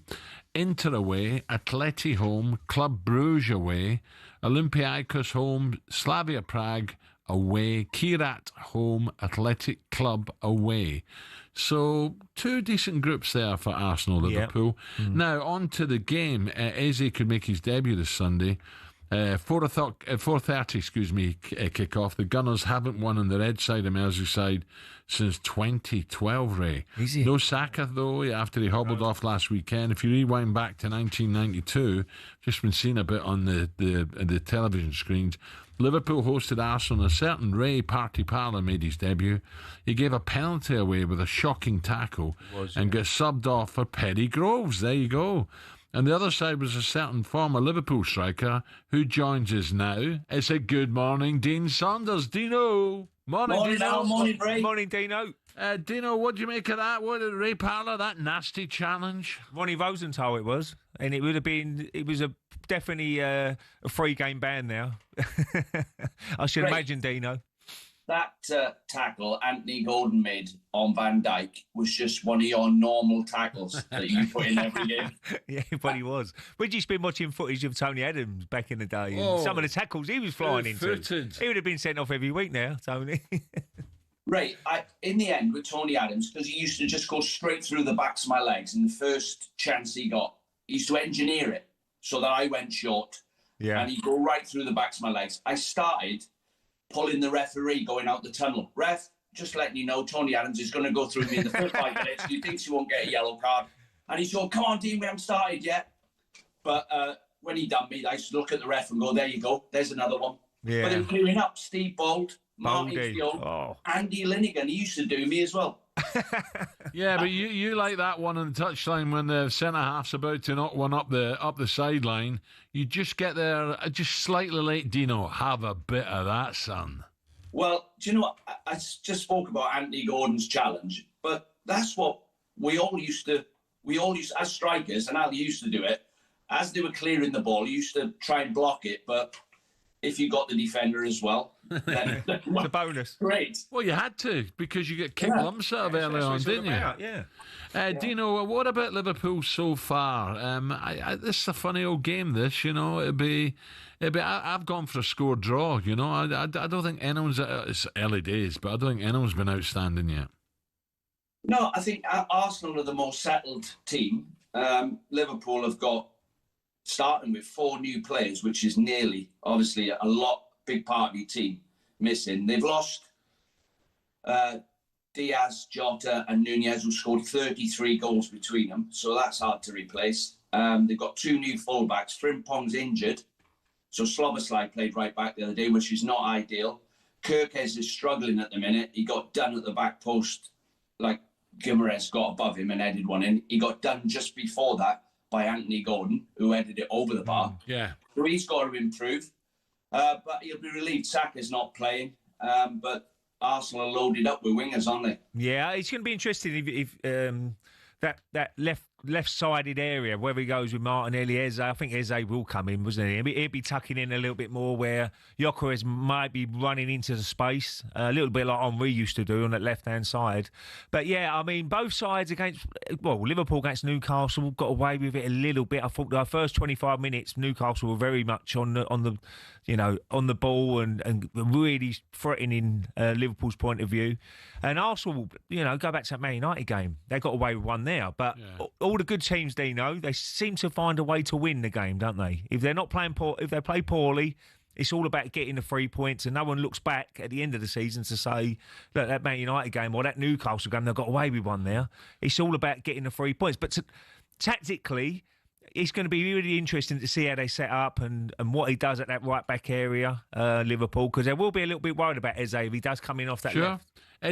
Inter away, Atleti home, Club Brugge away, Olympiacos home, Slavia Prague away, Kirat home, Athletic Club away. So two decent groups there for Arsenal, Liverpool. Yep. Now on to the game. Eze could make his debut this Sunday. 4:30, excuse me, kick-off. The Gunners haven't won on the red side of Merseyside since 2012, Ray. Easy. No Saka, though, after he hobbled off last weekend. If you rewind back to 1992, just been seeing a bit on the television screens, Liverpool hosted Arsenal. A certain Ray Parlour made his debut. He gave a penalty away with a shocking tackle and got subbed off for Perry Groves. There you go. And the other side was a certain former Liverpool striker who joins us now. It's a good morning, Dean Saunders. Dino. Morning, Dino. Al. Morning, Ray. Morning, Dino. Dino, what do you make of that? What did Ray Parlour, that nasty challenge? Ronnie Rosenthal it was. And it would have been, it was definitely a free game ban now. I should imagine, Dino. That tackle Anthony Gordon made on Van Dijk was just one of your normal tackles that you put in every game. Yeah, but he was. We'd just been watching footage of Tony Adams back in the day. Whoa. And some of the tackles he was flying into. Footed. He would have been sent off every week now, Tony. Right, in the end with Tony Adams, because he used to just go straight through the backs of my legs, and the first chance he got, he used to engineer it so that I went short. Yeah. And he'd go right through the backs of my legs. I started pulling the referee going out the tunnel. Ref, just letting you know, Tony Adams is going to go through me in the first 5 minutes. He thinks he won't get a yellow card. And he's going, come on, Dean, we haven't started yet. But when he done me, I used to look at the ref and go, there you go, there's another one. Yeah. But they were clearing up. Steve Bold, Martin Boldy. Field, Oh. Andy Linnigan. He used to do me as well. Yeah, but you like that one on the touchline when the centre half's about to knock one up the sideline. You just get there just slightly late. Dino, have a bit of that, son. Well, do you know what? I just spoke about Anthony Gordon's challenge, but that's what we all used to, as strikers, and Al used to do it, as they were clearing the ball, you used to try and block it, but if you got the defender as well, then the bonus. Great. Well, you had to, because you get kicked lumps out of early on, didn't you? Yeah. Dino, what about Liverpool so far? This is a funny old game, this, you know. I've gone for a score draw, you know. I don't think anyone's, it's early days, but I don't think anyone's been outstanding yet. No, I think Arsenal are the most settled team. Liverpool have got, starting with 4 new players, which is nearly, obviously, big part of your team missing. They've lost Diaz, Jota and Nunez, who scored 33 goals between them, so that's hard to replace. They've got 2 new fullbacks. Frimpong's injured, so Sloboslai played right back the other day, which is not ideal. Kirkes is struggling at the minute. He got done at the back post, like Guimaraes got above him and headed one in. He got done just before that by Anthony Gordon, who headed it over the bar. Yeah. So he's got to improve. But he'll be relieved Saka's not playing. But Arsenal are loaded up with wingers, aren't they? Yeah, it's going to be interesting if that left-sided area, where he goes with Martinelli, Eze. I think Eze will come in, wasn't he? He'll be tucking in a little bit more, where Gyökeres might be running into the space, a little bit like Henry used to do on that left-hand side. But yeah, I mean, both sides Liverpool against Newcastle got away with it a little bit. I thought the first 25 minutes, Newcastle were very much on the ball and really threatening Liverpool's point of view. And Arsenal, go back to that Man United game. They got away with one there, but all the good teams, Dino, they seem to find a way to win the game, don't they? If they're not playing if they play poorly, it's all about getting the 3 points, and no one looks back at the end of the season to say, look, that Man United game or that Newcastle game, they got away with one there. It's all about getting the 3 points. But tactically, it's going to be really interesting to see how they set up and what he does at that right-back area, Liverpool, because they will be a little bit worried about Eze if he does come in off that left.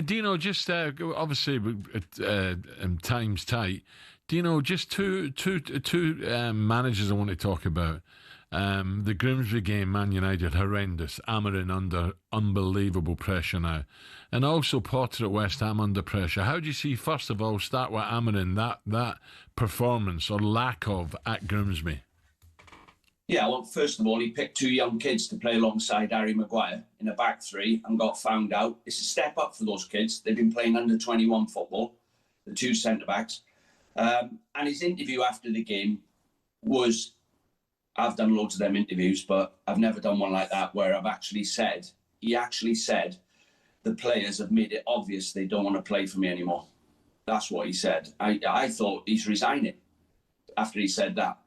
Dino, just obviously time's tight. Dino, just two managers I want to talk about. The Grimsby game, Man United, horrendous. Amorim under unbelievable pressure now. And also Potter at West Ham under pressure. How do you see, first of all, start with Amorim, that performance or lack of at Grimsby? Yeah, well, first of all, he picked 2 young kids to play alongside Harry Maguire in a back 3 and got found out. It's a step up for those kids. They've been playing under 21 football, the 2 centre-backs. And his interview after the game was, I've done loads of them interviews, but I've never done one like that where he actually said, the players have made it obvious they don't want to play for me anymore. That's what he said. I thought he's resigning after he said that.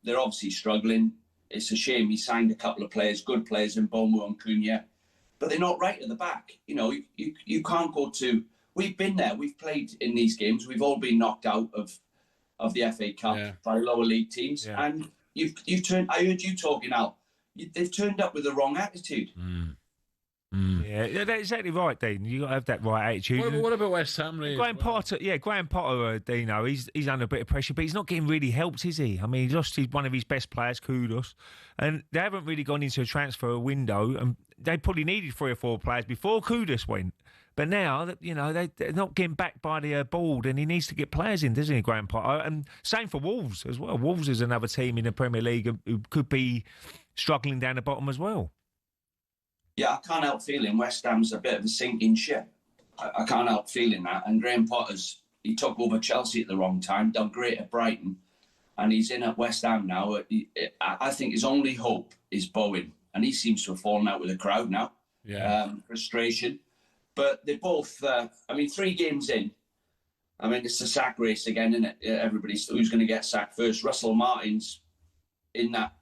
They're obviously struggling. it's a shame. He signed a couple of players, good players in Bomo and Cunha, but they're not right at the back. You know, you can't go to... We've been there. We've played in these games. We've all been knocked out of the FA Cup by lower league teams. Yeah. And you've turned... I heard you talking, Al. They've turned up with the wrong attitude. Yeah, that's exactly right, Dean. You got to have that right attitude. What about West Ham? Graham Potter, Dino, he's under a bit of pressure, but he's not getting really helped, is he? I mean, he lost one of his best players, Kudos, and they haven't really gone into a transfer window, and they probably needed 3 or 4 players before Kudos went. But now, you know, they're not getting backed by the board, and he needs to get players in, doesn't he, Graham Potter? And same for Wolves as well. Wolves is another team in the Premier League who could be struggling down the bottom as well. Yeah, I can't help feeling West Ham's a bit of a sinking ship. I can't help feeling that. And Graham he took over Chelsea at the wrong time, done great at Brighton, and he's in at West Ham now. I think his only hope is Bowen, and he seems to have fallen out with the crowd now. Yeah. Frustration. But they're both, 3 games in. I mean, it's a sack race again, isn't it? Everybody's who's going to get sacked first. Russell Martin's in that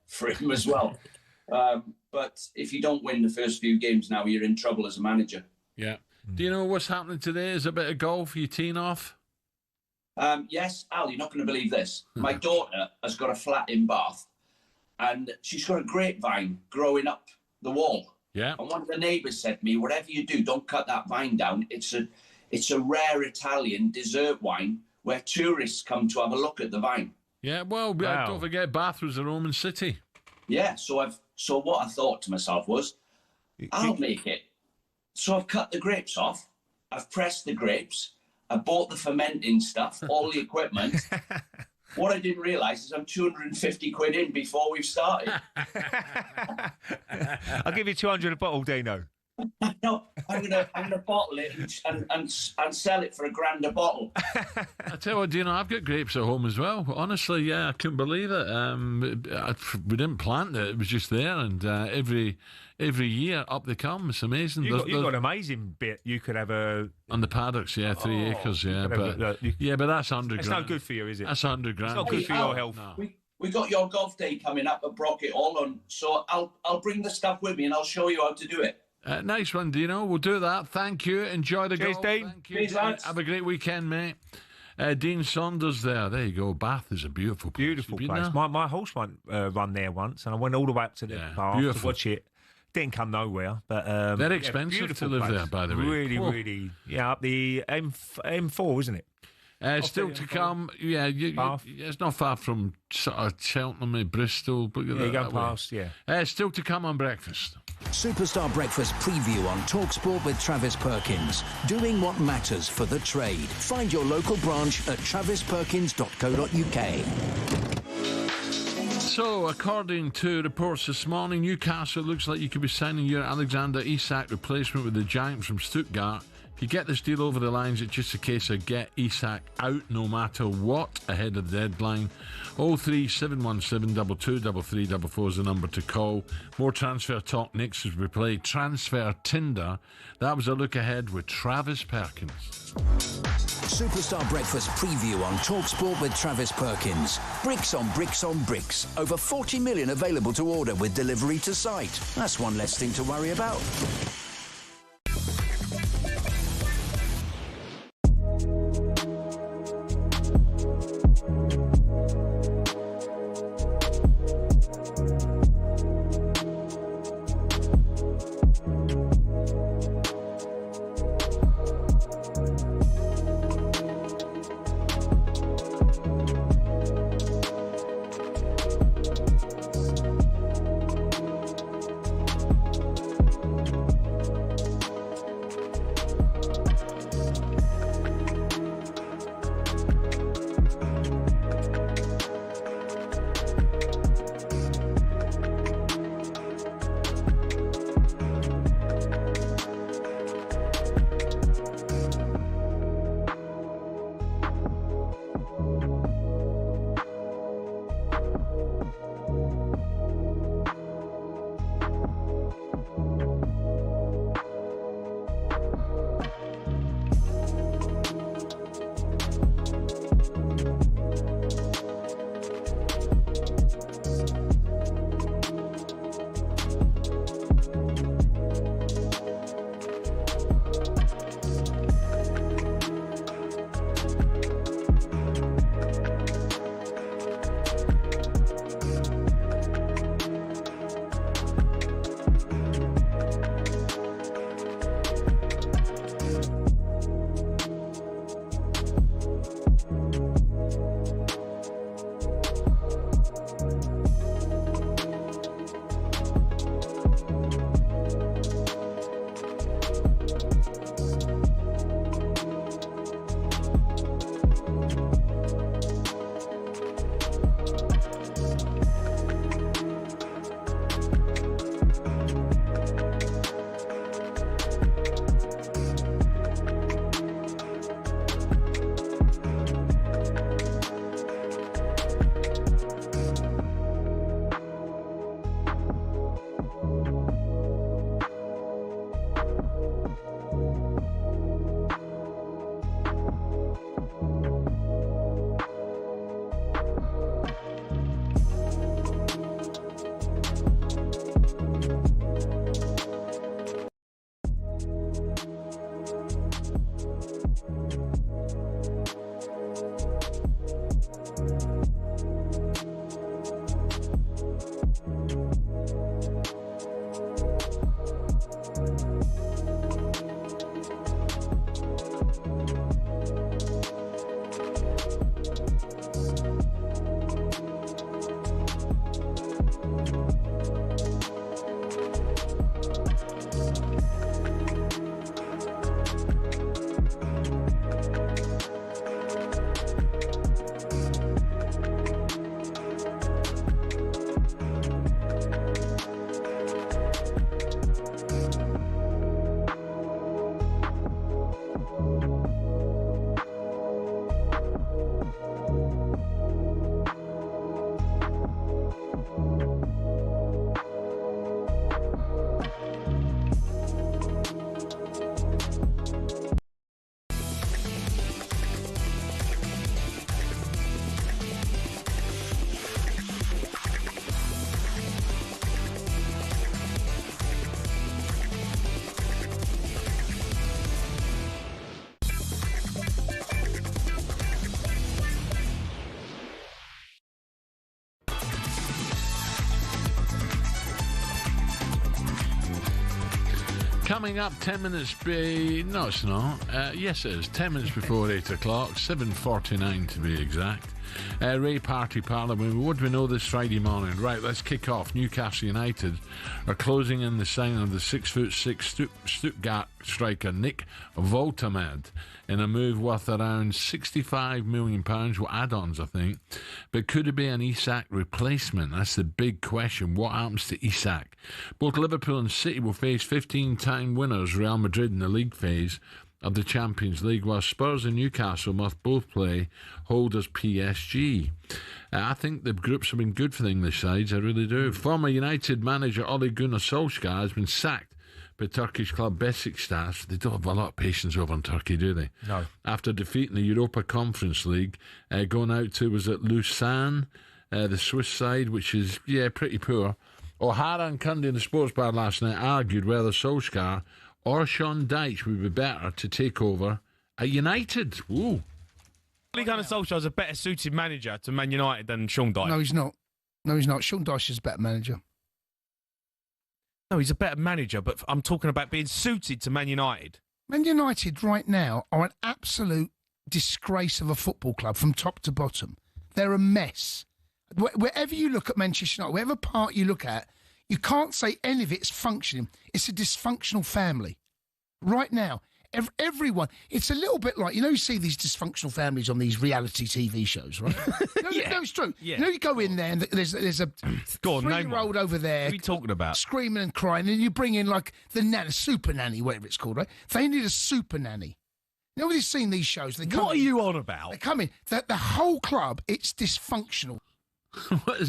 for him as well. But if you don't win the first few games now, you're in trouble as a manager. Yeah. Do you know what's happening today? Is a bit of golf? You teeing off? Yes, Al, you're not going to believe this. My daughter has got a flat in Bath, and she's got a grapevine growing up the wall. Yeah. And one of the neighbours said to me, whatever you do, don't cut that vine down. It's a rare Italian dessert wine where tourists come to have a look at the vine. Yeah, well, don't forget Bath was a Roman city. Yeah, so what I thought to myself was, I'll make it. So I've cut the grapes off, I've pressed the grapes, I bought the fermenting stuff, all the equipment. What I didn't realise is I'm 250 quid in before we've started. I'll give you 200 a bottle, Dino. No, I'm gonna bottle it and sell it for £1,000 a bottle. I tell you what, Dino, I've got grapes at home as well. Honestly, yeah, I couldn't believe it. We didn't plant it; it was just there, and every year up they come. It's amazing. You've got an amazing bit. You could have on the paddocks, 3 acres, but that's 100 It's grand. not good for you, is it? That's 100 grand. It's not good for your health. No. We got your golf day coming up at Brockett all on, so I'll bring the stuff with me and I'll show you how to do it. Nice one, Dino. We'll do that. Thank you. Enjoy the golf. Dean. Thank you. Have a great weekend, mate. Dean Saunders there. There you go. Bath is a beautiful place. Beautiful place. My horse went run there once, and I went all the way up to the park to watch it. Didn't come nowhere, but very expensive to live place. there, by the way. Really, up the M4, isn't it? Still to come, it's not far from sort of Cheltenham, Bristol, but you go past, still to come on breakfast. Superstar Breakfast preview on talkSPORT with Travis Perkins. Doing what matters for the trade. Find your local branch at travisperkins.co.uk. So, according to reports this morning, Newcastle looks like you could be signing your Alexander Isak replacement with the Giant from Stuttgart. If you get this deal over the lines, it's just a case of get Isak out no matter what ahead of the deadline. 03717 223344 is the number to call. More transfer talk next as we play Transfer Tinder. That was a look ahead with Travis Perkins. Superstar Breakfast preview on talkSPORT with Travis Perkins. Bricks on bricks on bricks. Over 40 million available to order with delivery to site. That's one less thing to worry about. Coming up 10 minutes no it's not, yes it is, 10 minutes before 8 o'clock, 7:49 to be exact. Ray Parlour, what do we know this Friday morning? Right, let's kick off. Newcastle United are closing in the signing of the 6'6" Stuttgart striker Nick Woltemade in a move worth around £65 million, with add-ons I think. But could it be an Isak replacement? That's the big question. What happens to Isak? Both Liverpool and City will face 15-time winners Real Madrid in the league phase of the Champions League, while Spurs and Newcastle must both play holders PSG. I think the groups have been good for the English sides, I really do. Former United manager Ole Gunnar Solskjaer has been sacked by Turkish club Besiktas. They don't have a lot of patience over in Turkey, do they? No. After defeating the Europa Conference League, going out to, was it Lausanne, the Swiss side, which is, pretty poor. O'Hara and Cundy in the sports bar last night argued whether Solskjaer or Sean Dyche would be better to take over at United. Ooh. Ole Gunnar Solskjaer is a better suited manager to Man United than Sean Dyche. No, he's not. No, he's not. Sean Dyche is a better manager. No, he's a better manager, but I'm talking about being suited to Man United. Man United right now are an absolute disgrace of a football club from top to bottom. They're a mess. Wherever you look at Manchester United, whatever part you look at, you can't say any of it's functioning. It's a dysfunctional family. Right now, everyone, it's a little bit like, you see these dysfunctional families on these reality TV shows, right? No, it's true. Yeah. You go in there and there's a three-year-old over there. What are you talking about? Screaming and crying, and you bring in like the nanny, super nanny, whatever it's called, right? They need a super nanny. Nobody's seen these shows. What are you on about? They come in. The whole club, it's dysfunctional.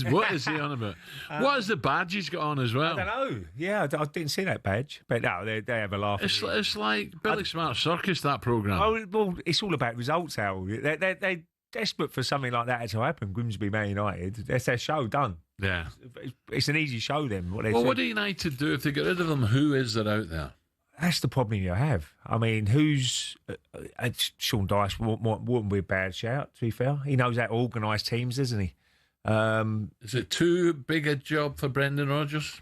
What is he on about? What has the badge he's got on as well? I don't know. Yeah, I didn't see that badge. But no, they have a laugh. It's like Billy Smart Circus, that programme. Oh, well, it's all about results, Al. They're desperate for something like that to happen. Grimsby Man United. That's their show done. Yeah. It's an easy show then. What do United do if they get rid of them? Who is there out there? That's the problem you have. I mean, who's... Sean Dyche wouldn't be a bad shout, to be fair. He knows how to organise teams, doesn't he? Is it too big a job for Brendan Rodgers?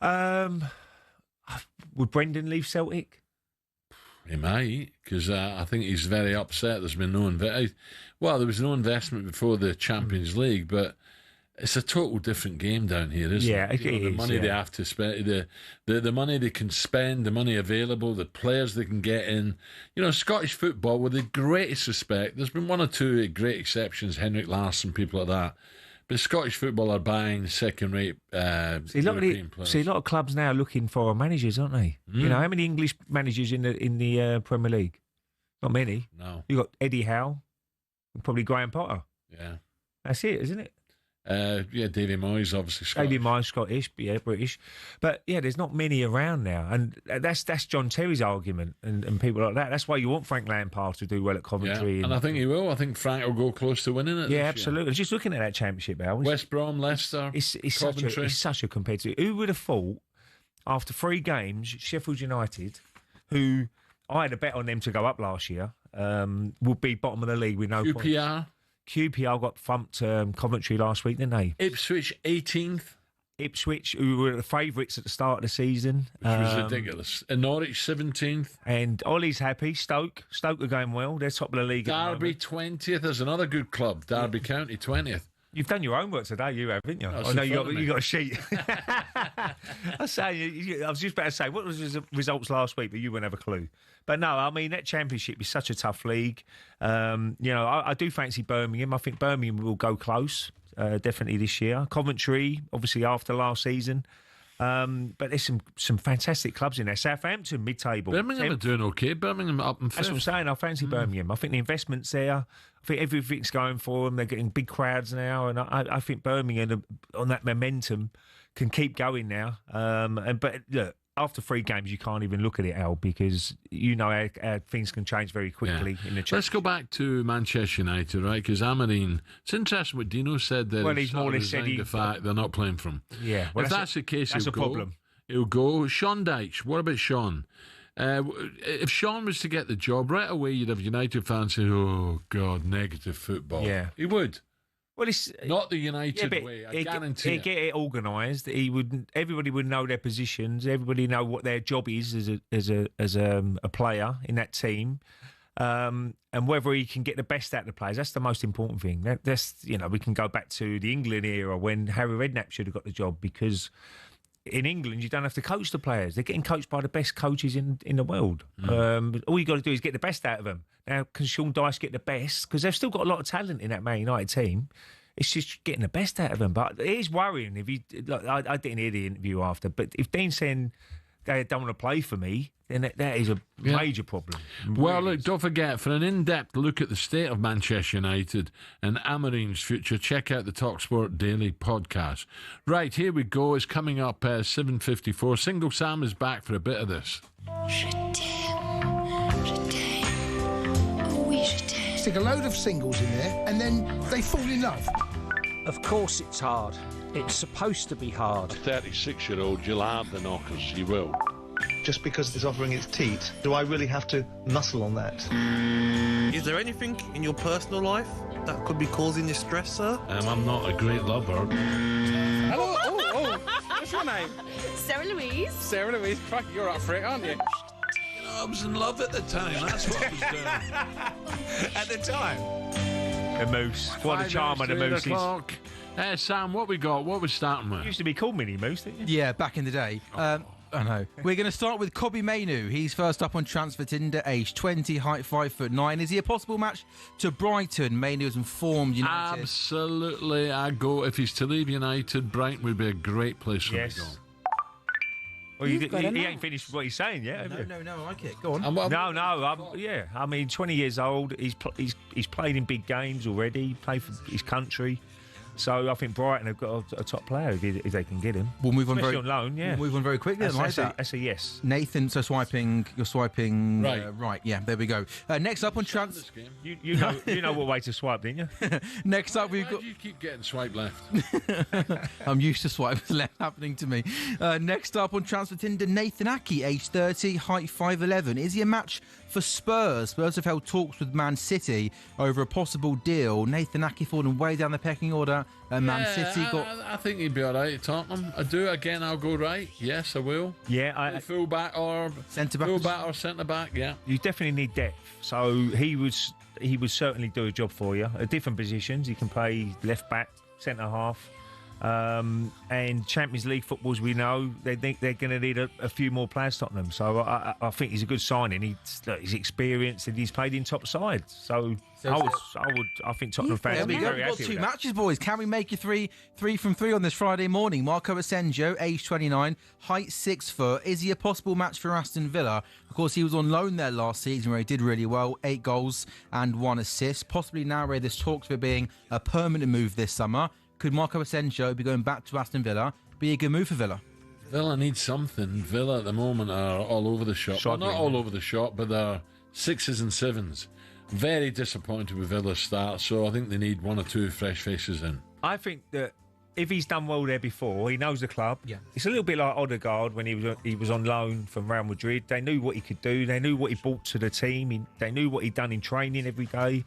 Would Brendan leave Celtic? He might, because I think he's very upset. There's been no investment. Well, there was no investment before the Champions League, but it's a total different game down here, isn't it? The money they have to spend, the money they can spend, the money available, the players they can get in. Scottish football, with the greatest respect, there's been one or two great exceptions, Henrik Larsson, people like that. But Scottish football are buying second-rate European players. See, a lot of clubs now looking for managers, aren't they? How many English managers in the Premier League? Not many. No. You've got Eddie Howe, and probably Graham Potter. Yeah. That's it, isn't it? Davy Moyes, obviously Scottish. Davy Moyes, Scottish, yeah, British. But, yeah, there's not many around now. And that's John Terry's argument and people like that. That's why you want Frank Lampard to do well at Coventry. Yeah, and I think he will. I think Frank will go close to winning it. Yeah, absolutely. Just looking at that championship, Al. West Brom, Leicester, Coventry. It's such a competitive... Who would have thought, after 3 games, Sheffield United, who I had a bet on them to go up last year, would be bottom of the league with no points. QPR got thumped Coventry last week, didn't they? Ipswich 18th. Ipswich, who were the favourites at the start of the season. Which was ridiculous. And Norwich 17th. And Ollie's happy. Stoke are going well. They're top of the league. Derby 20th. There's another good club. Derby County 20th. You've done your homework today, you have, haven't you? Oh, I know you got a sheet. I was just about to say, what was the results last week, but you wouldn't have a clue. But no, I mean, that championship is such a tough league. I do fancy Birmingham. I think Birmingham will go close, definitely this year. Coventry, obviously after last season. But there's some fantastic clubs in there. Southampton, mid-table. Birmingham are doing okay. Birmingham up in 5th. That's what I'm saying. I fancy Birmingham. I think the investment's there. I think everything's going for them. They're getting big crowds now. And I think Birmingham, on that momentum, can keep going now. But look, after 3 games, you can't even look at it, Al, because you know how things can change very quickly in the championship. Let's go back to Manchester United, right? Because Amarine, it's interesting what Dino said there. Well, he's more or less said the fact they're not playing for him. Yeah. Well, if that's the case, that's a problem. He'll go. Sean Dyche, what about Sean? If Sean was to get the job, right away you'd have United fans saying, oh, God, negative football. Yeah. He would. Well, it's not the United way. I guarantee he'd get it organised. Everybody would know their positions. Everybody know what their job is as a player in that team, and whether he can get the best out of the players. That's the most important thing. That's we can go back to the England era when Harry Redknapp should have got the job, because in England you don't have to coach the players. They're getting coached by the best coaches in the world. All you got to do is get the best out of them. Now, can Sean Dyche get the best? Because they've still got a lot of talent in that Man United team. It's just getting the best out of them. But it is worrying. I didn't hear the interview after, but if Dean's saying they don't want to play for me, then that is a major problem. Well, look, don't forget, for an in-depth look at the state of Manchester United and Amarine's future, check out the talkSPORT Daily podcast. Right, here we go. It's coming up 7:54. Single Sam is back for a bit of this. Stick a load of singles in there and then they fall in love. Of course it's hard. It's supposed to be hard. A 36-year-old, you'll have the knockers, you will. Just because it's offering its teat, do I really have to muscle on that? Is there anything in your personal life that could be causing you stress, sir? I'm not a great lover. Hello, oh, what's your name? Sarah Louise. Sarah Louise, fuck, you're up for it, aren't you? I was in love at the time, that's what I was doing. At the time? The Moose. What a charm of the Moose is. Sam, what we got? What we're starting with? Used to be called Mini Moose, didn't you? Yeah, back in the day. I know. We're going to start with Kobbie Mainoo. He's first up on transfer Tinder, age 20, height 5'9". Is he a possible match to Brighton? Mainoo has informed United. Absolutely. I go. If he's to leave United, Brighton would be a great place for him to go. Well, he ain't finished what he's saying yet. No, I like it. Go on. Yeah. I mean, 20 years old. He's played in big games already. Played for his country. So I think Brighton have got a top player if they can get him. We'll move on on loan. Yeah, we'll move on very quickly. That's a yes. Nathan, you're swiping right. Yeah, there we go. Next up on transfer, you know what way to swipe, didn't you? Next up, we've got. Why do you keep getting swipe left? I'm used to swipe left happening to me. Next up on transfer Tinder, Nathan Ake, age 30, height 5'11". Is he a match for Spurs? Spurs have held talks with Man City over a possible deal. Nathan Ake falling way down the pecking order. Man City got. I think he'd be all right at Tottenham. I do. Again, I'll go right. Yes, I will. Yeah, full back or centre back. Full back or centre back. Yeah. You definitely need depth. So he would certainly do a job for you at different positions. He can play left back, centre half. And Champions League footballs, we know they're going to need a few more players, Tottenham. So I think he's a good signing. He's experienced and he's played in top sides. So I think Tottenham fans will be very happy. We've got 2 matches, boys. Can we make it three from 3 on this Friday morning? Marco Asensio, age 29, height 6 foot. Is he a possible match for Aston Villa? Of course, he was on loan there last season where he did really well, 8 goals and 1 assist. Possibly now where there's talks of it being a permanent move this summer. Could Marco Asensio be going back to Aston Villa? Be a good move for Villa? Villa needs something. Villa at the moment are all over the shop. Well, not all over the shop, but they're 6s and 7s. Very disappointed with Villa's start, so I think they need 1 or 2 fresh faces in. I think that if he's done well there before, he knows the club. Yeah. It's a little bit like Odegaard when he was on loan from Real Madrid. They knew what he could do. They knew what he brought to the team. They knew what he'd done in training every day.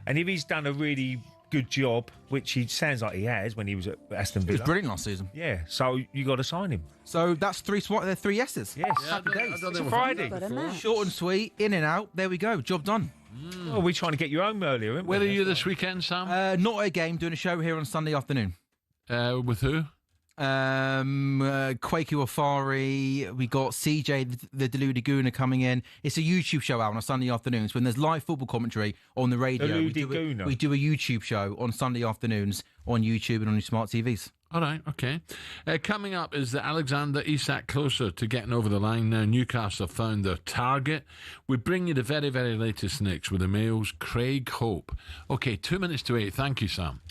And if he's done a really good job, which he sounds like he has when he was at Aston Villa. He was brilliant last season. Yeah, so you got to sign him. So that's 3 yeses. Yes. Happy days. It's a Friday. Short and sweet, in and out. There we go. Job done. Well, we're trying to get you home earlier, aren't we? Where are you this weekend, Sam? Not a game, doing a show here on Sunday afternoon. With who? Kwaku Afari. We got CJ the Deluded Gooner coming in. It's a YouTube show out on a Sunday afternoons when there's live football commentary on the radio. We do a YouTube show on Sunday afternoons on YouTube and on your smart TVs. All right, okay. Coming up is the Alexander Isak closer to getting over the line now. Newcastle have found their target. We bring you the very, very latest next with the Mail's Craig Hope. Okay, 2 minutes to 8. Thank you, Sam.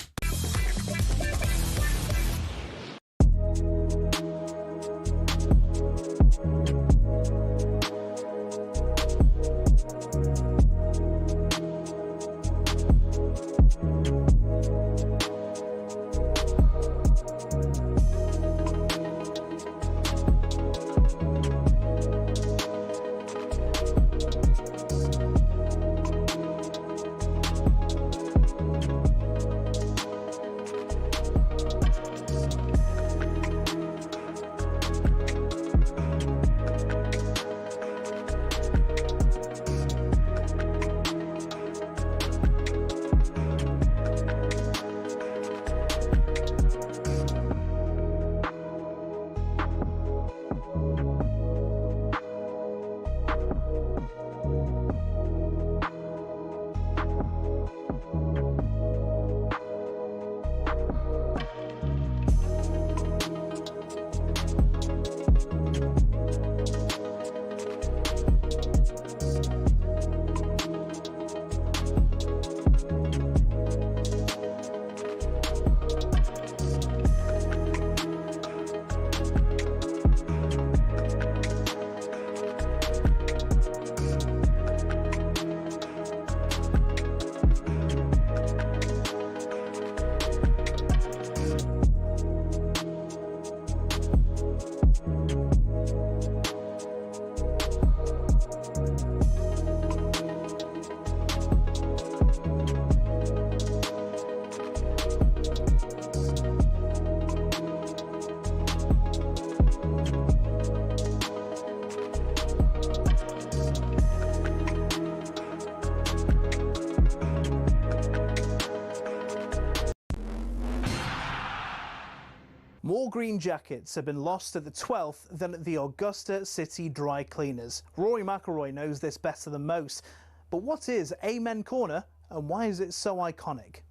More green jackets have been lost at the 12th than at the Augusta City Dry Cleaners. Rory McIlroy knows this better than most. But what is Amen Corner and why is it so iconic?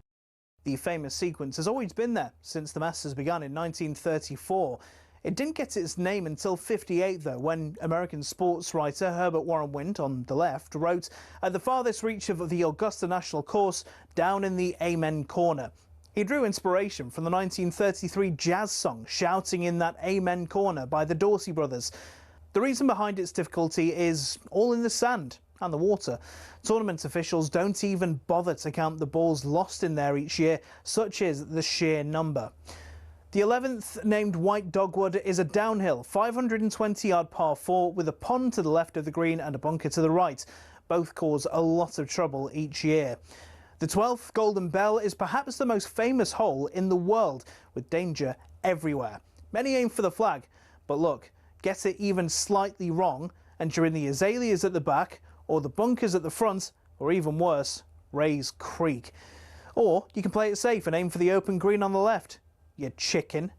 The famous sequence has always been there since the Masters began in 1934. It didn't get its name until '58, though, when American sports writer Herbert Warren Wind, on the left, wrote, "At the farthest reach of the Augusta National Course, down in the Amen Corner." He drew inspiration from the 1933 jazz song Shouting in That Amen Corner by the Dorsey Brothers. The reason behind its difficulty is all in the sand and the water. Tournament officials don't even bother to count the balls lost in there each year, such is the sheer number. The 11th, named White Dogwood, is a downhill 520-yard par 4 with a pond to the left of the green and a bunker to the right. Both cause a lot of trouble each year. The 12th, Golden Bell, is perhaps the most famous hole in the world, with danger everywhere. Many aim for the flag, but look, get it even slightly wrong, and you're in the azaleas at the back, or the bunkers at the front, or even worse, Rays Creek. Or you can play it safe and aim for the open green on the left. You chicken.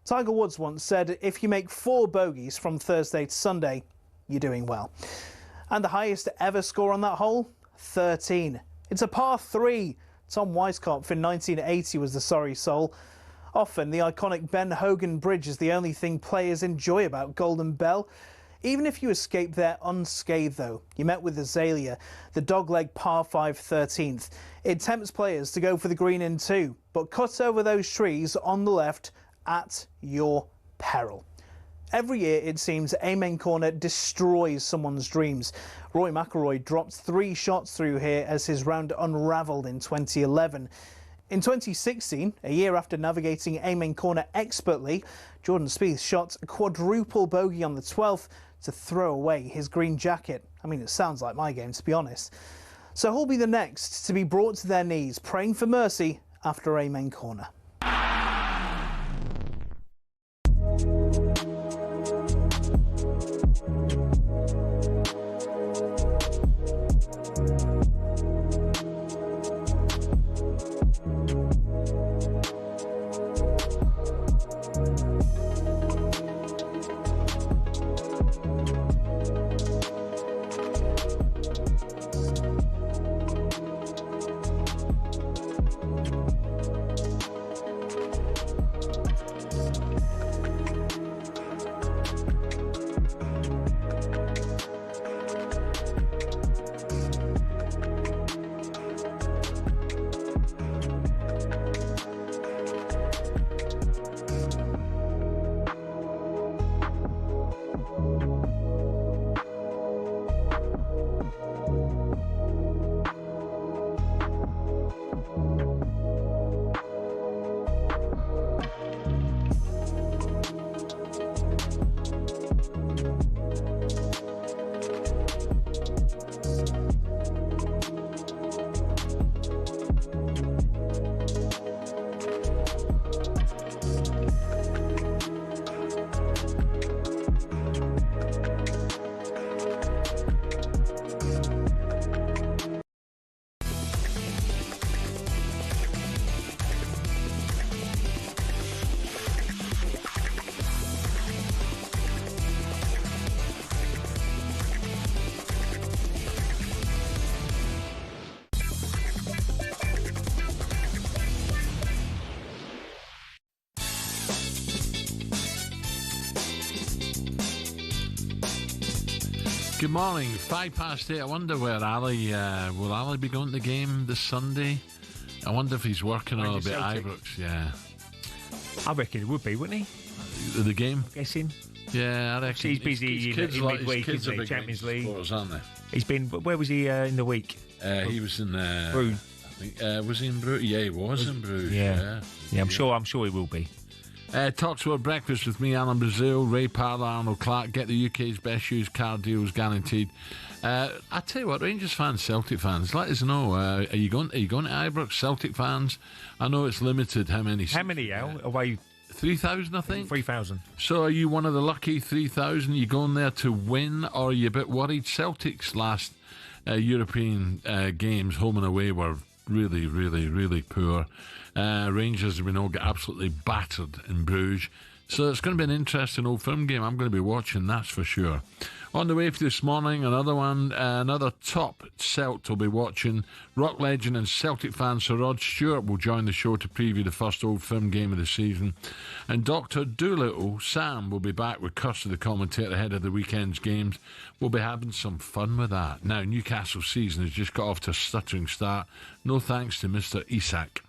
Tiger Woods once said, if you make 4 bogeys from Thursday to Sunday, you're doing well. And the highest ever score on that hole? 13. It's a par 3. Tom Weiskopf in 1980 was the sorry soul. Often the iconic Ben Hogan Bridge is the only thing players enjoy about Golden Bell. Even if you escaped there unscathed, though, you met with Azalea, the dogleg par 5 13th. It tempts players to go for the green in 2, but cut over those trees on the left at your peril. Every year, it seems, Amen Corner destroys someone's dreams. Rory McIlroy dropped 3 shots through here as his round unravelled in 2011. In 2016, a year after navigating Amen Corner expertly, Jordan Spieth shot a quadruple bogey on the 12th to throw away his green jacket. I mean, it sounds like my game, to be honest. So who'll be the next to be brought to their knees, praying for mercy after Amen Corner? Good morning, 8:05. I wonder where Ali, will Ali be going to the game this Sunday? I wonder if he's working on a bit at Ibrox, yeah. I reckon he would be, wouldn't he? The game? I'm guessing. Yeah, I reckon. He's busy in midweek, isn't he? Champions League. Sports, aren't they? He's been, where was he in the week? He was in Bruges. I think, was he in Bruges? Yeah, he was in Bruges. Yeah, I'm sure he will be. talkSPORT Breakfast with me, Alan Brazil Ray Parlour, Arnold Clark. Get the UK's best used car deals guaranteed. I tell you what, Rangers fans, Celtic fans, let us know. Are you going to Ibrox? Celtic fans? I know it's limited. How many away? 3,000, I think. 3,000. So are you one of the lucky 3,000? You going there to win, or are you a bit worried? Celtic's last European games, home and away, were really, really, really poor. Rangers have been all get absolutely battered in Bruges. So it's going to be an interesting Old Firm game. I'm going to be watching, that's for sure. On the way for this morning, another top Celt will be watching. Rock legend and Celtic fan Sir Rod Stewart will join the show to preview the first Old Firm game of the season. And Dr. Doolittle, Sam, will be back with Custer, the commentator, ahead of the weekend's games. We'll be having some fun with that. Now, Newcastle's season has just got off to a stuttering start. No thanks to Mr. Isak.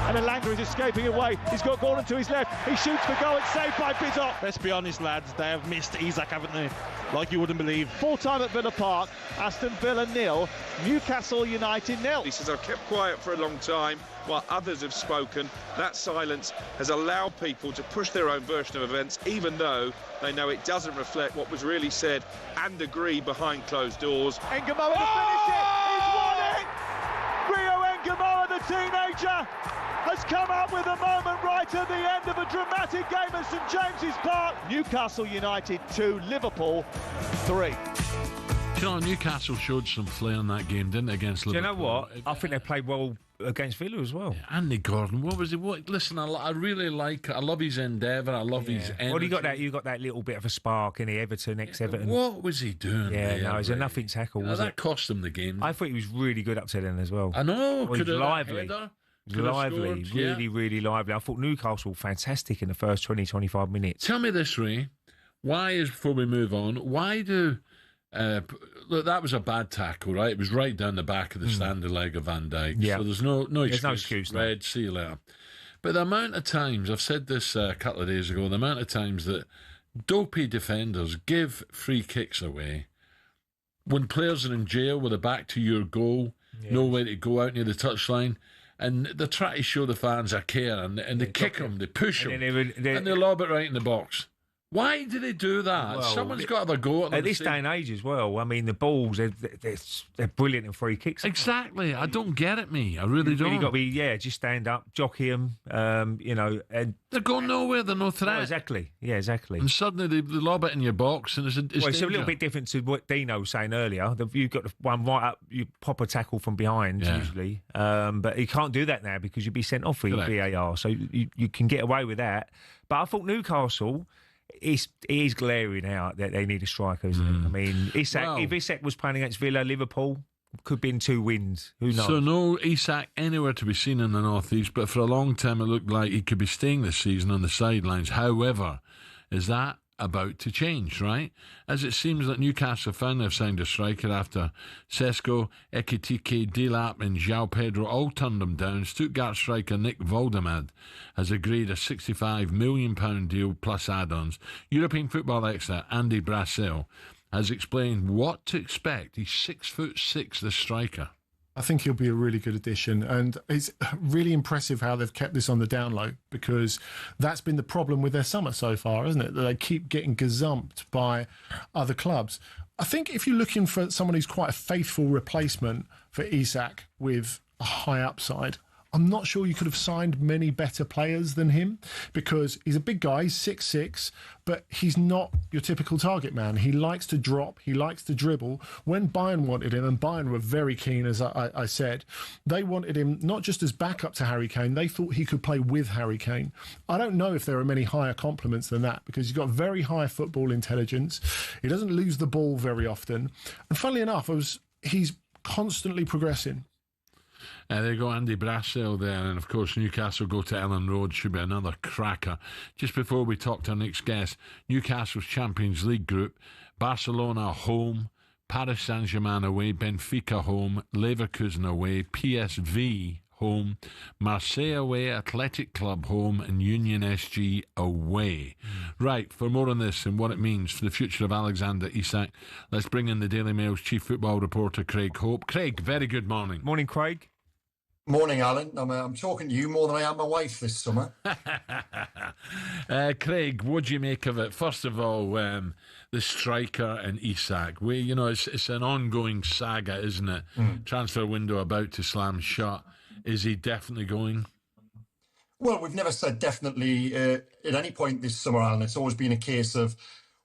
And Elanga is escaping away. He's got Gordon to his left. He shoots for goal. It's saved by Bizot. Let's be honest, lads. They have missed Isak, haven't they? Like you wouldn't believe. Full time at Villa Park. Aston Villa 0. Newcastle United 0. He says, I've kept quiet for a long time while others have spoken. That silence has allowed people to push their own version of events, even though they know it doesn't reflect what was really said and agreed behind closed doors. Engamoa to finish it. He's won it. Rio Engamoa, the teenager, has come up with a moment right at the end of a dramatic game at St James's Park. Newcastle United 2, Liverpool 3. You know, Newcastle showed some flair in that game, didn't they, against Liverpool? Do you know what? I think they played well against Villa as well. Yeah, Andy Gordon, what was he? Listen, I really like. I love his endeavour. I love his energy. Well, you got that little bit of a spark in the Everton, ex-Everton. What was he doing? Yeah, no, it was a nothing tackle. That cost him the game. I thought he was really good up to then as well. I know. Well, he was lively. lively, really lively. I thought Newcastle were fantastic in the first 20, 25 minutes. Tell me this, Ray. Why is, before we move on, why do... look, that was a bad tackle, right? It was right down the back of the standing leg of Van Dijk. Yeah. So there's no excuse. There's no excuse. Red, see you later. But the amount of times, I've said this a couple of days ago, the amount of times that dopey defenders give free kicks away when players are in jail with a back to your goal, no way to go out near the touchline, and they try to show the fans a care, and they kick them, they push them, and they lob it right in the box. Why do they do that? Well, Someone's got to have a go at them. At this day and age as well, I mean, the balls, they're brilliant in free kicks. Exactly. I don't get it, me. I really don't. You've got to be, just stand up, jockey them, and... They're going nowhere, they're no threat. No, exactly. Yeah, exactly. And suddenly they lob it in your box, and it's a little bit different to what Dino was saying earlier. You've got the one right up, you pop a tackle from behind, usually. But you can't do that now because you'd be sent off for your VAR. So you can get away with that. But I thought Newcastle... It is glaring out that they need a striker, isn't it? I mean, Isak, if Isak was playing against Villa, Liverpool, could be in 2 wins. Who knows? So no Isak anywhere to be seen in the North East, but for a long time it looked like he could be staying this season on the sidelines. However, is that about to change, right? As it seems that Newcastle finally have signed a striker after Sesko, Ekitike, Delap and João Pedro all turned them down. Stuttgart striker Nick Voldemad has agreed a £65 million deal plus add-ons. European football expert Andy Brazil has explained what to expect. He's 6'6", the striker. I think he'll be a really good addition, and it's really impressive how they've kept this on the down low, because that's been the problem with their summer so far, isn't it? That they keep getting gazumped by other clubs. I think if you're looking for someone who's quite a faithful replacement for Isak with a high upside, I'm not sure you could have signed many better players than him, because he's a big guy, he's 6'6", but he's not your typical target man. He likes to drop, he likes to dribble. When Bayern wanted him, and Bayern were very keen, as I said, they wanted him not just as backup to Harry Kane, they thought he could play with Harry Kane. I don't know if there are many higher compliments than that, because he's got very high football intelligence. He doesn't lose the ball very often. And funnily enough, he's constantly progressing. There you go, Andy Brazil there, and of course Newcastle go to Ellen Road, should be another cracker. Just before we talk to our next guest, Newcastle's Champions League group: Barcelona home, Paris Saint-Germain away, Benfica home, Leverkusen away, PSV home, Marseille away, Athletic Club home, and Union SG away. Right, for more on this and what it means for the future of Alexander Isak, let's bring in the Daily Mail's chief football reporter, Craig Hope. Craig, very good morning. Morning, Craig. Morning, Alan. I'm talking to you more than I am my wife this summer. Craig, what do you make of it? First of all, the striker and Isak. It's an ongoing saga, isn't it? Transfer window about to slam shut. Is he definitely going? Well, we've never said definitely at any point this summer, Alan. It's always been a case of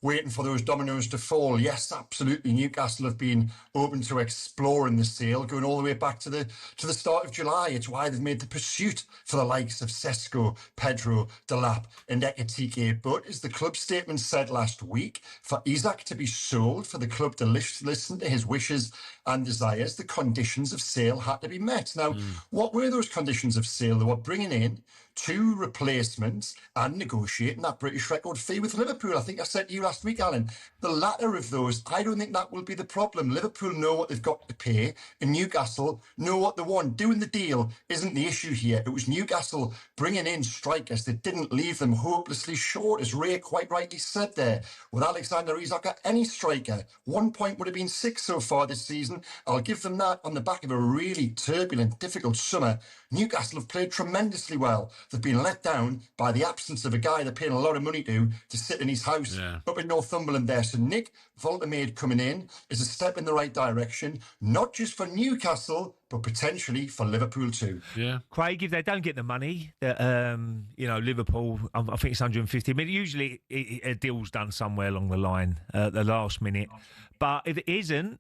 waiting for those dominoes to fall. Yes, absolutely. Newcastle have been open to exploring the sale, going all the way back to the start of July. It's why they've made the pursuit for the likes of Sesko, Pedro, Delap and Ekitike. But as the club statement said last week, for Isak to be sold, for the club to listen to his wishes and desires, the conditions of sale had to be met. Now, what were those conditions of sale? They were bringing in 2 replacements and negotiating that British record fee with Liverpool. I think I said to you last week, Alan, the latter of those, I don't think that will be the problem. Liverpool know what they've got to pay, and Newcastle know what they want. Doing the deal isn't the issue here. It was Newcastle bringing in strikers that didn't leave them hopelessly short, as Ray quite rightly said there. With Alexander Isak, any striker, 1 point would have been 6 so far this season. I'll give them that on the back of a really turbulent, difficult summer. Newcastle have played tremendously well. They've been let down by the absence of a guy they're paying a lot of money to sit in his house up in Northumberland there. So Nick Voldemad coming in is a step in the right direction, not just for Newcastle, but potentially for Liverpool too. Yeah, Craig, if they don't get the money, Liverpool, I think it's 150 million. Usually a deal's done somewhere along the line at the last minute. But if it isn't,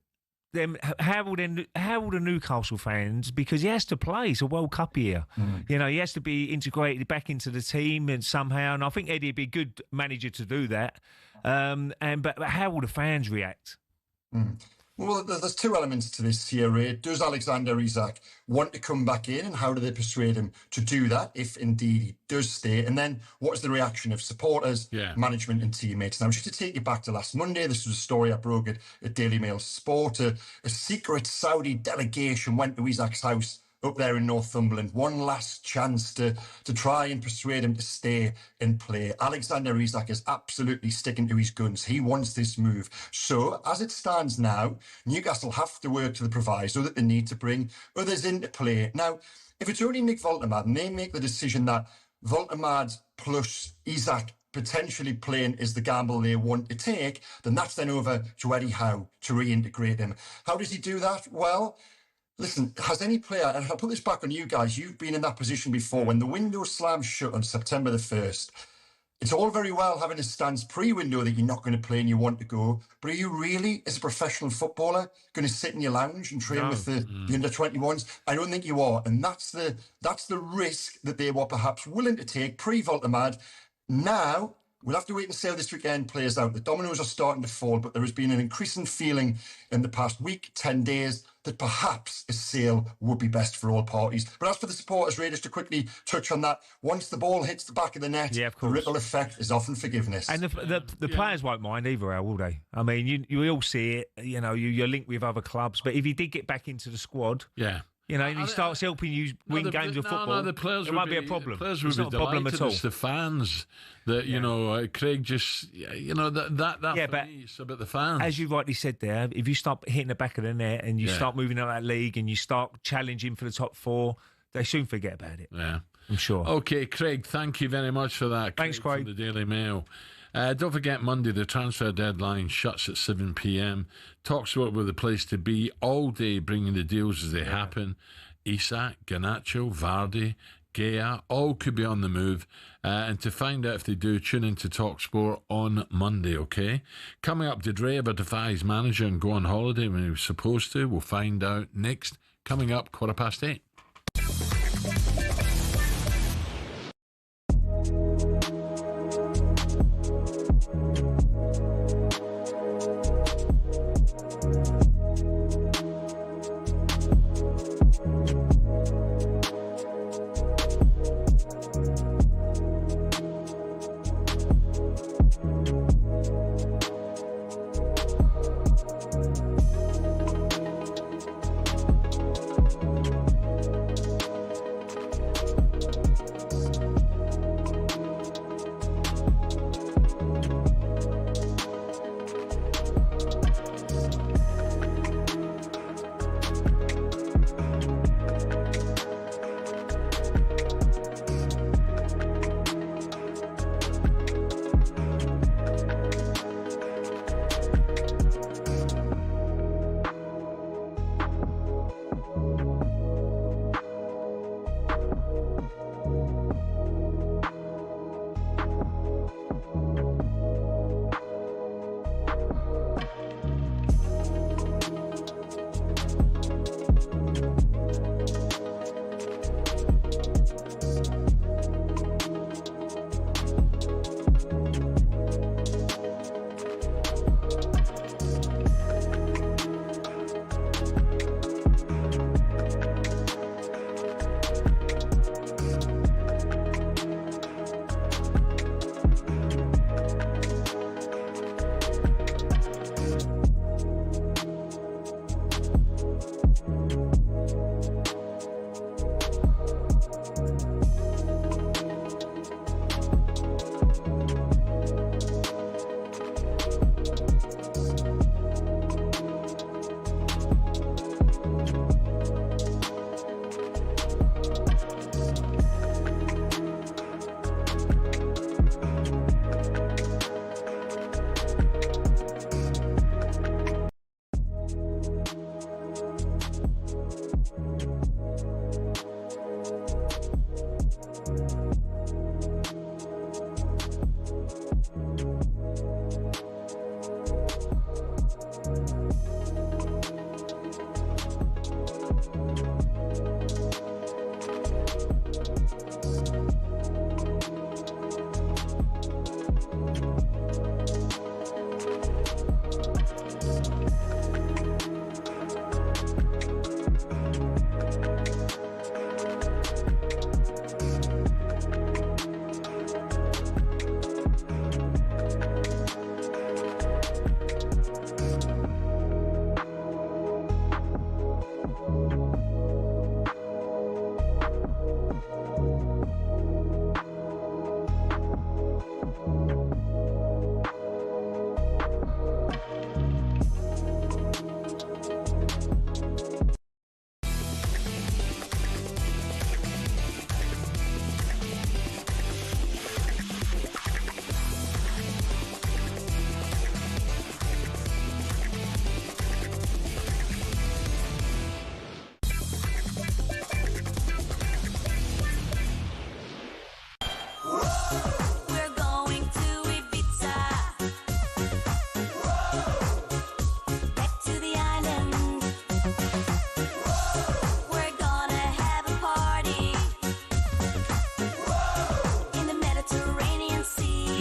then how will the Newcastle fans, because he has to play, it's a World Cup year. He has to be integrated back into the team and somehow, and I think Eddie would be a good manager to do that. But how will the fans react? Well, there's two elements to this here, Ray. Does Alexander Isak want to come back in, and how do they persuade him to do that, if indeed he does stay? And then what is the reaction of supporters, management and teammates? Now, just to take you back to last Monday, this was a story I broke at Daily Mail Sport. A secret Saudi delegation went to Isak's house up there in Northumberland. One last chance to try and persuade him to stay and play. Alexander Isak is absolutely sticking to his guns. He wants this move. So, as it stands now, Newcastle have to work to the proviso that they need to bring others into play. Now, if it's only Nick Woltemade and they make the decision that Woltemade plus Isak potentially playing is the gamble they want to take, then that's then over to Eddie Howe to reintegrate him. How does he do that? Well, listen, has any player, and I'll put this back on you guys, you've been in that position before, when the window slams shut on September the 1st, it's all very well having a stance pre-window that you're not going to play and you want to go, but are you really, as a professional footballer, going to sit in your lounge and train with the under-21s? I don't think you are, and that's the risk that they were perhaps willing to take pre-Woltemade. Now, we'll have to wait and see how this weekend plays out. The dominoes are starting to fall, but there has been an increasing feeling in the past week, 10 days, that perhaps a sale would be best for all parties. But as for the supporters, Ray, just to quickly touch on that, once the ball hits the back of the net, the ripple effect is often forgiveness. And the players won't mind either, Al, will they? I mean, you all see it, you're linked with other clubs, but if he did get back into the squad... Yeah. And he starts helping you win games of football. The players it might be a problem. Players would it's be not a problem at all. It's the fans that Craig just for me, it's about the fans. As you rightly said there, if you start hitting the back of the net and you start moving out that league and you start challenging for the top four, they soon forget about it. Yeah, I'm sure. Okay, Craig, thank you very much for that. Thanks, Craig. From the Daily Mail. Don't forget, Monday, the transfer deadline shuts at 7 p.m. talkSPORT with the place to be all day, bringing the deals as they happen. Isak, Garnacho, Vardy, Gea, all could be on the move. And to find out if they do, tune into talkSPORT on Monday, okay? Coming up, did Ray ever defy his manager and go on holiday when he was supposed to? We'll find out next. Coming up, 8:15.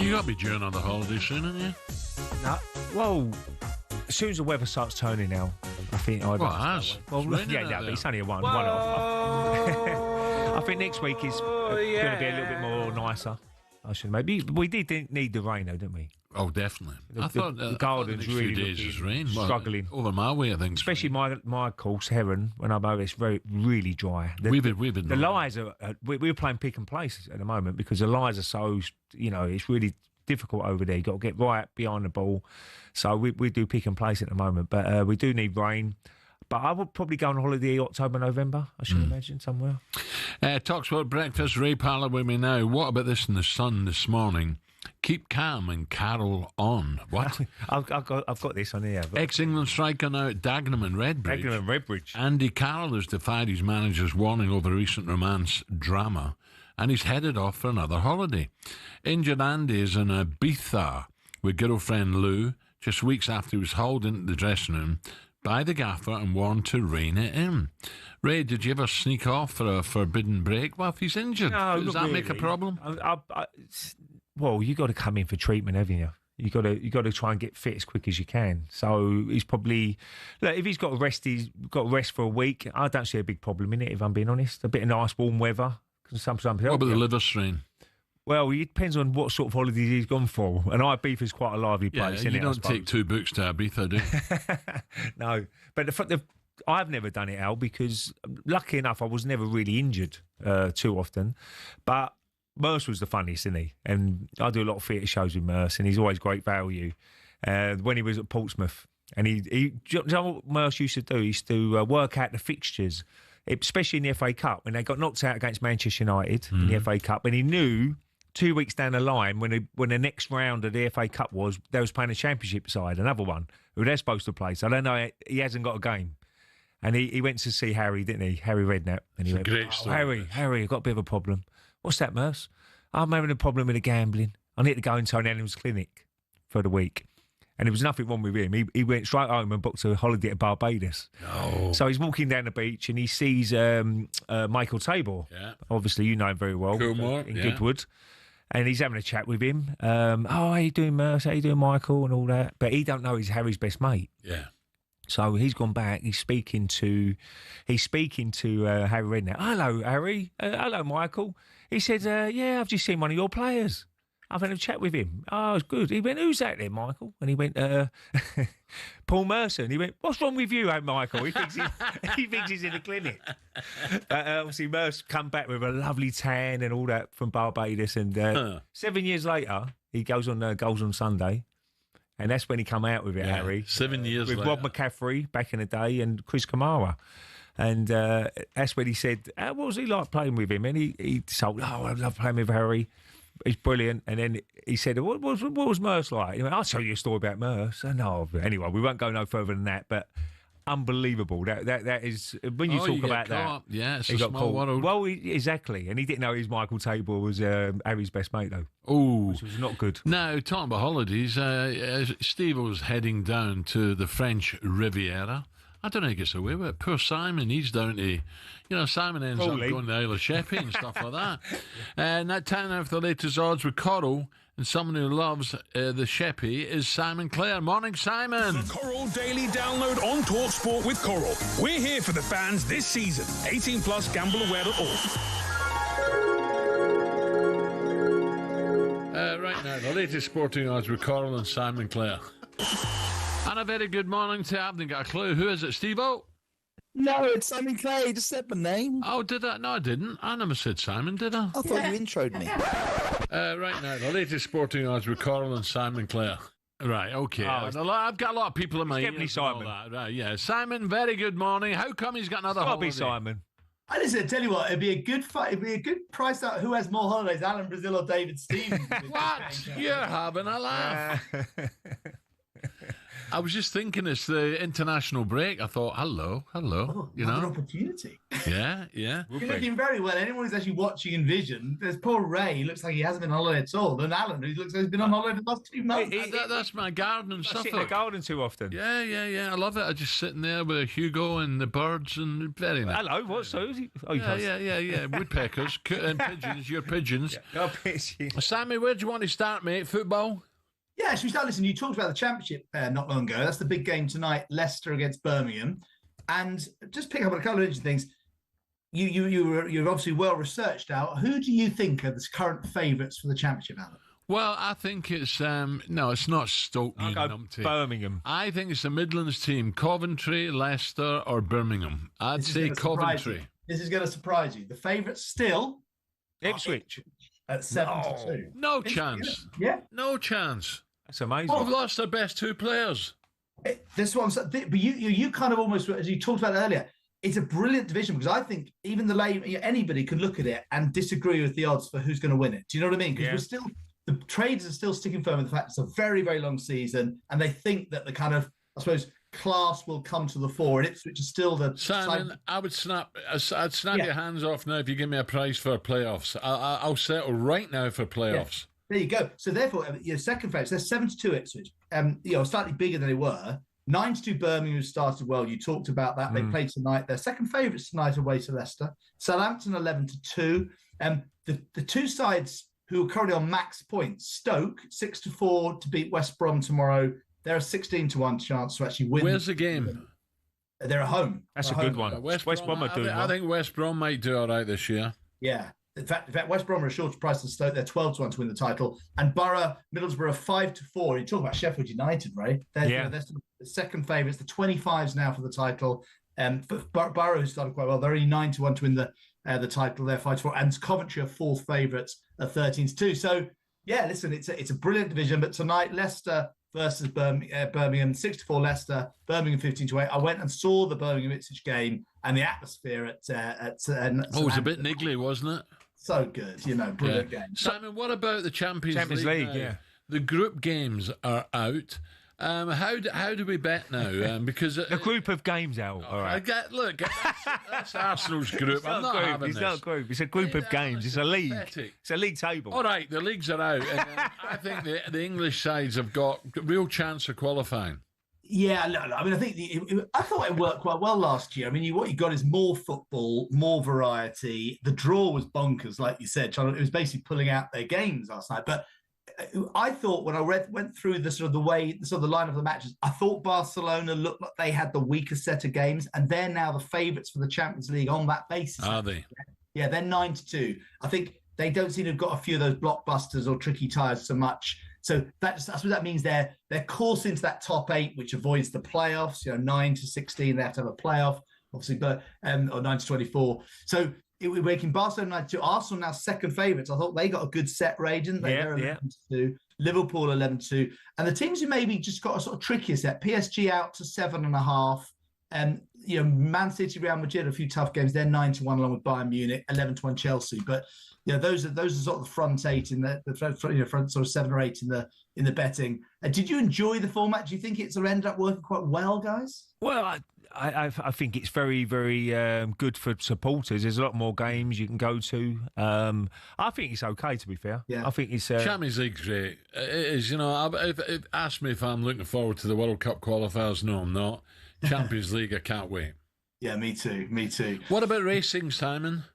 You got to be due another holiday soon, haven't you? No, well, as soon as the weather starts turning now, I think I'd. Well, it has. Well, yeah, but it's only a one-off. I think next week is going to be a little bit more nicer. I should maybe. We did need the rain, though, didn't we? Oh, definitely. I thought the garden's really struggling. Over my way, I think. Especially my course, Heron, when I'm over, it's really dry. We've been the lies are. We're playing pick and place at the moment because the lies are so. It's really difficult over there. You've got to get right behind the ball. So we do pick and place at the moment, but we do need rain. But I would probably go on holiday October, November, I should imagine, somewhere. talkSPORT Breakfast, Ray Parlour with me now. What about this in the Sun this morning? Keep calm and Carroll on. What? I've got this on here. Ex-England striker now at Dagenham and Redbridge. Andy Carroll has defied his manager's warning over recent romance drama, and he's headed off for another holiday. Injured Andy is in Ibiza with girlfriend Lou just weeks after he was hauled into the dressing room by the gaffer and warned to rein it in. Ray, did you ever sneak off for a forbidden break? Well, if he's injured, does that make a problem? Well, you got to come in for treatment, haven't you? You got to try and get fit as quick as you can. So he's probably if he's got to rest, for a week. I don't see a big problem in it, if I'm being honest. A bit of nice warm weather. What about the liver strain? Well, it depends on what sort of holidays he's gone for. And Ibiza's quite a lively place, isn't it? You don't take 2 books to Ibiza, do you? No. But I've never done it, Al, because lucky enough, I was never really injured too often. But Merce was the funniest, isn't he? And I do a lot of theatre shows with Merce, and he's always great value. When he was at Portsmouth, and do you know what Merce used to do? He used to work out the fixtures, especially in the FA Cup, when they got knocked out against Manchester United in the FA Cup, and he knew 2 weeks down the line, when the next round of the FA Cup was, they was playing a Championship side, another one, who they're supposed to play. So I don't know, he hasn't got a game. And he went to see Harry, didn't he? Harry Redknapp. And he went, great story. Harry, I've got a bit of a problem. What's that, Merce? I'm having a problem with the gambling. I need to go into an animals clinic for the week. And there was nothing wrong with him. He went straight home and booked a holiday to Barbados. No. So he's walking down the beach and he sees Michael Tabor. Yeah. Obviously, you know him very well. Coolmore, in Goodwood. And he's having a chat with him. How you doing, Merce? How you doing, Michael? And all that. But he don't know he's Harry's best mate. Yeah. So he's gone back. He's speaking to Harry Redknapp. Hello, Harry. Hello, Michael. He said, yeah, I've just seen one of your players. I've had a chat with him. Oh, it's good. He went, who's that then, Michael? And he went, Paul Mercer. And he went, what's wrong with you, Michael? He thinks he's in the clinic. Obviously, Mercer come back with a lovely tan and all that from Barbados. And 7 years later, he goes on Goals on Sunday. And that's when he come out with it, Harry. 7 years with later. Rob McCaffrey back in the day and Chris Kamara. And that's when he said, what was he like playing with him? And he told, I love playing with Harry. He's brilliant. And then he said, what was Merce like? He went, I'll tell you a story about Merce. And anyway, we won't go no further than that. But unbelievable. That is, when you talk about that. Yeah, it's a small world. Well, exactly. And he didn't know his Michael Tabor was Harry's best mate, though. Oh, which was not good. Now, talking about holidays, Steve was heading down to the French Riviera. I don't know how he gets away with it. Poor Simon, he's down to, Simon ends up going to Isle of Sheppey and stuff like that. And that time out for the latest odds with Carroll, and someone who loves the Sheppey is Simon Clare. Morning, Simon. The Carroll Daily Download on talkSPORT with Carroll. We're here for the fans this season. 18 plus, gambleaware.org. Right now, the latest sporting odds with Carroll and Simon Clare. And a very good morning to I haven't got a clue. Who is it, Steve-O? No, it's Simon Clay. You just said my name. Oh, did I? No, I didn't. I never said Simon, did I? I thought you introed me. Right now, the latest sporting odds with Carroll and Simon Clare. Right, okay. I've got a lot of people in my ear. Simon. Right, yeah. Simon, very good morning. How come he's got another holiday? It's got to be Simon. I listen, tell you what, it'd be a good fight. It'd be a good price out. Who has more holidays, Alan Brazil or David Stevens? What? You're having a laugh. I was just thinking it's the international break. I thought, hello, you What an know. opportunity. Yeah. You're looking very well. Anyone who's actually watching in vision, there's poor Ray, looks like he hasn't been on holiday at all. And Alan, who looks like he's been on holiday for the last 2 months. That's my garden and stuff. I sit in the garden too often. Yeah. I love it. I just sitting there with Hugo and the birds and very nice. Hello, what's those? Yeah. Woodpeckers and pigeons. Your pigeons. Sammy, where do you want to start, mate? Football? Yeah, should we start? Listen, you talked about the Championship not long ago. That's the big game tonight, Leicester against Birmingham. And just pick up on a couple of interesting things. You're obviously well researched out. Who do you think are the current favourites for the Championship, Alan? Well, I think it's no, it's not Stoke. I'll go Birmingham. I think it's the Midlands team: Coventry, Leicester, or Birmingham. I'd say Coventry. This is going to surprise you. The favourites still Ipswich at 7-2. No chance. Yeah, no chance. That's amazing. We've lost their best 2 players. This one's, but you kind of almost, as you talked about earlier, it's a brilliant division because I think even anybody can look at it and disagree with the odds for who's going to win it. Do you know what I mean? Because the traders are still sticking firm with the fact it's a very, very long season, and they think that the kind of, I suppose, class will come to the fore, and Ipswich is still the Simon. I'd snap your hands off now if you give me a price for playoffs. I'll settle right now for playoffs. There you go. So therefore, your second favourites, they're 7-2 Ipswich. Slightly bigger than they were. 9-2 Birmingham started well. You talked about that. They played tonight. Their second favourites tonight away to Leicester. Southampton 11-2. The two sides who are currently on max points. Stoke 6-4 to beat West Brom tomorrow. They're a 16-1 chance to actually win. Where's the game? They're at home. That's a good one. West Brom are doing well. I think West Brom might do all right this year. Yeah. In fact, West Brom are a shorter price than Stoke. They're 12-1 to win the title. And Middlesbrough 5-4. You talk about Sheffield United, right? They're the second favourites. The 25s now for the title. Borough started quite well. They're only 9-1 to win the title. They're 5-4. And Coventry are fourth favourites at 13-2. So, yeah, listen, it's a brilliant division. But tonight, Leicester versus Birmingham, 6-4 Leicester, Birmingham 15-8. I went and saw the Birmingham Ipswich game, and the atmosphere at it was a bit niggly, wasn't it? So good, brilliant game. Simon, what about the Champions League? Yeah. The group games are out. How do we bet now? Because the group of games out. All right. That's Arsenal's group. I'm not having this. It's not a group. It's a group of games. It's a league. Pathetic. It's a league table. All right, the leagues are out. And, I think the English sides have got a real chance of qualifying. Yeah, no. I mean, I thought it worked quite well last year. I mean, what you got is more football, more variety. The draw was bonkers, like you said. It was basically pulling out their games last night. But I thought when I went through the line of the matches, I thought Barcelona looked like they had the weaker set of games, and they're now the favourites for the Champions League on that basis. Are they? Yeah, they're 9-2. I think they don't seem to have got a few of those blockbusters or tricky ties so much. So that's what that means. They're coursing into that top 8, which avoids the playoffs. 9-16, they have to have a playoff, obviously, but or 9-24. So we're making Barcelona 9-2. Arsenal now second favourites. I thought they got a good set range, they're 11-2. Liverpool 11-2, and the teams who maybe just got a sort of trickier set. PSG out to 7.5. And Man City, Real Madrid, a few tough games. They're 9-1 along with Bayern Munich, 11-1 Chelsea. But those are sort of the front 8 in the front sort of 7 or 8 in the betting. Did you enjoy the format? Do you think it sort of ended up working quite well, guys? Well, I think it's very, very good for supporters. There's a lot more games you can go to. I think it's okay, to be fair. Yeah. I think it's Champions League's great. It is. Ask me if I'm looking forward to the World Cup qualifiers. No, I'm not. Champions League, I can't wait. Yeah, me too. What about racing, Simon?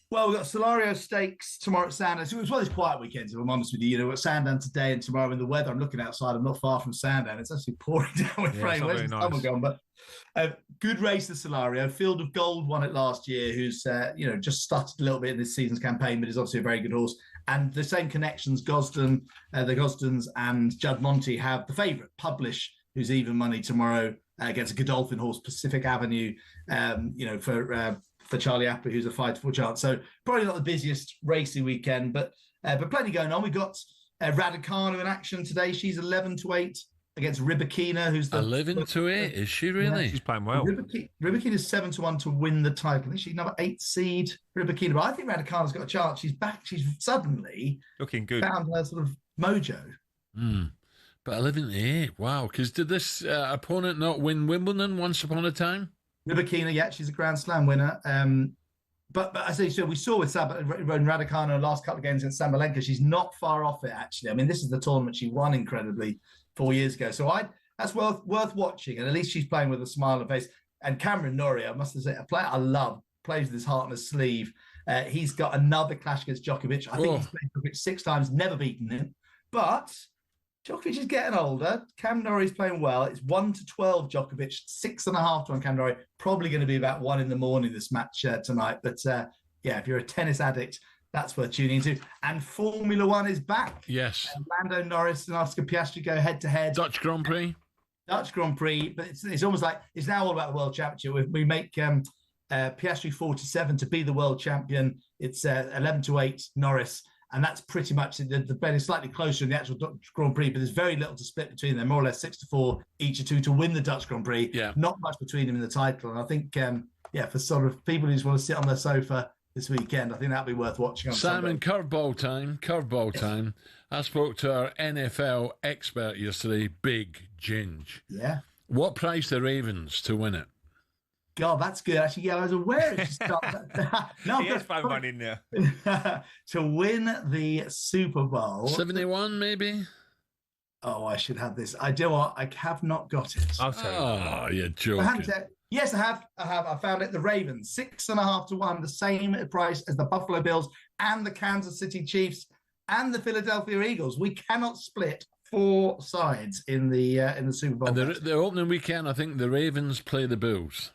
Well, we've got Solario Stakes tomorrow at Sandown. So it was one of these quiet weekends, if I'm honest with you. We've got Sandown today and tomorrow in the weather. I'm looking outside. I'm not far from Sandown. It's actually pouring down with rain. Where's the summer gone? But good race, the Solario. Field of Gold won it last year, who's just stuttered a little bit in this season's campaign, but is obviously a very good horse. And the same connections, the Gosdens and Judd Monty have the favourite, Publish, who's even money tomorrow against a Godolphin horse, Pacific Avenue, for Charlie Apper, who's a 5-4 chance. So probably not the busiest racing weekend, but plenty going on. We got Raducanu in action today. She's 11-8 against Ribakina, who's the 11-8. Is she really? Yeah, she's playing well. Ribakina is 7-1 to win the title. I think she's number 8 seed. Ribakina, but I think Raducanu's got a chance. She's back. She's suddenly looking good. Found her sort of mojo. But 11-8, wow. Because did this opponent not win Wimbledon once upon a time? Rybakina, yeah, she's a Grand Slam winner. But as I said, we saw with Raducanu in the last couple of games against Sabalenka, she's not far off it, actually. I mean, this is the tournament she won incredibly 4 years ago. So that's worth watching. And at least she's playing with a smile on her face. And Cameron Norrie, I must say, a player I love, plays with his heart on his sleeve. He's got another clash against Djokovic. I think he's played Djokovic 6 times, never beaten him. But Djokovic is getting older. Cam Norrie's playing well. It's 1-12 Djokovic, 6.5 to 1 Cam Norrie. Probably going to be about 1 in the morning this match tonight. But yeah, if you're a tennis addict, that's worth tuning into. And Formula One is back. Yes. Lando Norris and Oscar Piastri go head to head. Dutch Grand Prix. Dutch Grand Prix, but it's almost like it's now all about the World Championship. We make Piastri 4-7 to be the world champion. It's 11-8 Norris. And that's pretty much the bet is slightly closer in the actual Dutch Grand Prix, but there's very little to split between them. More or less 6-4 each or two to win the Dutch Grand Prix. Yeah. Not much between them in the title. And I think, for sort of people who just want to sit on their sofa this weekend, I think that'll be worth watching on Simon, curveball time. I spoke to our NFL expert yesterday, Big Ginge. Yeah. What price the Ravens to win it? God, that's good. Actually, yeah, I was aware it should start. No, he has found one in there. To win the Super Bowl. 71, maybe? Oh, I should have this. I do what? I have not got it. I'll tell you. Oh, you're joking. Yes, I have. I found it. The Ravens, 6.5 to 1, the same price as the Buffalo Bills and the Kansas City Chiefs and the Philadelphia Eagles. We cannot split 4 sides in the Super Bowl. And the opening weekend, I think the Ravens play the Bills.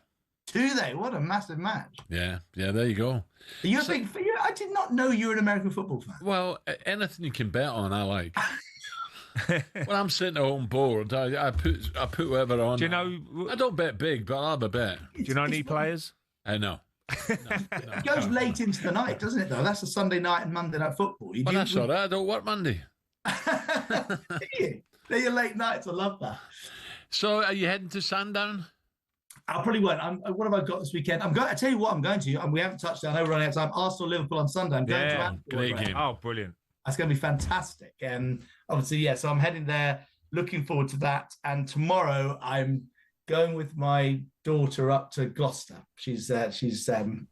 Do they? What a massive match. Yeah, there you go. Are you a big fan? I did not know you were an American football fan. Well, anything you can bet on, I like. When I'm sitting at home bored, I put whatever on. Do you know? I don't bet big, but I'll have a bet. Do you know any players? No. It goes late into the night, doesn't it, though? That's a Sunday night and Monday night football. That's all right. I don't work Monday. They're your late nights. I love that. So, are you heading to Sandown? I probably won't. What have I got this weekend? I tell you what I'm going to. And we haven't touched on. I know we're running out of time. Arsenal, Liverpool on Sunday. I'm going to Anfield. Great game. Oh, brilliant. That's going to be fantastic. And obviously, yeah, so I'm heading there. Looking forward to that. And tomorrow, I'm going with my daughter up to Gloucester. She's visiting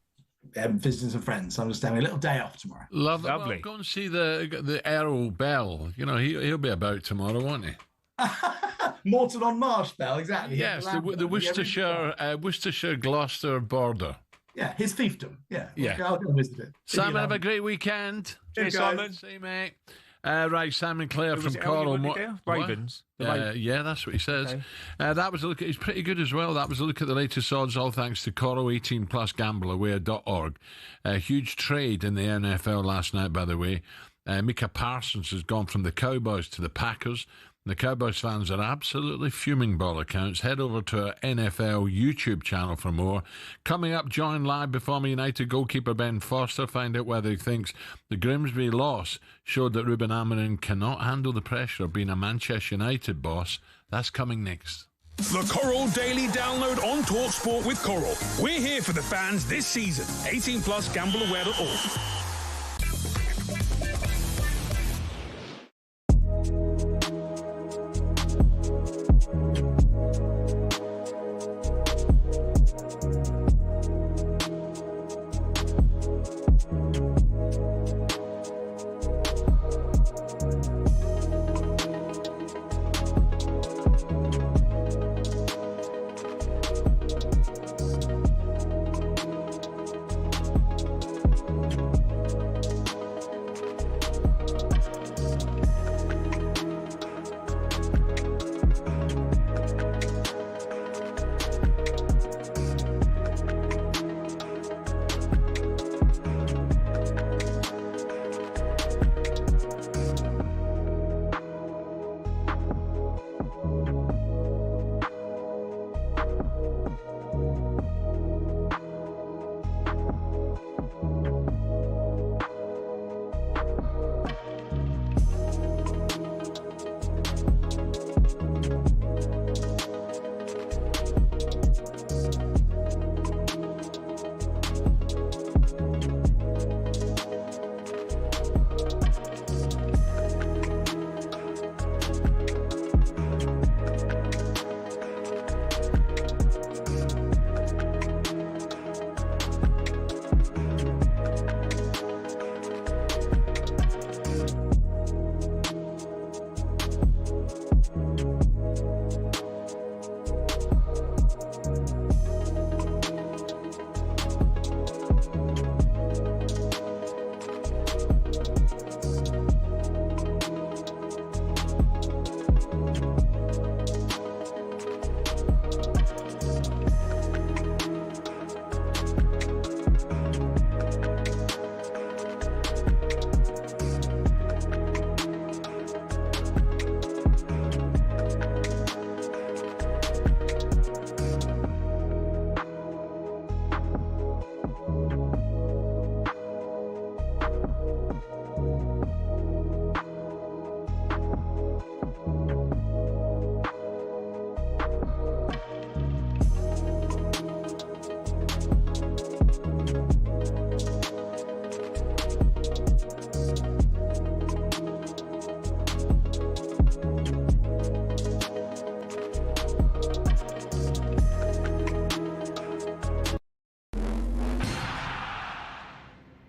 some friends. So I'm just having a little day off tomorrow. Lovely. Lovely. Well, go and see the Errol Bell. You know, he'll be about tomorrow, won't he? Morton on Marsh Bell, exactly. Yes, the Worcestershire Gloucester border. Yeah, his fiefdom. Yeah. I'll go visit it. Simon, have a great weekend. Cheers, Simon. See you, mate. Right, Simon Clare from Carroll. Ravens. Yeah, that's what he says. Okay. That was a look. He's pretty good as well. That was a look at the latest odds, all thanks to Carroll 18 Plus GambleAware.org. A huge trade in the NFL last night, by the way. Micah Parsons has gone from the Cowboys to the Packers. The Cowboys fans are absolutely fuming, ball accounts. Head over to our NFL YouTube channel for more. Coming up, join live former United goalkeeper Ben Foster. Find out whether he thinks the Grimsby loss showed that Ruben Amorim cannot handle the pressure of being a Manchester United boss. That's coming next. The Corral Daily Download on talkSPORT with Corral. We're here for the fans this season. 18 plus GambleAware.org.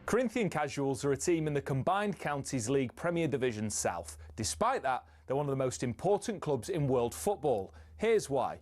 Corinthian Casuals are a team in the Combined Counties League Premier Division South. Despite that, they're one of the most important clubs in world football. Here's why.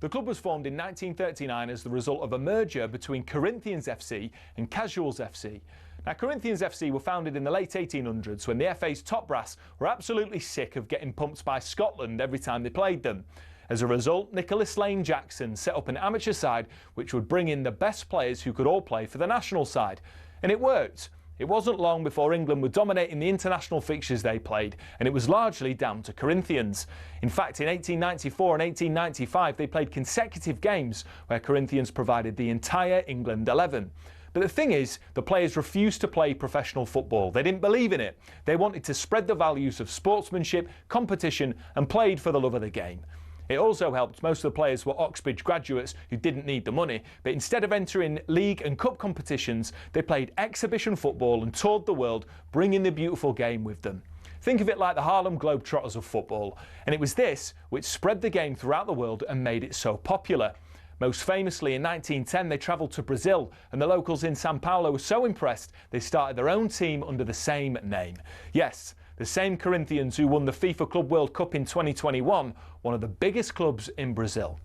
The club was formed in 1939 as the result of a merger between Corinthians FC and Casuals FC. Now, Corinthians FC were founded in the late 1800s when the FA's top brass were absolutely sick of getting pumped by Scotland every time they played them. As a result, Nicholas Lane Jackson set up an amateur side which would bring in the best players who could all play for the national side. And it worked. It wasn't long before England were dominating the international fixtures they played, and it was largely down to Corinthians. In fact, in 1894 and 1895, they played consecutive games where Corinthians provided the entire England 11. But the thing is, the players refused to play professional football. They didn't believe in it. They wanted to spread the values of sportsmanship, competition, and played for the love of the game. It also helped most of the players were Oxbridge graduates who didn't need the money, but instead of entering league and cup competitions, they played exhibition football and toured the world, bringing the beautiful game with them. Think of it like the Harlem Globetrotters of football, and it was this which spread the game throughout the world and made it so popular. Most famously, in 1910, they travelled to Brazil, and the locals in São Paulo were so impressed they started their own team under the same name. Yes, the same Corinthians who won the FIFA Club World Cup in 2021, one of the biggest clubs in Brazil.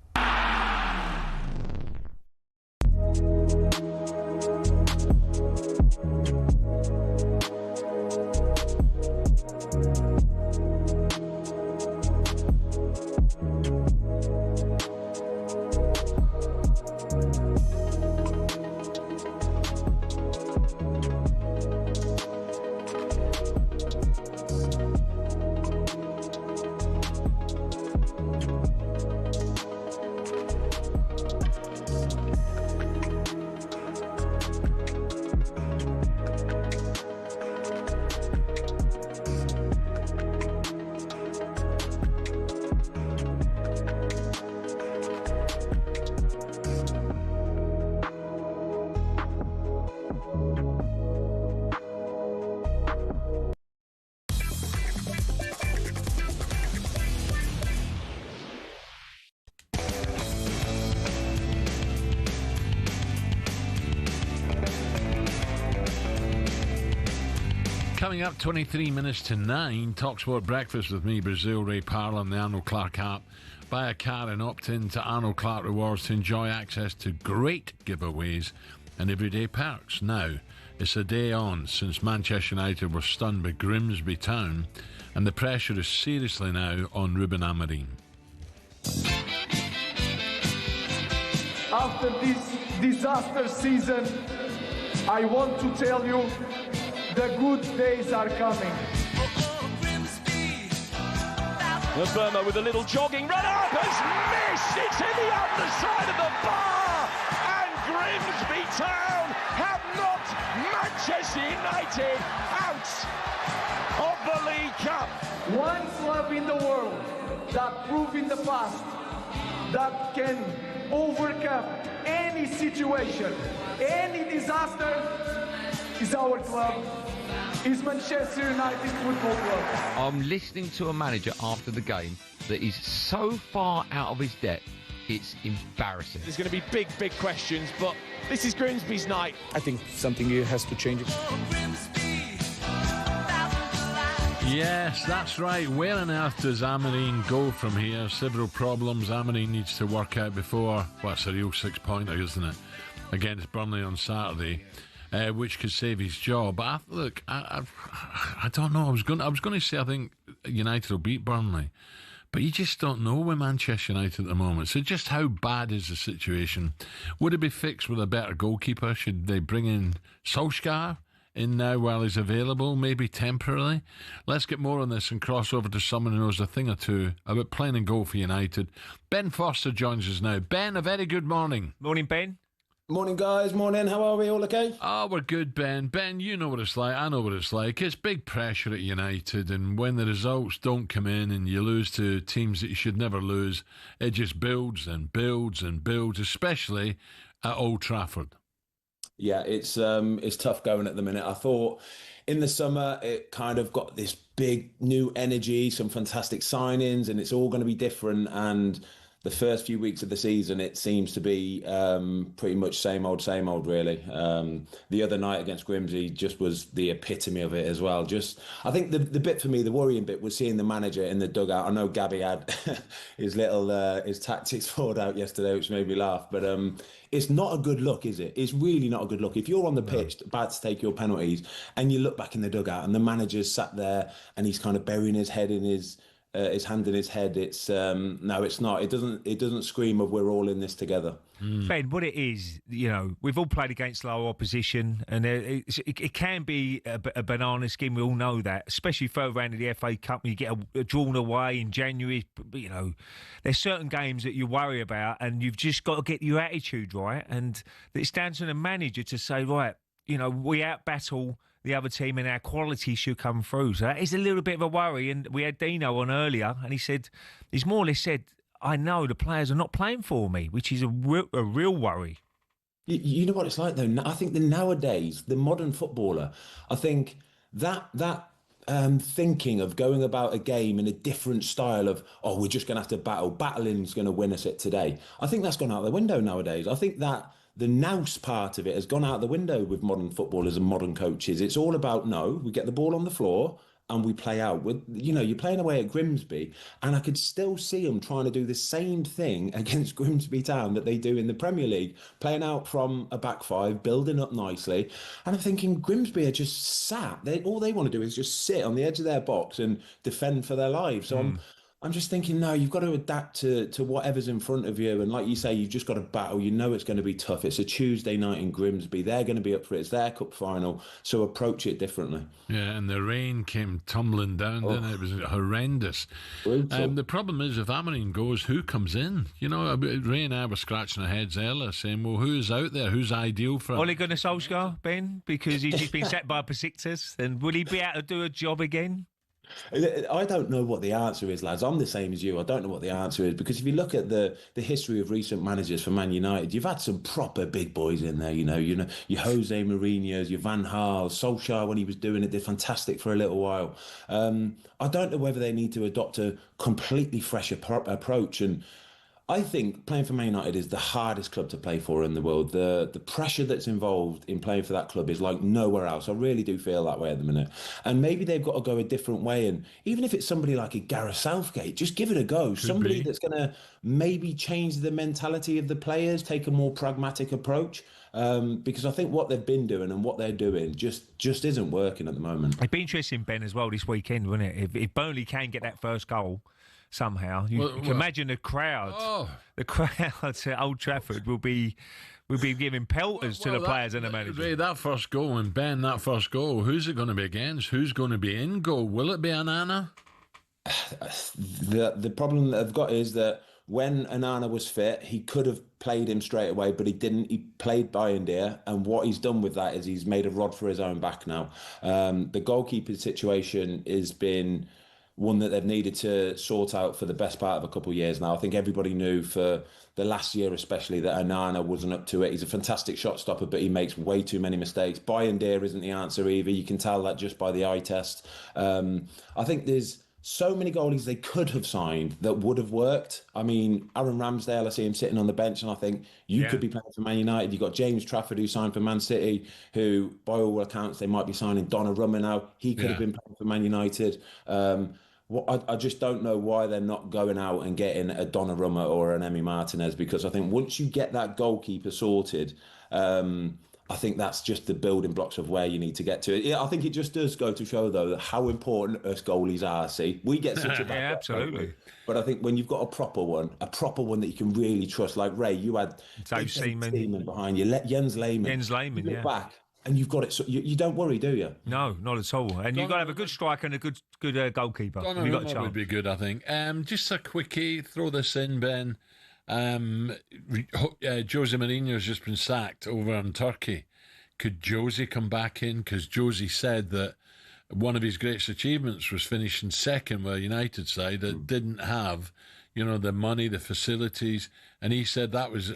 Coming up 23 minutes to 9, talkSPORT Breakfast with me, Brazil Ray Parlour, and the Arnold Clark app. Buy a car and opt in to Arnold Clark Rewards to enjoy access to great giveaways and everyday perks. Now, it's a day on since Manchester United were stunned by Grimsby Town, and the pressure is seriously now on Ruben Amorim. After this disaster season, I want to tell you the good days are coming. The Burma with a little jogging run up has missed. It's in the underside of the bar. And Grimsby Town have knocked Manchester United out of the League Cup. One club in the world that proved in the past that can overcome any situation, any disaster, is our club, is Manchester United Football Club. I'm listening to a manager after the game that is so far out of his depth, it's embarrassing. There's going to be big questions, but this is Grimsby's night. I think something has to change. Yes, that's right. Where on earth does Amorim go from here? Several problems Amorim needs to work out before, well, it's a real 6-pointer, isn't it? Against Burnley on Saturday. Which could save his job. But I don't know. I was going to say I think United will beat Burnley, but you just don't know with Manchester United at the moment. So just how bad is the situation? Would it be fixed with a better goalkeeper? Should they bring in Solskjaer in now while he's available, maybe temporarily? Let's get more on this and cross over to someone who knows a thing or two about playing and goal for United. Ben Foster joins us now. Ben, a very good morning. Morning, Ben. Morning, guys. Morning. How are we? All okay? Oh, we're good, Ben. Ben, you know what it's like. I know what it's like. It's big pressure at United, and when the results don't come in and you lose to teams that you should never lose, it just builds and builds and builds, especially at Old Trafford. Yeah, it's tough going at the minute. I thought in the summer it kind of got this big new energy, some fantastic signings, and it's all going to be different. And the first few weeks of the season, it seems to be pretty much same old, really. The other night against Grimsby just was the epitome of it as well. I think the bit for me, the worrying bit, was seeing the manager in the dugout. I know Gabby had his tactics forward out yesterday, which made me laugh. But it's not a good look, is it? It's really not a good look. If you're on the pitch about to take your penalties and you look back in the dugout and the manager's sat there and he's kind of burying his head in his hand in his head, it's no, it's not. It doesn't scream of we're all in this together. Ben, what it is, we've all played against low opposition, and it can be a banana skin. We all know that, especially further around in the FA Cup when you get a drawn away in January. There's certain games that you worry about, and you've just got to get your attitude right. And it's down to the manager to say, right, we out-battle the other team and our quality should come through. So that is a little bit of a worry. And we had Dino on earlier, and he's more or less said, I know the players are not playing for me, which is a real worry. You know what it's like, though? I think nowadays, the modern footballer, I think that thinking of going about a game in a different style of, we're just going to have to battle. Battling's going to win us it today. I think that's gone out the window nowadays. I think that the nous part of it has gone out the window with modern footballers and modern coaches. It's all about, we get the ball on the floor and we play out. You're playing away at Grimsby, and I could still see them trying to do the same thing against Grimsby Town that they do in the Premier League, playing out from a back five, building up nicely. And I'm thinking Grimsby are just sat. All they want to do is just sit on the edge of their box and defend for their lives. So I'm just thinking, no, you've got to adapt to whatever's in front of you. And like you say, you've just got to battle. You know it's going to be tough. It's a Tuesday night in Grimsby. They're going to be up for it. It's their cup final. So approach it differently. Yeah, and the rain came tumbling down, didn't it? It was horrendous. The problem is, if Amarin goes, who comes in? Ray and I were scratching our heads earlier saying, well, who's out there? Who's ideal for him? Ole Gunnar Solskjaer, Ben, because he's just been sacked by Besiktas. And will he be able to do a job again? I don't know what the answer is, lads. I'm the same as you. I don't know what the answer is, because if you look at the history of recent managers for Man United, you've had some proper big boys in there. Your Jose Mourinho's, your Van Gaal, Solskjaer when he was doing it, did fantastic for a little while. I don't know whether they need to adopt a completely fresh approach. And I think playing for Man United is the hardest club to play for in the world. The pressure that's involved in playing for that club is like nowhere else. I really do feel that way at the minute. And maybe they've got to go a different way. And even if it's somebody like a Gareth Southgate, just give it a go. Somebody that's going to maybe change the mentality of the players, take a more pragmatic approach. Because I think what they've been doing and what they're doing just isn't working at the moment. It'd be interesting, Ben, as well this weekend, wouldn't it? If Burnley can get that first goal somehow, you can imagine the crowd. The crowd at Old Trafford will be giving pelters to the players and the manager. Ray, that first goal, and Ben, that first goal, who's it going to be against? Who's going to be in goal? Will it be Onana? The problem that I've got is that when Onana was fit, he could have played him straight away, but he didn't. He played Bayindir, and what he's done with that is he's made a rod for his own back now. The goalkeeping situation has been one that they've needed to sort out for the best part of a couple of years now. I think everybody knew for the last year especially that Onana wasn't up to it. He's a fantastic shot stopper, but he makes way too many mistakes. Bayindir isn't the answer either. You can tell that just by the eye test. I think there's so many goalies they could have signed that would have worked. I mean, Aaron Ramsdale, I see him sitting on the bench, and I think you could be playing for Man United. You've got James Trafford, who signed for Man City, who, by all accounts, they might be signing Donnarumma now. He could have been playing for Man United. I just don't know why they're not going out and getting a Donnarumma or an Emi Martinez, because I think once you get that goalkeeper sorted, I think that's just the building blocks of where you need to get to. I think it just does go to show, though, how important us goalies are. See, we get such a bad rep, absolutely. But I think when you've got a proper one that you can really trust, like Ray, you had Seaman behind you, Jens Lehmann, back. And you've got it. So you don't worry, do you? No, not at all. And you've got to have a good striker and a good goalkeeper. That would be good, I think. Just a quickie, throw this in, Ben. Jose Mourinho's just been sacked over in Turkey. Could Jose come back in? Because Jose said that one of his greatest achievements was finishing second with a United side that didn't have, the money, the facilities, and he said that was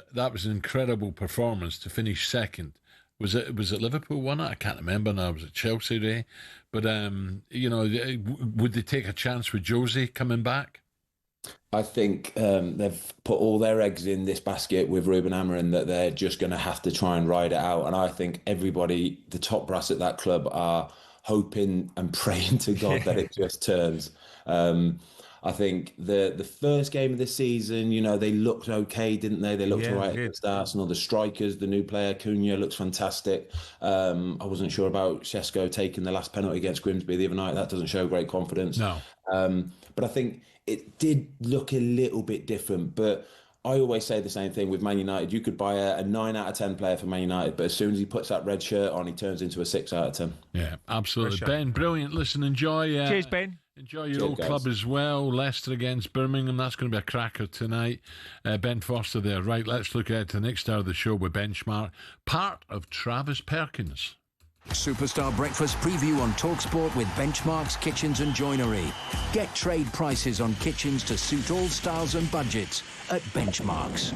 an incredible performance to finish second. Was it Liverpool won it? I can't remember now. Was it Chelsea, Ray? But would they take a chance with Jose coming back? I think they've put all their eggs in this basket with Ruben Amorim, that they're just going to have to try and ride it out. And I think everybody, the top brass at that club, are hoping and praying to God that it just turns. I think the first game of the season, they looked okay, didn't they? They looked all right against Arsenal. The strikers, the new player, Cunha, looks fantastic. I wasn't sure about Šeško taking the last penalty against Grimsby the other night. That doesn't show great confidence. No. But I think it did look a little bit different. But I always say the same thing with Man United. You could buy a 9 out of 10 player for Man United, but as soon as he puts that red shirt on, he turns into a 6 out of 10. Yeah, absolutely. Ben, brilliant. Listen, enjoy. Cheers, Ben. Enjoy your old club as well. Leicester against Birmingham. That's going to be a cracker tonight. Ben Foster there. Right, let's look at the next hour of the show with Benchmark. Part of Travis Perkins. Superstar Breakfast preview on talkSPORT with Benchmark's Kitchens and Joinery. Get trade prices on kitchens to suit all styles and budgets at Benchmark's.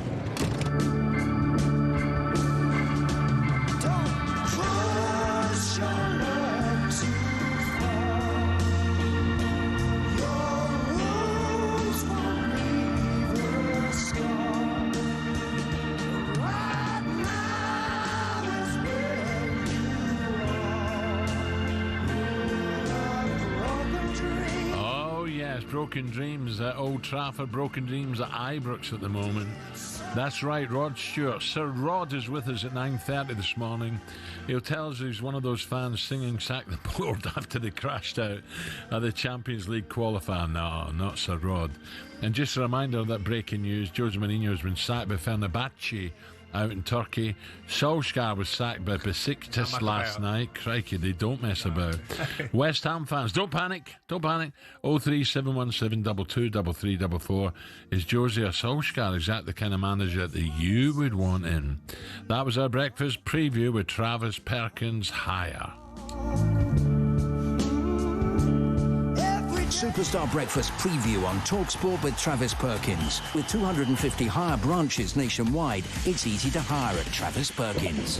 Broken dreams at Old Trafford, broken dreams at Ibrox at the moment. That's right, Rod Stewart. Sir Rod is with us at 9:30 this morning. He'll tell us he's one of those fans singing Sack the Board after they crashed out at the Champions League qualifier. No, not Sir Rod. And just a reminder of that breaking news, Jose Mourinho has been sacked by Fenerbahce out in Turkey. Solskjaer was sacked by Besiktas last night. Crikey, they don't mess about. West Ham fans, don't panic. 03717 223344. Is Jose or Solskjaer exactly the kind of manager that you would want in? That was our breakfast preview with Travis Perkins. Higher. Superstar Breakfast preview on talkSPORT with Travis Perkins. With 250 hire branches nationwide, it's easy to hire at Travis Perkins.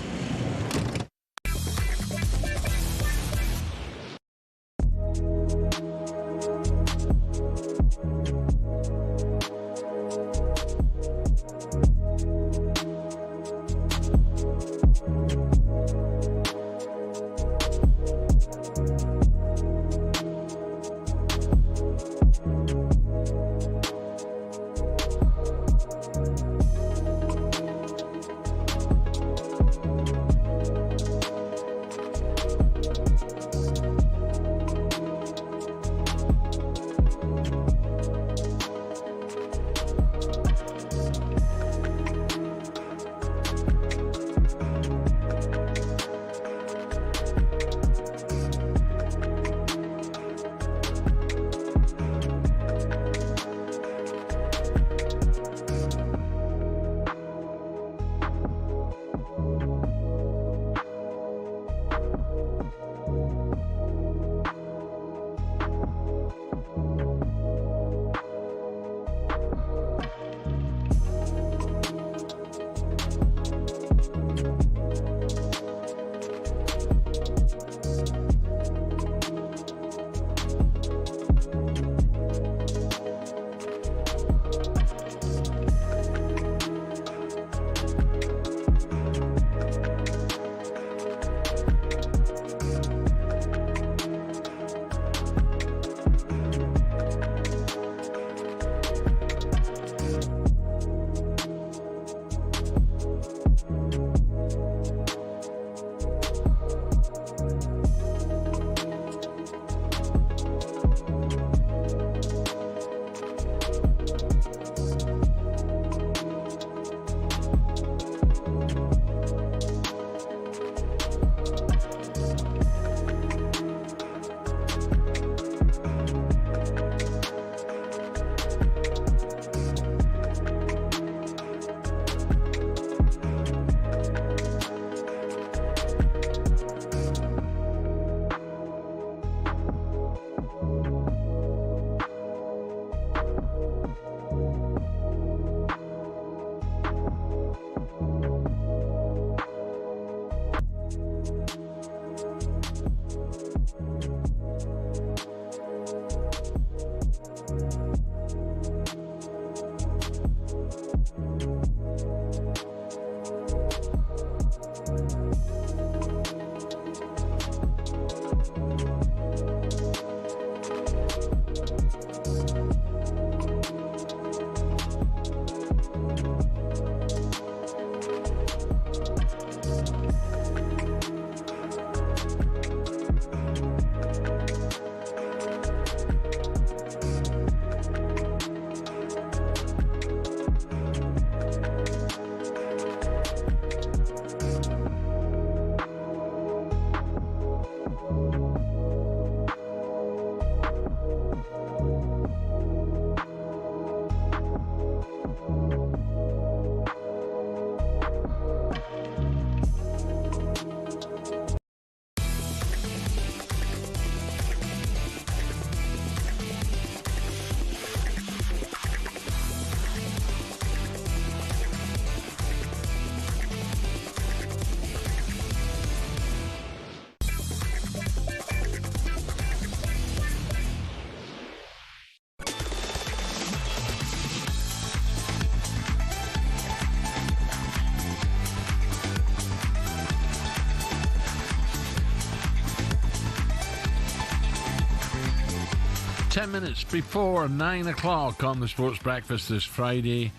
Minutes before 9 o'clock on the Sports Breakfast this Friday.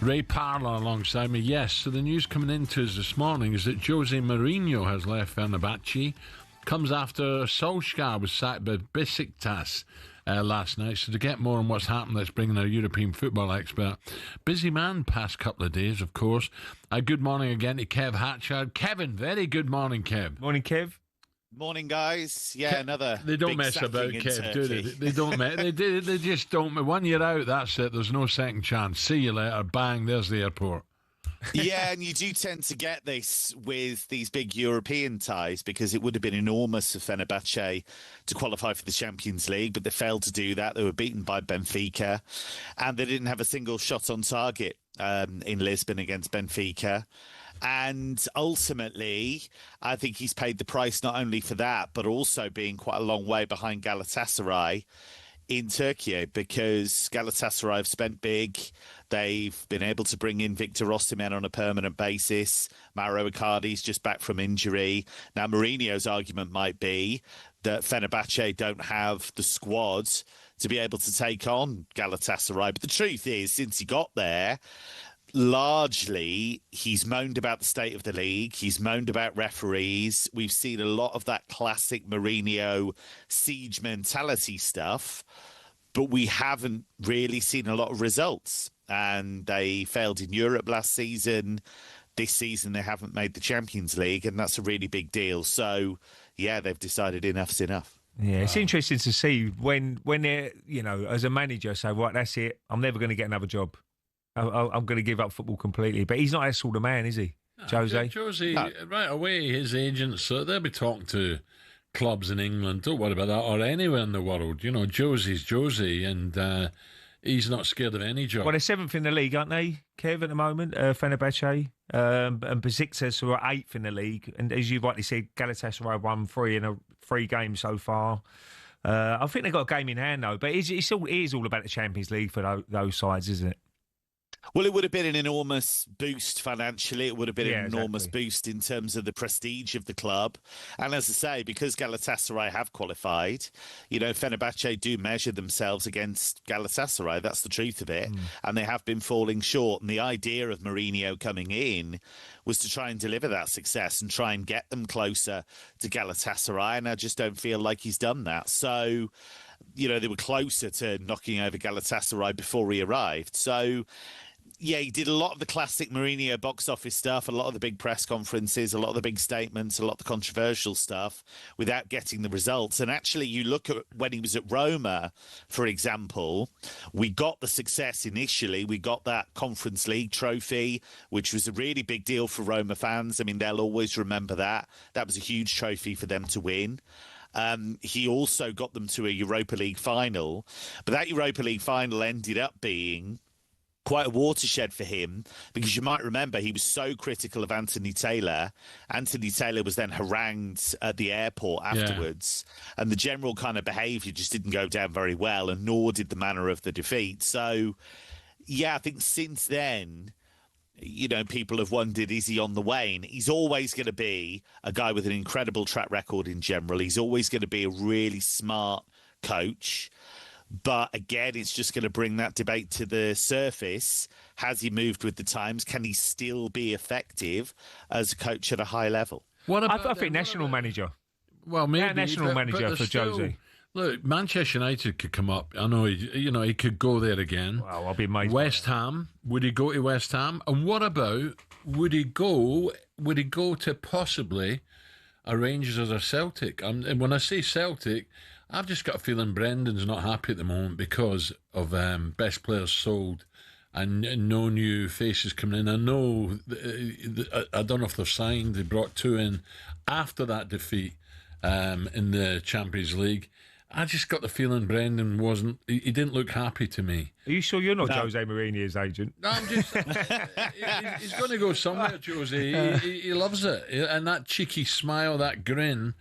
Ray Parlour alongside me. Yes, so the news coming into us this morning is that Jose Mourinho has left Fenerbahce. Comes after Solskjaer was sacked by Besiktas last night. So to get more on what's happened, let's bring in our European football expert. Busy man past couple of days, of course. Good morning again to Kev Hatchard. Kevin, very good morning, Kev. Morning, Kev. Morning, guys. Yeah, another. They don't big mess about, Kev, do they? Turkey. They don't mess. They just don't. When you're out, that's it. There's no second chance. See you later. Bang. There's the airport. Yeah, and you do tend to get this with these big European ties because it would have been enormous for Fenerbahce to qualify for the Champions League, but they failed to do that. They were beaten by Benfica, and they didn't have a single shot on target in Lisbon against Benfica. And ultimately, I think he's paid the price not only for that, but also being quite a long way behind Galatasaray in Turkey, because Galatasaray have spent big. They've been able to bring in Victor Osimhen on a permanent basis. Mauro Icardi's just back from injury. Now, Mourinho's argument might be that Fenerbahce don't have the squad to be able to take on Galatasaray. But the truth is, since he got there, largely, he's moaned about the state of the league. He's moaned about referees. We've seen a lot of that classic Mourinho siege mentality stuff, but we haven't really seen a lot of results. And they failed in Europe last season. This season, they haven't made the Champions League, and that's a really big deal. So, yeah, they've decided enough's enough. Yeah, it's interesting to see when they're, you know, as a manager, say, right, that's it. I'm never going to get another job. I'm going to give up football completely. But he's not that sort of man, is he, Jose? Jose, right away, his agents, they'll be talking to clubs in England. Don't worry about that, or anywhere in the world. You know, Jose's Jose, and he's not scared of any job. Well, they're 7th in the league, aren't they, Kev, at the moment, Fenerbahce? And Besiktas, who are 8th in the league. And as you've rightly said, Galatasaray won 3 games so far. I think they've got a game in hand, though. But it is all about the Champions League for those sides, isn't it? Well, it would have been an enormous boost financially. It would have been an enormous boost in terms of the prestige of the club. And as I say, because Galatasaray have qualified, you know, Fenerbahce do measure themselves against Galatasaray. That's the truth of it. And they have been falling short. And the idea of Mourinho coming in was to try and deliver that success and try and get them closer to Galatasaray. And I just don't feel like he's done that. So, you know, they were closer to knocking over Galatasaray before he arrived. So, yeah, he did a lot of the classic Mourinho box office stuff, a lot of the big press conferences, a lot of the big statements, a lot of the controversial stuff without getting the results. And actually, you look at when he was at Roma, for example, we got the success initially. We got that Conference League trophy, which was a really big deal for Roma fans. I mean, they'll always remember that. That was a huge trophy for them to win. He also got them to a Europa League final, but that Europa League final ended up being quite a watershed for him, because you might remember he was so critical of Anthony Taylor. Anthony Taylor was then harangued at the airport afterwards, and the general kind of behaviour just didn't go down very well, and nor did the manner of the defeat. So, yeah, I think since then, you know, people have wondered, is he on the wane? He's always going to be a guy with an incredible track record in general. He's always going to be a really smart coach. But again, it's just going to bring that debate to the surface. Has he moved with the times? Can he still be effective as a coach at a high level? I think national manager. Well, maybe national manager for Josie. Look, Manchester United could come up. I know, he could go there again. Well, I'll be amazed. West Ham, would he go to West Ham? And what about, would he go to possibly a Rangers or Celtic? And when I say Celtic, I've just got a feeling Brendan's not happy at the moment because of best players sold and no new faces coming in. I know, I don't know if they've signed. They brought 2 in after that defeat in the Champions League. I just got the feeling Brendan he didn't look happy to me. Are you sure you're not Jose Mourinho's agent? No, I'm just, he's going to go somewhere, Jose. He loves it. And that cheeky smile, that grin,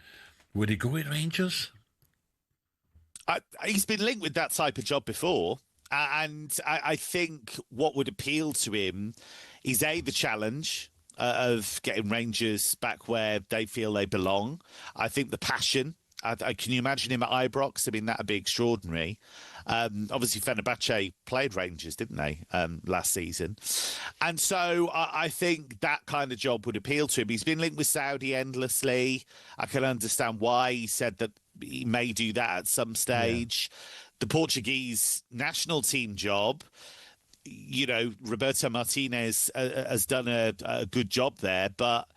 would he go with Rangers? He's been linked with that type of job before. And I think what would appeal to him is, A, the challenge of getting Rangers back where they feel they belong. I think the passion. Can you imagine him at Ibrox? I mean, that would be extraordinary. Obviously, Fenerbahce played Rangers, didn't they, last season? And so I think that kind of job would appeal to him. He's been linked with Saudi endlessly. I can understand why he said that he may do that at some stage. Yeah. The Portuguese national team job, you know, Roberto Martinez has done a good job there, but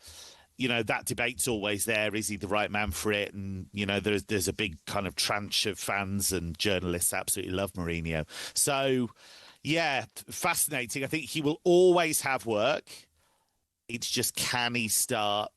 you know, that debate's always there. Is he the right man for it? And, you know, there's a big kind of tranche of fans and journalists absolutely love Mourinho. So, yeah, fascinating. I think he will always have work. It's just, can he start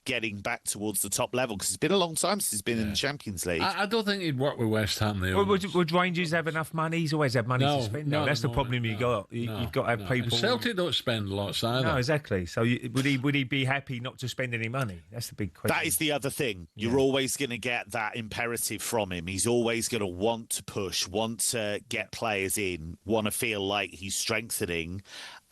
getting back towards the top level? Because it's been a long time since he's been in the Champions League. I don't think he'd work with West Ham. Would Rangers have enough money? He's always had money to spend. No, that's the problem you got. You've got to have people. And Celtic don't spend lots either. No, exactly. So would he be happy not to spend any money? That's the big question. That is the other thing. You're always going to get that imperative from him. He's always going to want to push, want to get players in, want to feel like he's strengthening.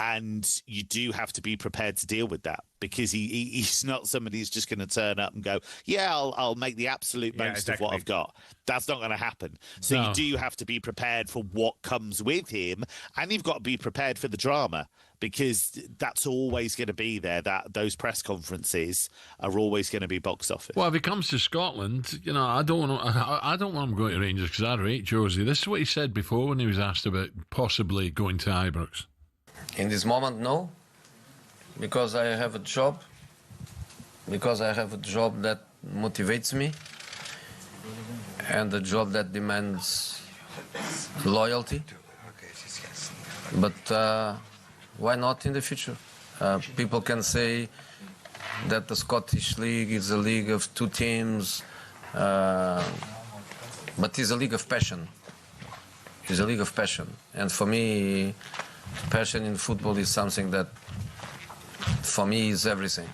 And you do have to be prepared to deal with that, because he's not somebody who's just going to turn up and go, yeah, I'll make the absolute most of what I've got. That's not going to happen. So you do have to be prepared for what comes with him, and you've got to be prepared for the drama, because that's always going to be there. Those press conferences are always going to be box office. Well, if he comes to Scotland, you know, I don't want him going to Rangers, because I rate Josie. This is what he said before when he was asked about possibly going to Ibrox. In this moment, no, because I have a job, that motivates me, and a job that demands loyalty. But why not in the future? People can say that the Scottish League is a league of 2 teams, but it's a league of passion. It's a league of passion, and for me, passion in football is something that, for me, is everything.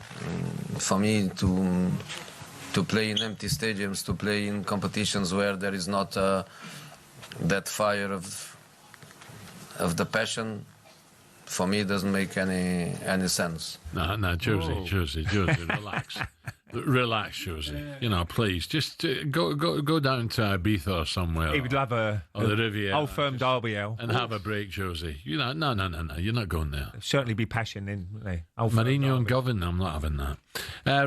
For me, to play in empty stadiums, to play in competitions where there is not that fire of the passion, for me, it doesn't make any sense. No, Josie, relax. Relax, Josie. You know, please, just go down to Ibiza or somewhere. He would love the Riviera. Old Firm Derby, and have a break, Josie. You know, no, you're not going there. Certainly be passion in, wouldn't they? Mourinho and Govan, I'm not having that.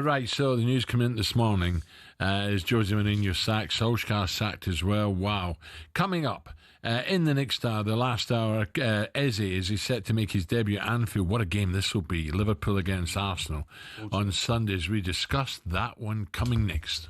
Right, so the news came in this morning is Jose Mourinho sacked, Solskjaer sacked as well. Wow. Coming up in the next hour, the last hour, Eze is set to make his debut at Anfield. What a game this will be. Liverpool against Arsenal on Sundays. We discussed that one coming next.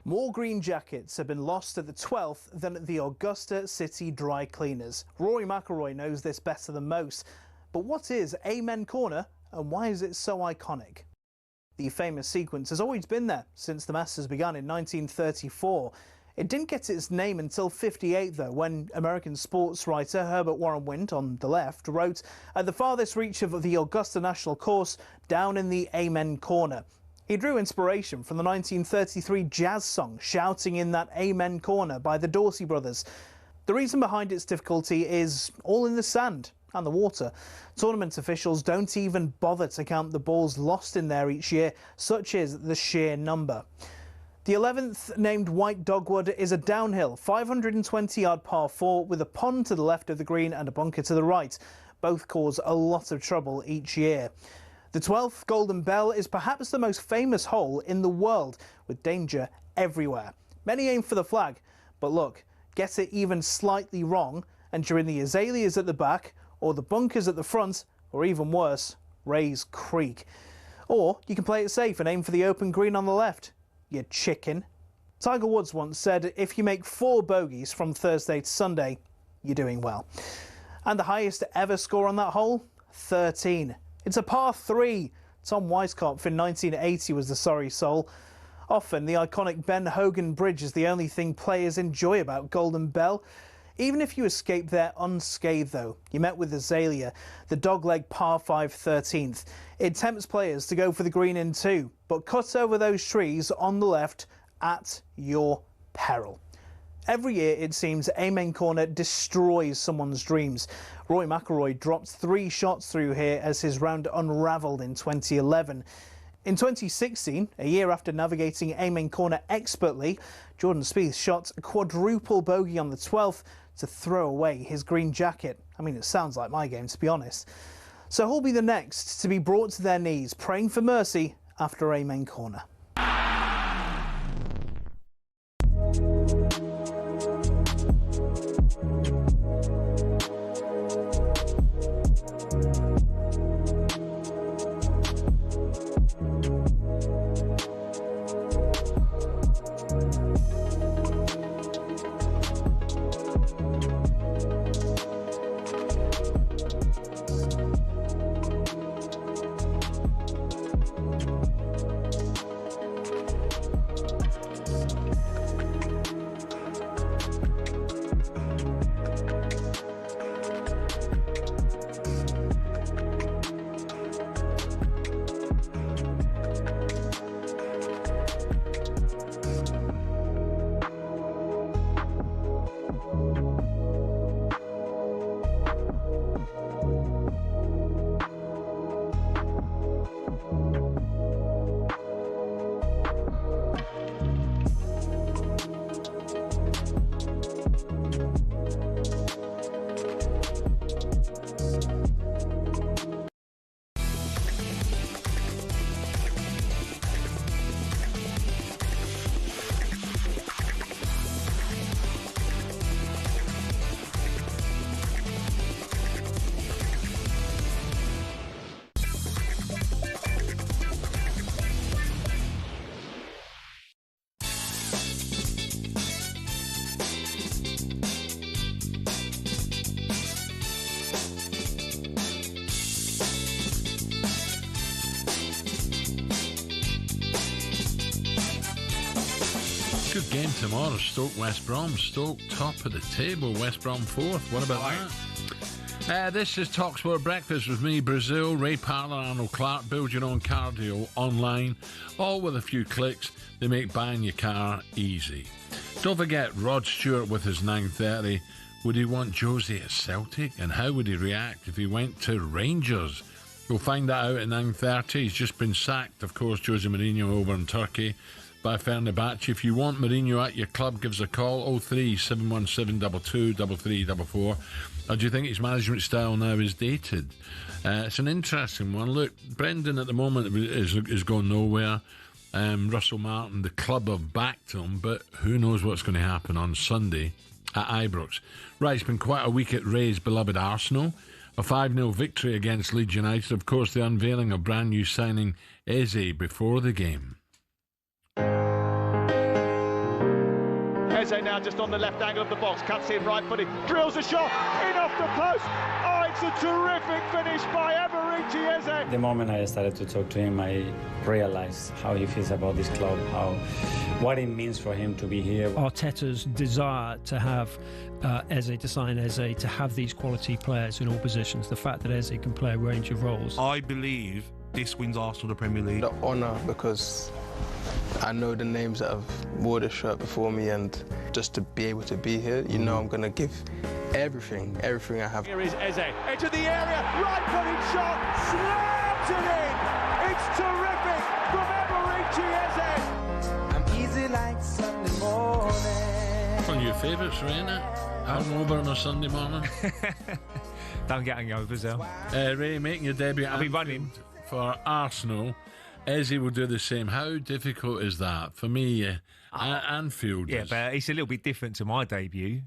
More green jackets have been lost at the 12th than at the Augusta City Dry Cleaners. Rory McIlroy knows this better than most. But what is Amen Corner and why is it so iconic? The famous sequence has always been there since the Masters began in 1934. It didn't get its name until '58, though, when American sports writer Herbert Warren Wint, on the left, wrote, "At the farthest reach of the Augusta National Course, down in the Amen Corner." He drew inspiration from the 1933 jazz song Shouting in That Amen Corner by the Dorsey Brothers. The reason behind its difficulty is all in the sand and the water. Tournament officials don't even bother to count the balls lost in there each year, such is the sheer number. The 11th, named White Dogwood, is a downhill 520-yard par 4 with a pond to the left of the green and a bunker to the right. Both cause a lot of trouble each year. The 12th, Golden Bell, is perhaps the most famous hole in the world, with danger everywhere. Many aim for the flag, but look, get it even slightly wrong, and you're in the azaleas at the back, or the bunkers at the front, or even worse, Rays Creek. Or you can play it safe and aim for the open green on the left. You chicken. Tiger Woods once said, if you make 4 bogeys from Thursday to Sunday, you're doing well. And the highest ever score on that hole? 13. It's a par 3. Tom Weiskopf in 1980 was the sorry soul. Often the iconic Ben Hogan Bridge is the only thing players enjoy about Golden Bell. Even if you escape there unscathed, though, you met with Azalea, the dogleg par 5 13th. It tempts players to go for the green in 2, but cut over those trees on the left at your peril. Every year, it seems, Amen Corner destroys someone's dreams. Rory McIlroy dropped 3 shots through here as his round unravelled in 2011. In 2016, a year after navigating Amen Corner expertly, Jordan Spieth shot a quadruple bogey on the 12th to throw away his green jacket. I mean, it sounds like my game, to be honest. So who'll be the next to be brought to their knees, praying for mercy after Amen Corner? Good game tomorrow. Stoke West Brom. Stoke top of the table. West Brom 4th. What about that? This is talkSPORT Breakfast with me, Brazil, Ray Parlour, Arnold Clark. Build your own cardio online, all with a few clicks. They make buying your car easy. Don't forget Rod Stewart with his 9:30. Would he want Josie at Celtic? And how would he react if he went to Rangers? We'll find that out at 9:30. He's just been sacked, of course, Jose Mourinho over in Turkey by Fenerbahce. If you want Mourinho at your club, give us a call, 03 717 22 3344. Or do you think his management style now is dated? It's an interesting one. Look, Brendan at the moment is going nowhere. Russell Martin, the club have backed him, but who knows what's going to happen on Sunday at Ibrox. Right, it's been quite a week at Ray's beloved Arsenal. A 5-0 victory against Leeds United. Of course, the unveiling of brand new signing Eze before the game. Eze now just on the left angle of the box, cuts in right footed, drills a shot, in off the post. Oh, it's a terrific finish by Eberici Eze. The moment I started to talk to him, I realized how he feels about this club, what it means for him to be here. Arteta's desire to have Eze, to sign Eze, to have these quality players in all positions, the fact that Eze can play a range of roles. I believe this wins Arsenal the Premier League. The honour, because I know the names that have wore the shirt before me, and just to be able to be here, you know I'm going to give everything I have. Here is Eze, into the area, right-footed shot, slams it in! It's terrific from Eberici Eze! I'm easy like Sunday morning. One of your favourites, Raina? Hangover on a Sunday morning? Don't get hangovers, though. Ray, making your debut I'll be running for Arsenal. Eze will do the same. How difficult is that? For me, Anfield. Yeah, but it's a little bit different to my debut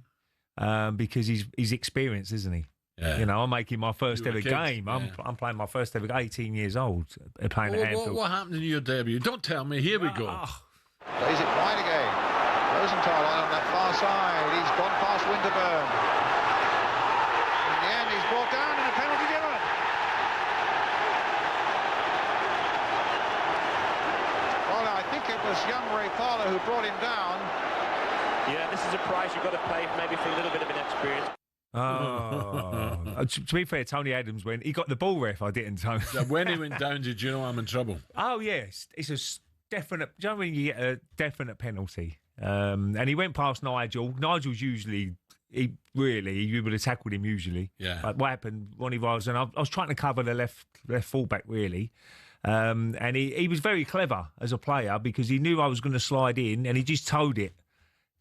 because he's experienced, isn't he? Yeah. You know, I'm making my first ever game. Yeah. I'm playing my first ever 18 years old, playing at Anfield. What happened in your debut? Don't tell me. Here we go. Plays it wide again. Rosenthal on that far side. He's gone past Winterburn. In the end, he's brought down and a penalty given. Well, I think it was young Ray Parlour who brought him down. Yeah, this is a prize you've got to pay maybe for a little bit of inexperience. Oh, to be fair, Tony Adams, when he got the ball ref, I didn't. Tony. When he went down, did you know I'm in trouble? Oh yes, it's a definite. Do you know when you get a definite penalty? And he went past Nigel. Nigel's usually you would have tackled him usually. Yeah. But what happened when he was, and I was trying to cover the left fullback really. And he was very clever as a player because he knew I was going to slide in, and he just towed it,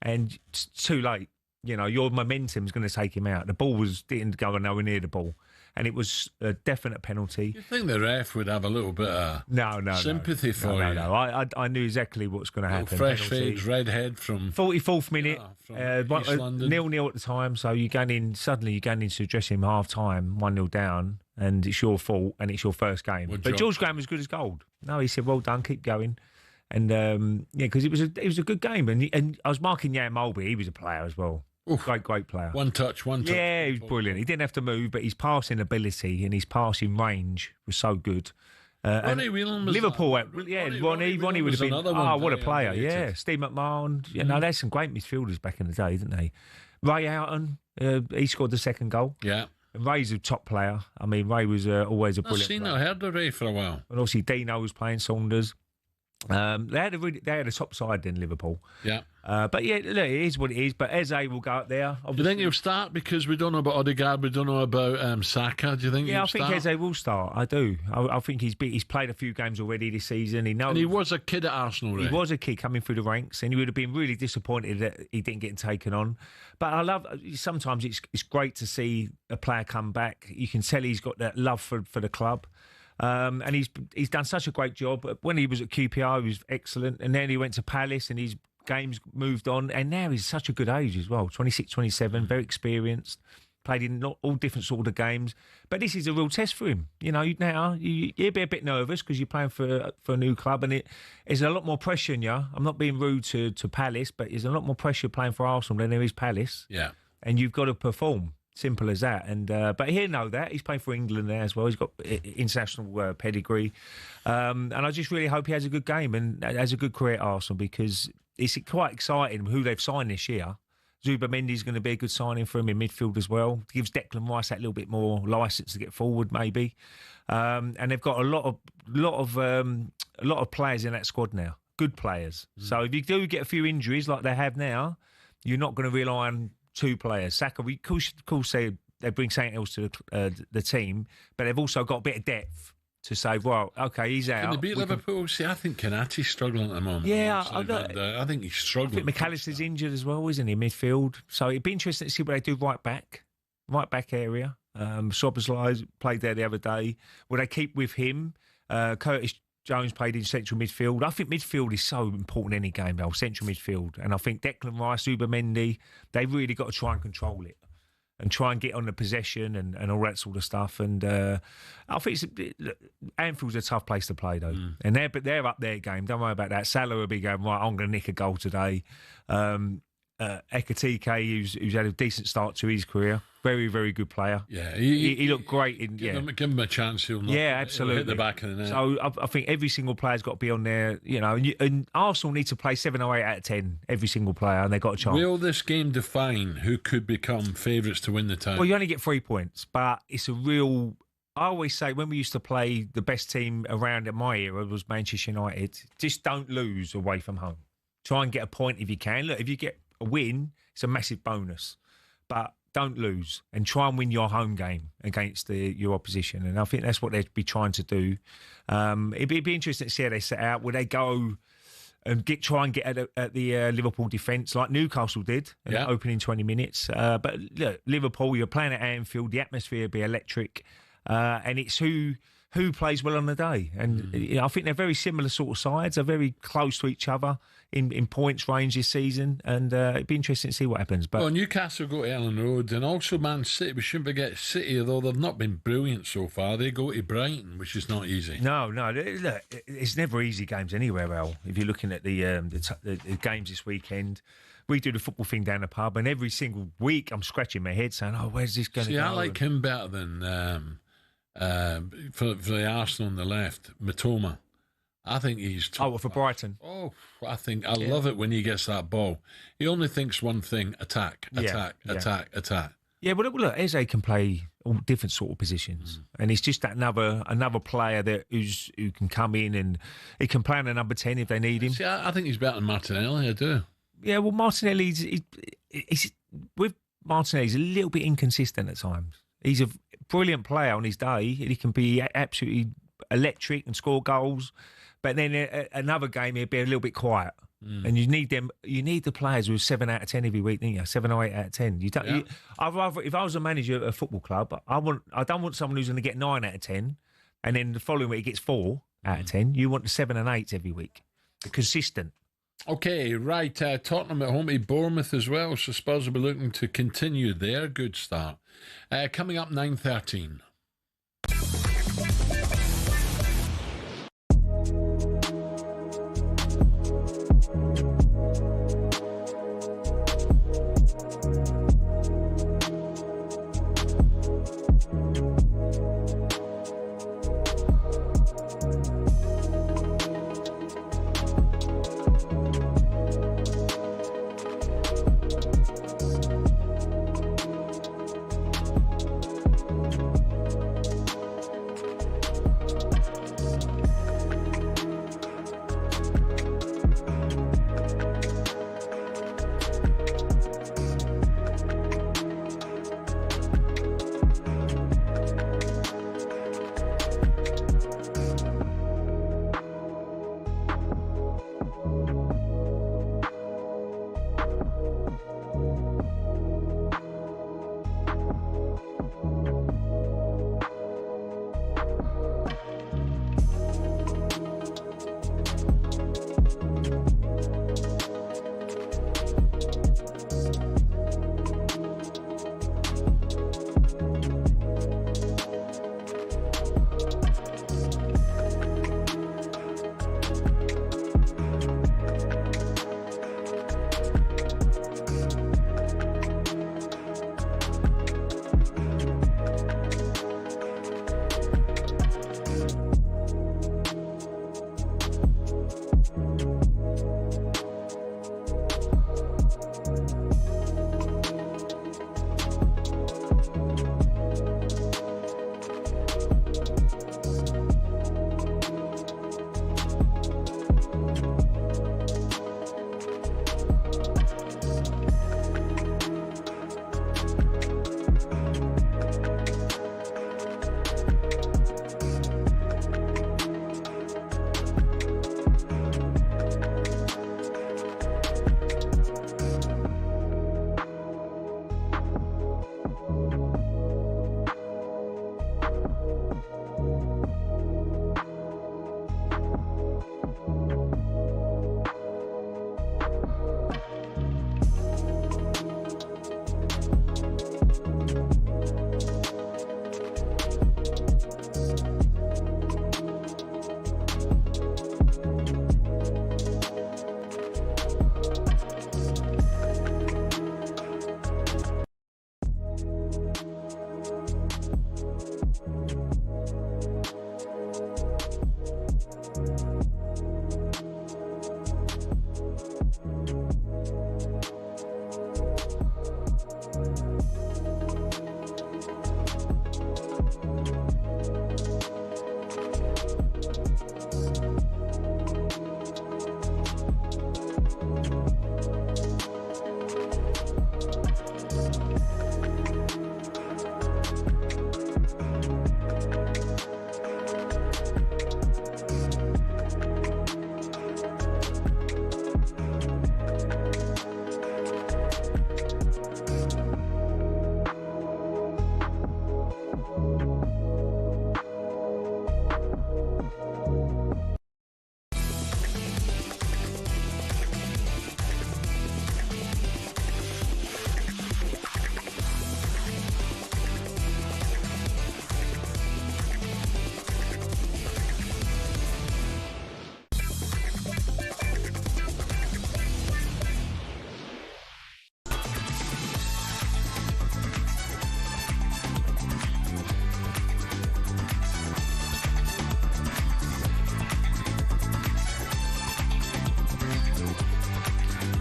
and it's too late. You know, your momentum's going to take him out. The ball didn't go nowhere near the ball, and it was a definite penalty. You think the ref would have a little bit of sympathy for you? No. I knew exactly what's going to happen. Fresh face, red head from 44th minute, East London. 0-0 at the time. So you're going in into the dressing room half time, 1-0 down, and it's your fault, and it's your first game. But George Graham was good as gold. No, he said, "Well done, keep going." And because it was a good game, and I was marking Jan Mulby. He was a player as well. Oof. Great player. One touch. Yeah, he was brilliant. He didn't have to move, but his passing ability and his passing range was so good. Ronnie Whelan was Liverpool, Ronnie would have been. What a player! Yeah, Steve McMahon. You know, there's some great midfielders back in the day, didn't they? Ray Houghton, he scored the second goal. Yeah. And Ray's a top player. I mean, Ray was always a brilliant player. I heard of Ray for a while. And obviously Dino was playing Saunders. They had a top side in Liverpool. Yeah. But yeah, look, it is what it is. But Eze will go up there. Obviously. Do you think he'll start? Because we don't know about Odegaard, we don't know about Saka. Do you think he'll start? I think Eze will start. I do. I think he's played a few games already this season. And he was a kid at Arsenal, right? He was a kid coming through the ranks, and he would have been really disappointed that he didn't get taken on. But sometimes it's great to see a player come back. You can tell he's got that love for the club. And he's done such a great job. When he was at QPR, he was excellent. And then he went to Palace and his games moved on. And now he's such a good age as well, 26, 27, very experienced. Played in all different sort of games. But this is a real test for him. You know, now you'll be a bit nervous because you're playing for a new club, and there's a lot more pressure on you. I'm not being rude to Palace, but there's a lot more pressure playing for Arsenal than there is Palace. Yeah. And you've got to perform. Simple as that. And but he'll know that. He's playing for England there as well. He's got international pedigree. And I just really hope he has a good game and has a good career at Arsenal, because it's quite exciting who they've signed this year. Zubimendi's going to be a good signing for him in midfield as well. Gives Declan Rice that little bit more licence to get forward, maybe. And they've got a lot of players in that squad now. Good players. So if you do get a few injuries like they have now, you're not going to rely on two players. Saka, we of course they bring something else to the team, but they've also got a bit of depth to say, well, okay, he's out. Can they beat Liverpool? See, I think Konaté's struggling at the moment. Yeah, I think he's struggling. I think McAllister's injured as well, isn't he, midfield? So it'd be interesting to see what they do right back area. Szoboszlai played there the other day. Will they keep with him? Curtis Jones played in central midfield. I think midfield is so important in any game, though, central midfield. And I think Declan Rice, Zubimendi, they've really got to try and control it and try and get on the possession and all that sort of stuff. And I think Anfield's a tough place to play, though. And they're up their game. Don't worry about that. Salah will be going, right, I'm going to nick a goal today. Ekatike, who's had a decent start to his career. Very, very good player. Yeah, he looked great. Give him a chance. He'll absolutely hit the back of the net. So I think every single player's got to be on there. And Arsenal need to play 7 or 8 out of 10. Every single player, and they've got a chance. Will this game define who could become favourites to win the title? Well, you only get 3 points, but it's a real. I always say when we used to play, the best team around at my era was Manchester United. Just don't lose away from home. Try and get a point if you can. Look, if you get a win, it's a massive bonus. But don't lose and try and win your home game against your opposition. And I think that's what they'd be trying to do. It'd be interesting to see how they set out. Would they go and try and get at the Liverpool defence like Newcastle did in the opening 20 minutes? But look, Liverpool, you're playing at Anfield, the atmosphere will be electric. And it's who plays well on the day. And I think they're very similar sort of sides. They're very close to each other in points range this season. And it'd be interesting to see what happens. But Newcastle go to Ellen Road, and also Man City. We shouldn't forget City, although they've not been brilliant so far. They go to Brighton, which is not easy. No. Look, it's never easy games anywhere, Al. If you're looking at the games this weekend, we do the football thing down the pub, and every single week I'm scratching my head saying, where's this going to go? I like him better than... for the Arsenal on the left, Matoma. I think he's for Brighton. I love it when he gets that ball. He only thinks one thing: attack. Yeah, but look, Eze can play all different sort of positions, and it's just that another player who can come in and he can play on a number 10 if they need him. See, I think he's better than Martinelli. I do. Yeah, well, Martinelli's with Martinelli, he's a little bit inconsistent at times. He's a brilliant player on his day. He can be absolutely electric and score goals. But then another game, he'll be a little bit quiet. And you need them. You need the players who are 7 out of 10 every week, don't you? 7 or 8 out of 10. I'd rather, if I was a manager at a football club, I don't want someone who's going to get 9 out of 10, and then the following week he gets 4 out of 10. You want the 7 and 8 every week, consistent. Okay, right. Tottenham at home to Bournemouth as well. So Spurs will be looking to continue their good start. Coming up 9:13.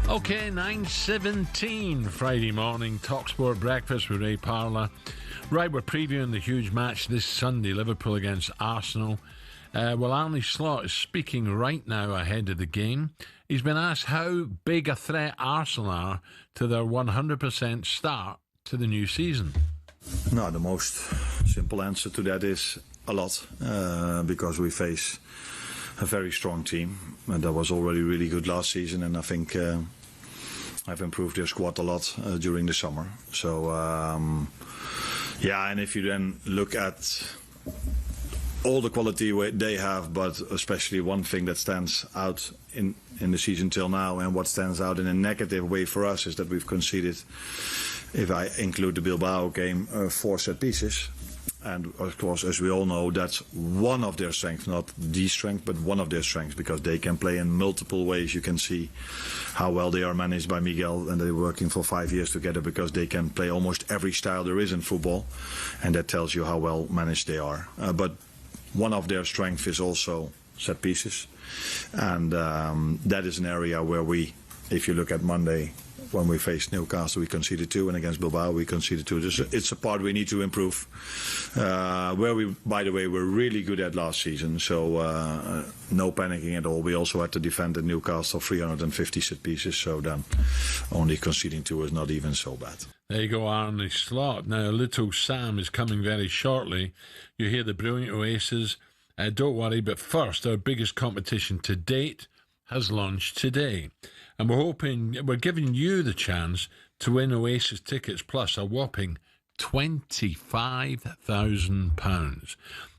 Okay, 9:17 Friday morning, talkSPORT breakfast with Ray Parlour. Right, we're previewing the huge match this Sunday, Liverpool against Arsenal. Well, Arne Slot is speaking right now ahead of the game. He's been asked how big a threat Arsenal are to their 100% start to the new season. No, the most simple answer to that is a lot, because we face a very strong team, and that was already really good last season, and I think I've improved their squad a lot during the summer. So, yeah, and if you then look at all the quality they have, but especially one thing that stands out in the season till now, and what stands out in a negative way for us, is that we've conceded, if I include the Bilbao game, 4 set pieces. And of course, as we all know, that's one of their strengths, not the strength, but one of their strengths, because they can play in multiple ways. You can see how well they are managed by Miguel, and they're working for 5 years together, because they can play almost every style there is in football, and that tells you how well managed they are. But one of their strengths is also set pieces, and that is an area where we, if you look at Monday, when we faced Newcastle, we conceded 2, and against Bilbao we conceded 2. It's a part we need to improve, where we, by the way, were really good at last season, so no panicking at all. We also had to defend at Newcastle 350 set pieces, so then only conceding 2 is not even so bad. There you go, Arne Slot. Now, Little Sam is coming very shortly. You hear the brilliant Oasis. Don't worry, but first, our biggest competition to date has launched today. And we're giving you the chance to win Oasis tickets plus a whopping £25,000.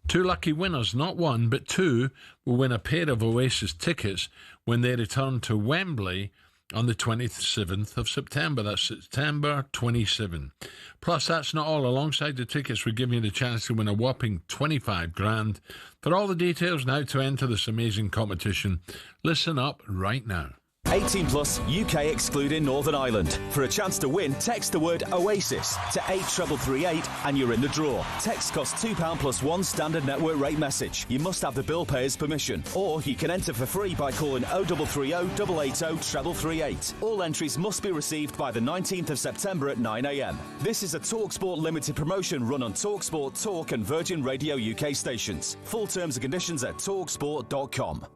2 lucky winners, not 1, but 2, will win a pair of Oasis tickets when they return to Wembley on the 27th of September. That's September 27. Plus, that's not all. Alongside the tickets, we're giving you the chance to win a whopping 25 grand. For all the details now to enter this amazing competition, listen up right now. 18 plus, UK excluding Northern Ireland. For a chance to win, text the word Oasis to 83338 and you're in the draw. Text costs £2 plus 1 standard network rate message. You must have the bill payer's permission. Or you can enter for free by calling 0330 880 338. All entries must be received by the 19th of September at 9 a.m. This is a talkSPORT limited promotion run on talkSPORT, Talk and Virgin Radio UK stations. Full terms and conditions at talksport.com.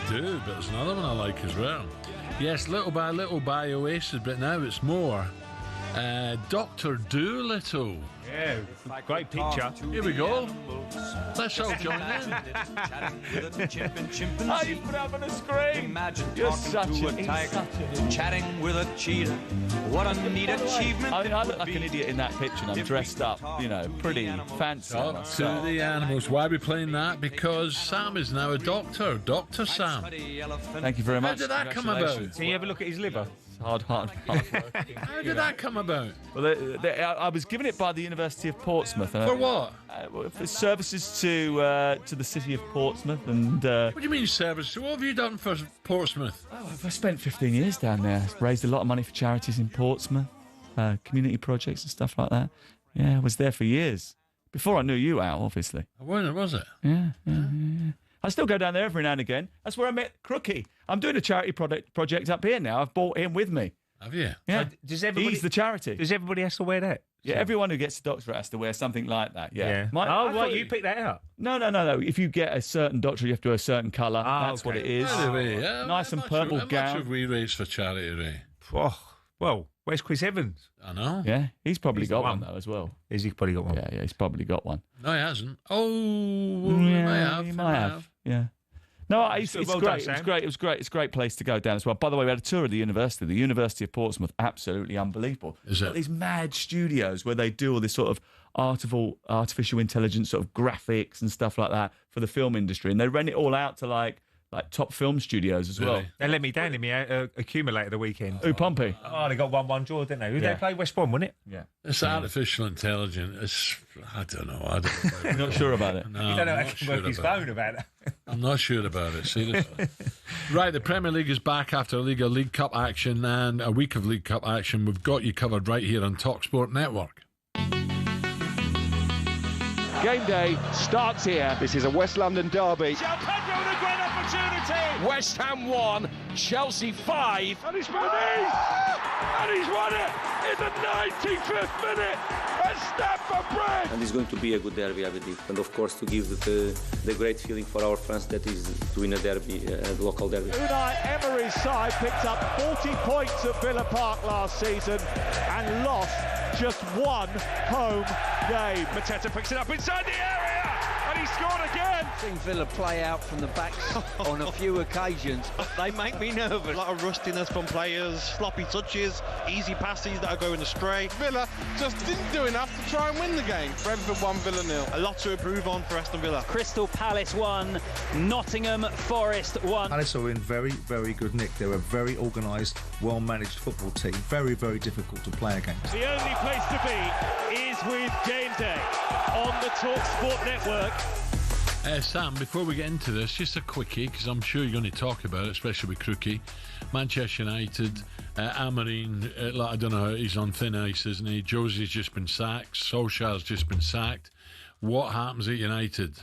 Do, but there's another one I like as well. Yes, Little by Oasis, but now it's more Dr. Dolittle. Yeah, great picture. Here we go. Let's all join in. How you put up on the screen? You're such a tiger, chatting with a cheetah. What a neat achievement. I look like an idiot in that picture, and I'm dressed up, pretty fancy. Talk to the animals. Why are we playing that? Because Sam is now a doctor. Dr. Sam. Thank you very much. How did that come about? Can you have a look at his liver? Hard work. How did that come about? Well, I was given it by the University of Portsmouth. For what? For services to the city of Portsmouth. And what do you mean services? What have you done for Portsmouth? Oh, I spent 15 years down there. Raised a lot of money for charities in Portsmouth, community projects and stuff like that. Yeah, I was there for years. Before I knew you, Al, obviously. Was it? Yeah. I still go down there every now and again. That's where I met Crookie. I'm doing a charity project up here now. I've brought him with me. Have you? Yeah. He's the charity. Does everybody have to wear that? Yeah, everyone who gets a doctorate has to wear something like that. Yeah. Right, you picked that out. No. If you get a certain doctorate, you have to wear a certain colour. That's what it is. Nice and purple gown. How much have we raised for charity, Ray? Oh, well, where's Chris Evans? I know. Yeah, he's probably got one though as well. He's probably got one. Yeah, he's probably got one. No, he hasn't. Oh, he might have. Yeah. No, it's great. It was great. It's a great place to go down as well. By the way, we had a tour of the university. The University of Portsmouth, absolutely unbelievable. Is it? These mad studios where they do all this sort of artificial intelligence sort of graphics and stuff like that for the film industry, and they rent it all out to like like top film studios as well. They let me down in my accumulator the weekend. Who, Pompey? Oh, they got 1-1 draw, didn't they? Who they play? West Brom, wasn't it? Yeah. It's artificial intelligence. I don't know. You're not sure about it? No, You don't know I'm how not to work sure his about phone about it. I'm not sure about it, seriously. Right, the Premier League is back after a League Cup action and a week of League Cup action. We've got you covered right here on talkSPORT Network. Game day starts here. This is a West London derby. João Pedro with a great opportunity. West Ham 1, Chelsea 5. And he's won it! And he's won it in the 95th minute at Stamford Bridge. And it's going to be a good derby, I believe. And of course, to give the great feeling for our fans that is to win a derby, a local derby. Unai Emery's side picked up 40 points at Villa Park last season and lost just one home game. Mateta picks it up inside the area and he scored again. Seen Villa play out from the backs on a few occasions. They make me nervous. A lot of rustiness from players, sloppy touches, easy passes that are going astray. Villa just didn't do enough to try and win the game. Brentford 1, Villa 0. A lot to improve on for Aston Villa. Crystal Palace 1, Nottingham Forest 1. Palace are in very, very good nick. They're a very organised, well-managed football team. Very, very difficult to play against. The only place to be is with Game Day on the talkSPORT network. Sam, before we get into this, just a quickie, because I'm sure you're going to talk about it, especially with Crookie. Manchester United, Amorim, I don't know, he's on thin ice, isn't he? Josie's just been sacked. Solskjaer's just been sacked. What happens at United?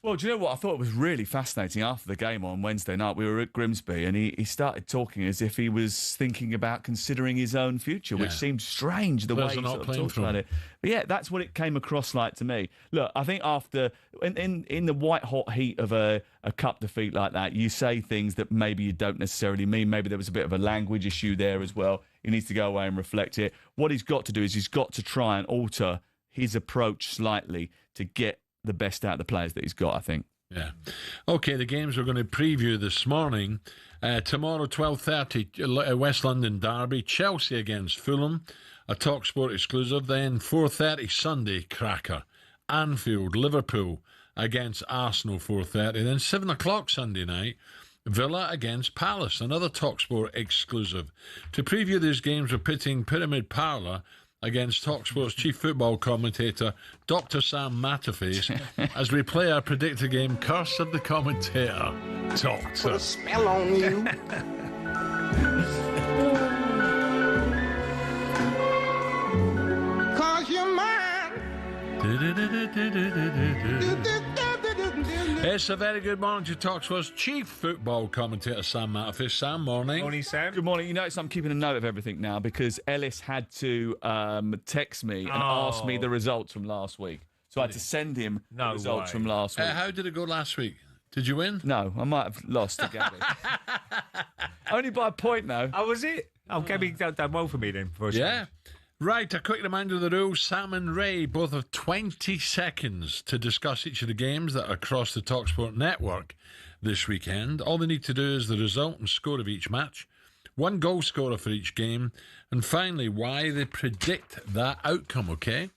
Well, do you know what? I thought it was really fascinating after the game on Wednesday night. We were at Grimsby and he started talking as if he was thinking about considering his own future, which seemed strange the way he sort of talked about it. But yeah, that's what it came across like to me. Look, I think after, in the white-hot heat of a cup defeat like that, you say things that maybe you don't necessarily mean. Maybe there was a bit of a language issue there as well. He needs to go away and reflect it. What he's got to do is he's got to try and alter his approach slightly to get the best out of the players that he's got, I think. Yeah. Okay, the games we're going to preview this morning. Tomorrow, 12:30, West London derby. Chelsea against Fulham, a talkSPORT exclusive. Then 4:30 Sunday, cracker. Anfield, Liverpool against Arsenal, 4:30. Then 7 o'clock Sunday night, Villa against Palace, another talkSPORT exclusive. To preview these games, we're pitting Pyramid Parlour against talkSPORT's chief football commentator, Dr. Sam Matterface, as we play our predictor game, Curse of the Commentator. Talk to Put a spell on you. Cause you're mine. It's a very good morning to talkSPORT's chief football commentator, Sam Matterface. Sam, morning. Morning, Sam. Good morning. You notice I'm keeping a note of everything now because Ellis had to text me and ask me the results from last week. So I had to send him the results from last week. How did it go last week? Did you win? No, I might have lost to Gabby. Only by a point, though. Oh, was it? Oh, Gabby done well for me then. Yeah. Right, a quick reminder of the rules. Sam and Ray both have 20 seconds to discuss each of the games that are across the talkSPORT network this weekend. All they need to do is the result and score of each match, one goal scorer for each game, and finally, why they predict that outcome, okay?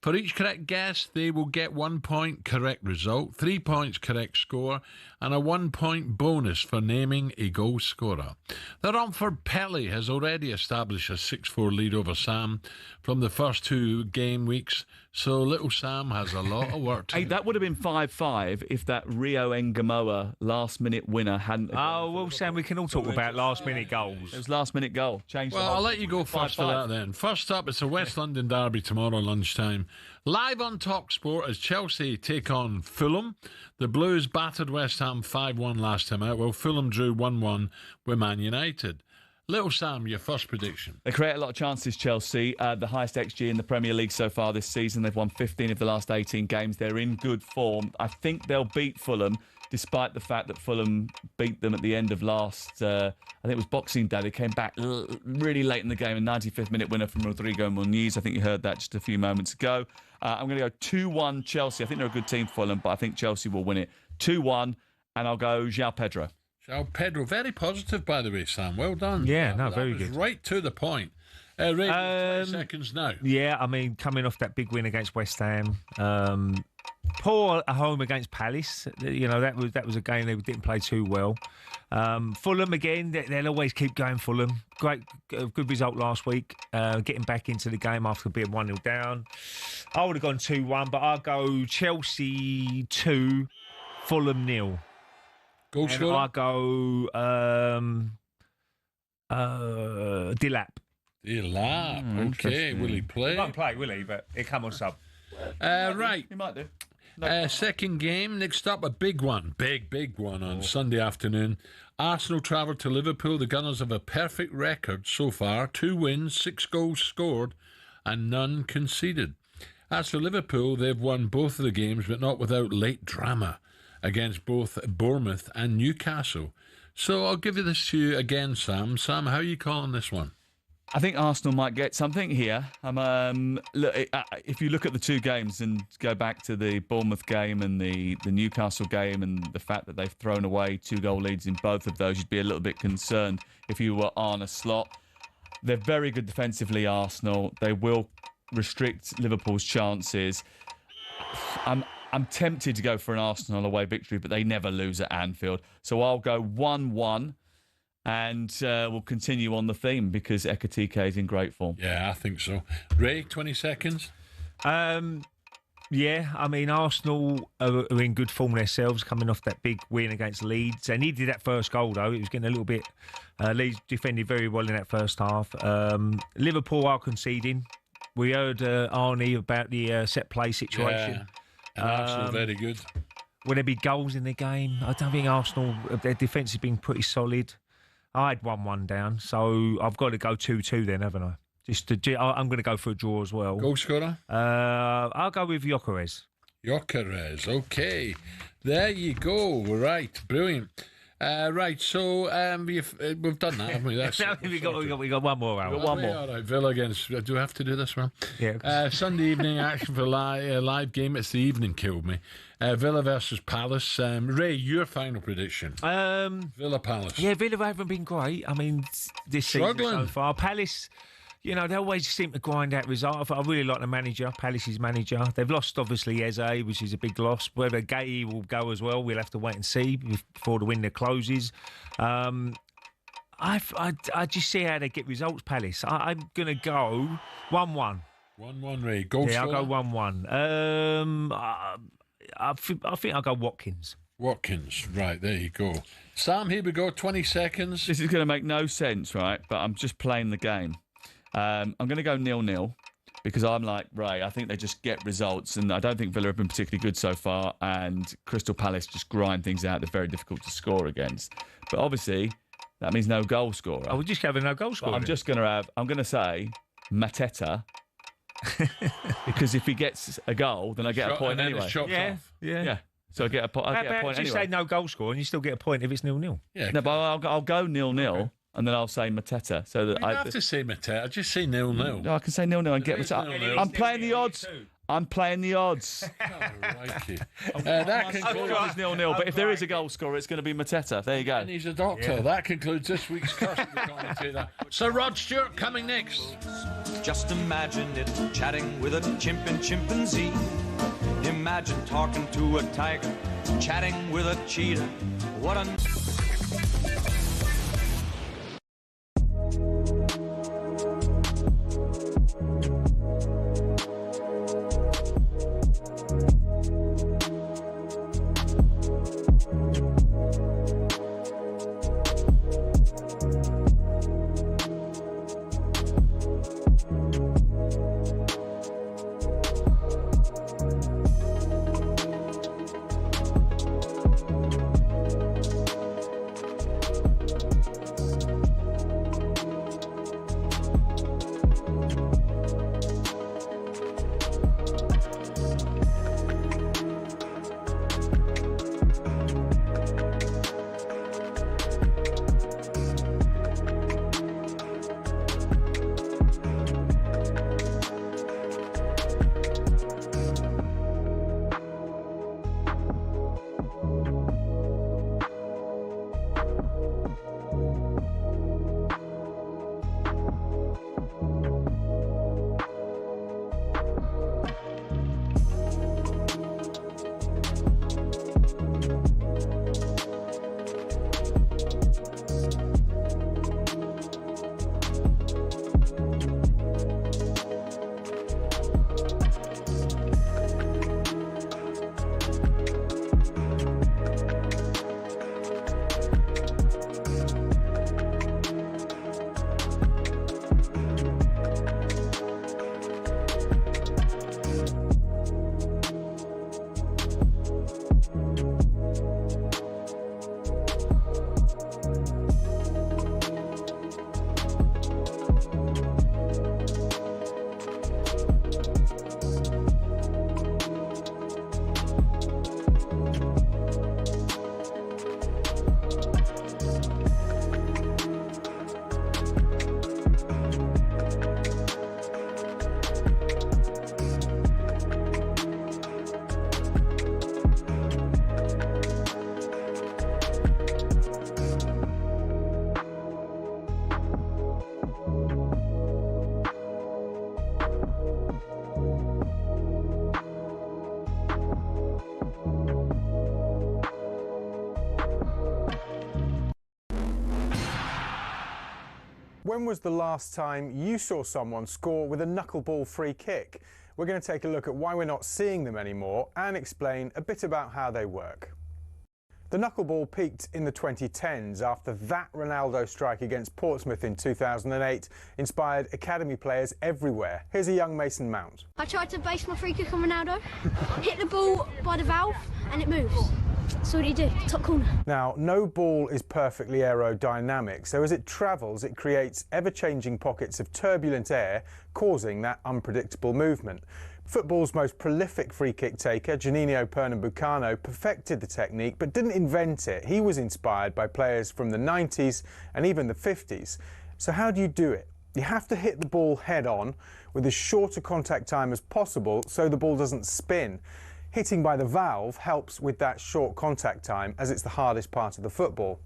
For each correct guess, they will get 1 point correct result, 3 points correct score, and a 1 point bonus for naming a goal scorer. The Romford Pelly has already established a 6-4 lead over Sam from the first 2 game weeks, so little Sam has a lot of work to do. Hey, that would have been 5-5 if that Rio Ngamoa last-minute winner hadn't... Oh, well, Sam, we can all talk about last-minute goals. It was last-minute goal. Well, I'll let you go first to that then. First up, it's a West London derby tomorrow lunchtime. Live on talkSPORT as Chelsea take on Fulham. The Blues battered West Ham 5-1 last time out, while Fulham drew 1-1 with Man United. Little Sam, your first prediction. They create a lot of chances, Chelsea. The highest XG in the Premier League so far this season. They've won 15 of the last 18 games. They're in good form. I think they'll beat Fulham, despite the fact that Fulham beat them at the end of last, I think it was Boxing Day. They came back really late in the game, a 95th minute winner from Rodrigo Muniz. I think you heard that just a few moments ago. I'm going to go 2-1 Chelsea. I think they're a good team, Fulham, but I think Chelsea will win it 2-1, and I'll go João Pedro. João Pedro, very positive, by the way, Sam. Well done. Yeah, no, very good. Right to the point. Ray, 20 seconds now. Yeah, I mean, coming off that big win against West Ham, Poor at home against Palace. You know, that was a game they didn't play too well. Fulham again, they'll always keep going. Fulham, good result last week. Getting back into the game after being 1-0 down. I would have gone 2-1, but I'll go Chelsea 2, Fulham 0. Goal scorer? I'll go Dilap. Dilap, okay. Will he play? He won't play, will he? But he'll come on sub. Right. He might do. Second game, next up, a big one. Big one on Sunday afternoon. Arsenal travel to Liverpool. The Gunners have a perfect record so far. 2 wins, 6 goals scored, and none conceded. As for Liverpool, they've won both of the games, but not without late drama against both Bournemouth and Newcastle. So I'll give you this to you again, Sam. Sam, how are you calling this one? I think Arsenal might get something here. If you look at the 2 games and go back to the Bournemouth game and the Newcastle game and the fact that they've thrown away 2-goal leads in both of those, you'd be a little bit concerned if you were Arne Slot. They're very good defensively, Arsenal. They will restrict Liverpool's chances. I'm tempted to go for an Arsenal away victory, but they never lose at Anfield. So I'll go 1-1. And we'll continue on the theme because Ekitike is in great form. Yeah, I think so. Ray, 20 seconds? Yeah, I mean, Arsenal are in good form themselves, coming off that big win against Leeds. They needed that first goal, though. It was getting a little bit... Leeds defended very well in that first half. Liverpool are conceding. We heard Arnie about the set-play situation. Yeah, and Arsenal very good. Will there be goals in the game? I don't think Arsenal... Their defence has been pretty solid. I had 1-1 down, so I've got to go 2-2 then, haven't I? I'm going to go for a draw as well. Goal scorer? I'll go with Gyökeres. Gyökeres, okay. There you go. Right, brilliant. Right, so we've done that, haven't we? That's, we got one more hour. All right, Villa against... Do we have to do this one? Yeah. Sunday evening action for live game. It's the evening killed me. Villa versus Palace. Ray, your final prediction. Villa Palace. Yeah, Villa haven't been great. I mean, this season so far. Palace, you know, they always seem to grind out results. I really like the manager, Palace's manager. They've lost, obviously, Eze, which is a big loss. Whether Gay will go as well, we'll have to wait and see before the window closes. I just see how they get results, Palace. I'm going to go 1-1. 1-1, Ray. Goal Yeah, scorer? I'll go 1-1. I think I'll go Watkins. Watkins, right, there you go. Sam, here we go, 20 seconds. This is going to make no sense, right? But I'm just playing the game. I'm going to go 0-0 because I'm like Ray. I think they just get results, and I don't think Villa have been particularly good so far. And Crystal Palace just grind things out. They're very difficult to score against. But obviously, that means no goal scorer. Oh, we're just having no goal scorer. I'm going to say Mateta. Because if he gets a goal, then I get a point anyway. Yeah. So I get a point anyway. Just say no goal score and you still get a point if it's 0-0. Yeah. No, but I'll go 0-0 and then I'll say Mateta. So that I have to say Mateta. Just say 0-0. No, I can say 0-0 and get Mateta. I'm playing the odds. I'm playing the odds. That concludes 0-0. But if there is a goal scorer, it's going to be Mateta. There you go. And he's a doctor. Yeah. That concludes this week's Curse the Commentator. Sir Rod Stewart coming next. Just imagine it, chatting with a chimpanzee. Imagine talking to a tiger, chatting with a cheetah. What a... When was the last time you saw someone score with a knuckleball free kick? We're going to take a look at why we're not seeing them anymore and explain a bit about how they work. The knuckleball peaked in the 2010s after that Ronaldo strike against Portsmouth in 2008 inspired academy players everywhere. Here's a young Mason Mount. I tried to base my free kick on Ronaldo, hit the ball by the valve and it moves. So what do you do? Top corner. Now, no ball is perfectly aerodynamic, so as it travels, it creates ever-changing pockets of turbulent air, causing that unpredictable movement. Football's most prolific free-kick taker, Juninho Pernambucano, perfected the technique but didn't invent it. He was inspired by players from the 90s and even the 50s. So how do you do it? You have to hit the ball head-on with as short a contact time as possible so the ball doesn't spin. Hitting by the valve helps with that short contact time, as it's the hardest part of the football.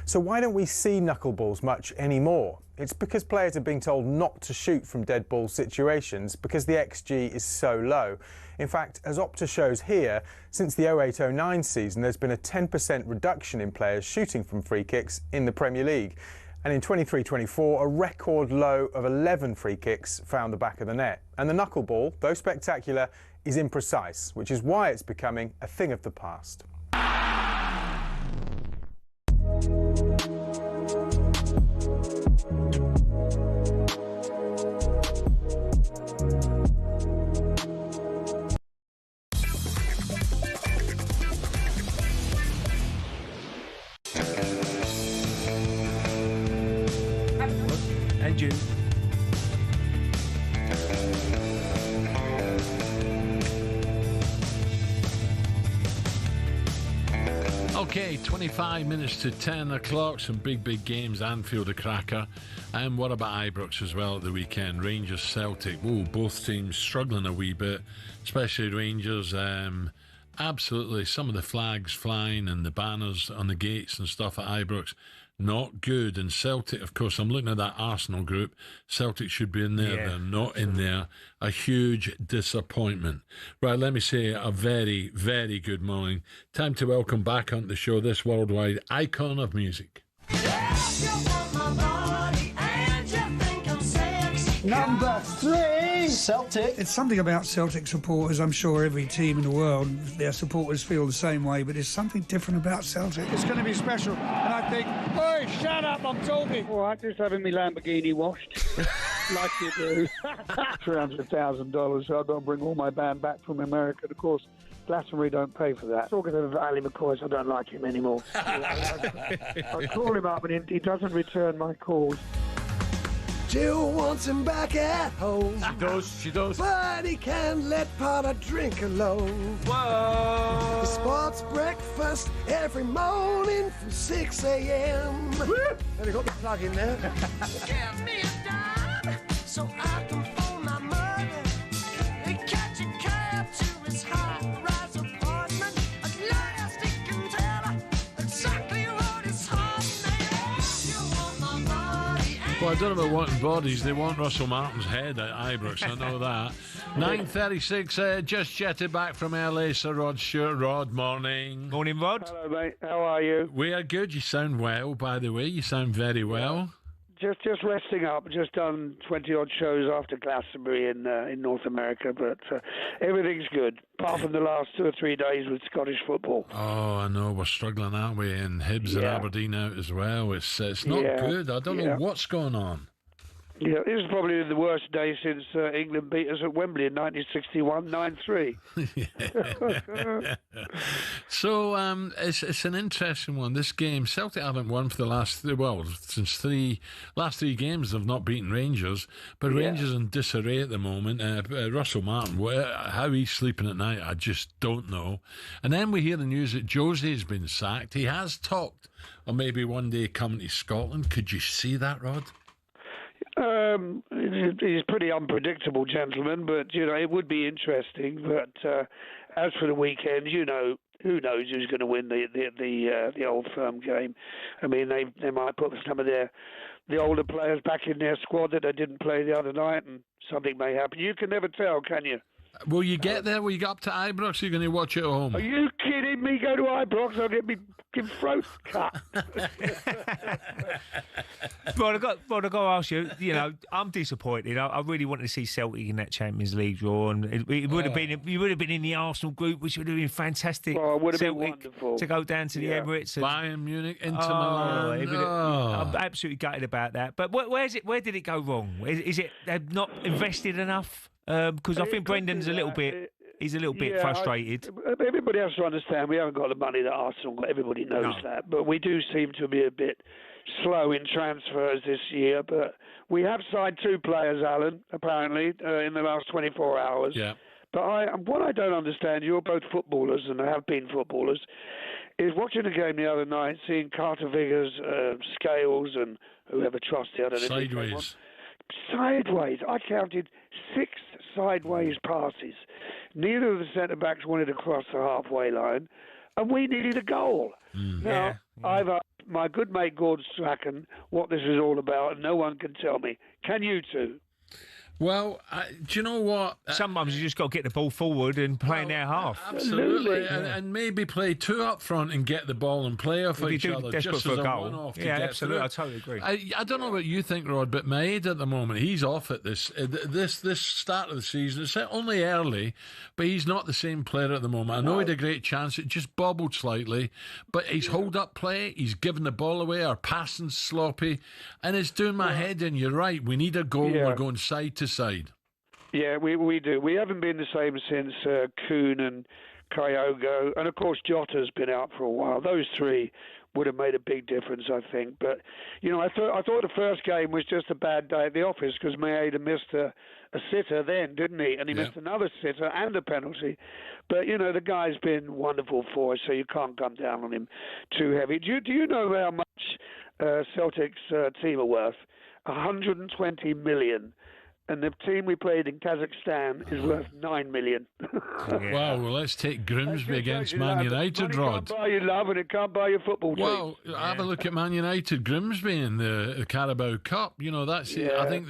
So why don't we see knuckleballs much anymore? It's because players are being told not to shoot from dead ball situations because the XG is so low. In fact, as Opta shows here, since the 08-09 season, there's been a 10% reduction in players shooting from free kicks in the Premier League. And in 23-24, a record low of 11 free kicks found the back of the net. And the knuckleball, though spectacular, is imprecise, which is why it's becoming a thing of the past. And you. Okay, 25 minutes to 10 o'clock. Some big games. Anfield a cracker. And what about Ibrox as well at the weekend? Rangers, Celtic. Whoa, both teams struggling a wee bit, especially Rangers. Absolutely, some of the flags flying and the banners on the gates and stuff at Ibrox. Not good. And Celtic, of course, I'm looking at that Arsenal group. Celtic should be in there. Yeah, they're not in there. A huge disappointment. Right, let me say a very, very good morning. Time to welcome back onto the show this worldwide icon of music. Number 3, Celtic. It's something about Celtic supporters. I'm sure every team in the world, their supporters feel the same way, but there's something different about Celtic. It's going to be special. And I think, oi, shut up, I'm talking. All right, just having my Lamborghini washed, like you do. $300,000, so I've got to bring all my band back from America. Of course, Glastonbury don't pay for that. Talking of Ali McCoy, I don't like him anymore. I call him up and he doesn't return my calls. Jill wants him back at home. She does. But he can't let Potter drink alone. Whoa! The sports breakfast every morning from 6 a.m. And he got the plug in there. Give me a dime so I can phone my mother and catch a cab to his high-rise apartment. At last he can tell her exactly what his heart made. You want my body. Well, I don't know about wanting bodies. They want Russell Martin's head at Ibrox. I know that. 9:36. Just jetted back from LA. So Rod Stewart. Rod, morning. Morning, Rod. Hello, mate. How are you? We are good. You sound well, by the way. You sound very well. Just resting up. Just done 20-odd shows after Glastonbury in North America, but everything's good, apart from the last 2 or 3 days with Scottish football. Oh, I know. We're struggling, aren't we? And Hibs and Aberdeen out as well. It's not good. I don't know what's going on. Yeah, this is probably the worst day since England beat us at Wembley in 1961, 9-3. So it's an interesting one. This game, Celtic haven't won for the last last three games. They've not beaten Rangers, but Rangers in disarray at the moment. Russell Martin, how he's sleeping at night, I just don't know. And then we hear the news that Josie's been sacked. He has talked of maybe one day coming to Scotland. Could you see that, Rod? He's a pretty unpredictable gentleman, but it would be interesting. But as for the weekend, who knows who's going to win the Old Firm game? I mean, they might put some of the older players back in their squad that they didn't play the other night, and something may happen. You can never tell, can you? Will you get there? Will you get up to Ibrox? Or are you going to watch it at home? Are you kidding me? Go to Ibrox, I'll get me throat cut. Rod, I've got to ask you, I'm disappointed. I really wanted to see Celtic in that Champions League draw, and it would have been, you would have been in the Arsenal group, which would have been fantastic. Oh, it would have been Celtic wonderful. to go down to the Emirates. And, Bayern Munich, Inter Milan. I'm absolutely gutted about that. But where did it go wrong? Is it they've not invested enough? Because I think Brendan's a little bit frustrated. Everybody has to understand we haven't got the money that Arsenal got. Everybody knows that. But we do seem to be a bit slow in transfers this year. But we have signed 2 players, Alan, apparently, in the last 24 hours. Yeah. But what I don't understand, you're both footballers and have been footballers, is watching the game the other night, seeing Carter Viggers, Scales, and whoever Trusty, I don't know. Sideways. I counted 6 sideways passes. Neither of the centre-backs wanted to cross the halfway line, and we needed a goal. Now, I've asked my good mate Gordon Strachan what this is all about, and no one can tell me. Can you two? Well, do you know what? Sometimes you just got to get the ball forward and play in their half. Absolutely, and maybe play 2 up front and get the ball and play off each other just as a one-off. Yeah, absolutely, I totally agree. I don't know what you think, Rod, but Maeda at the moment, he's off at this start of the season. It's only early, but he's not the same player at the moment. I know he had a great chance. It just bobbled slightly, but his hold-up play, he's giving the ball away, our passing's sloppy, and it's doing my head in. You're right, we need a goal. We're going side to side. Yeah, we do. We haven't been the same since Kuhn and Kyogo, and of course Jota's been out for a while. Those 3 would have made a big difference, I think. But I thought the first game was just a bad day at the office because Maeda missed a sitter then, didn't he? And he missed another sitter and a penalty. But the guy's been wonderful for us, so you can't come down on him too heavy. Do you know how much Celtic's team are worth? 120 million. And the team we played in Kazakhstan is worth 9 million. Wow, well, let's take Grimsby against Man United, Rod. It can't buy you love and it can't buy your football team. Well, have a look at Man United, Grimsby in the Carabao Cup. That's I think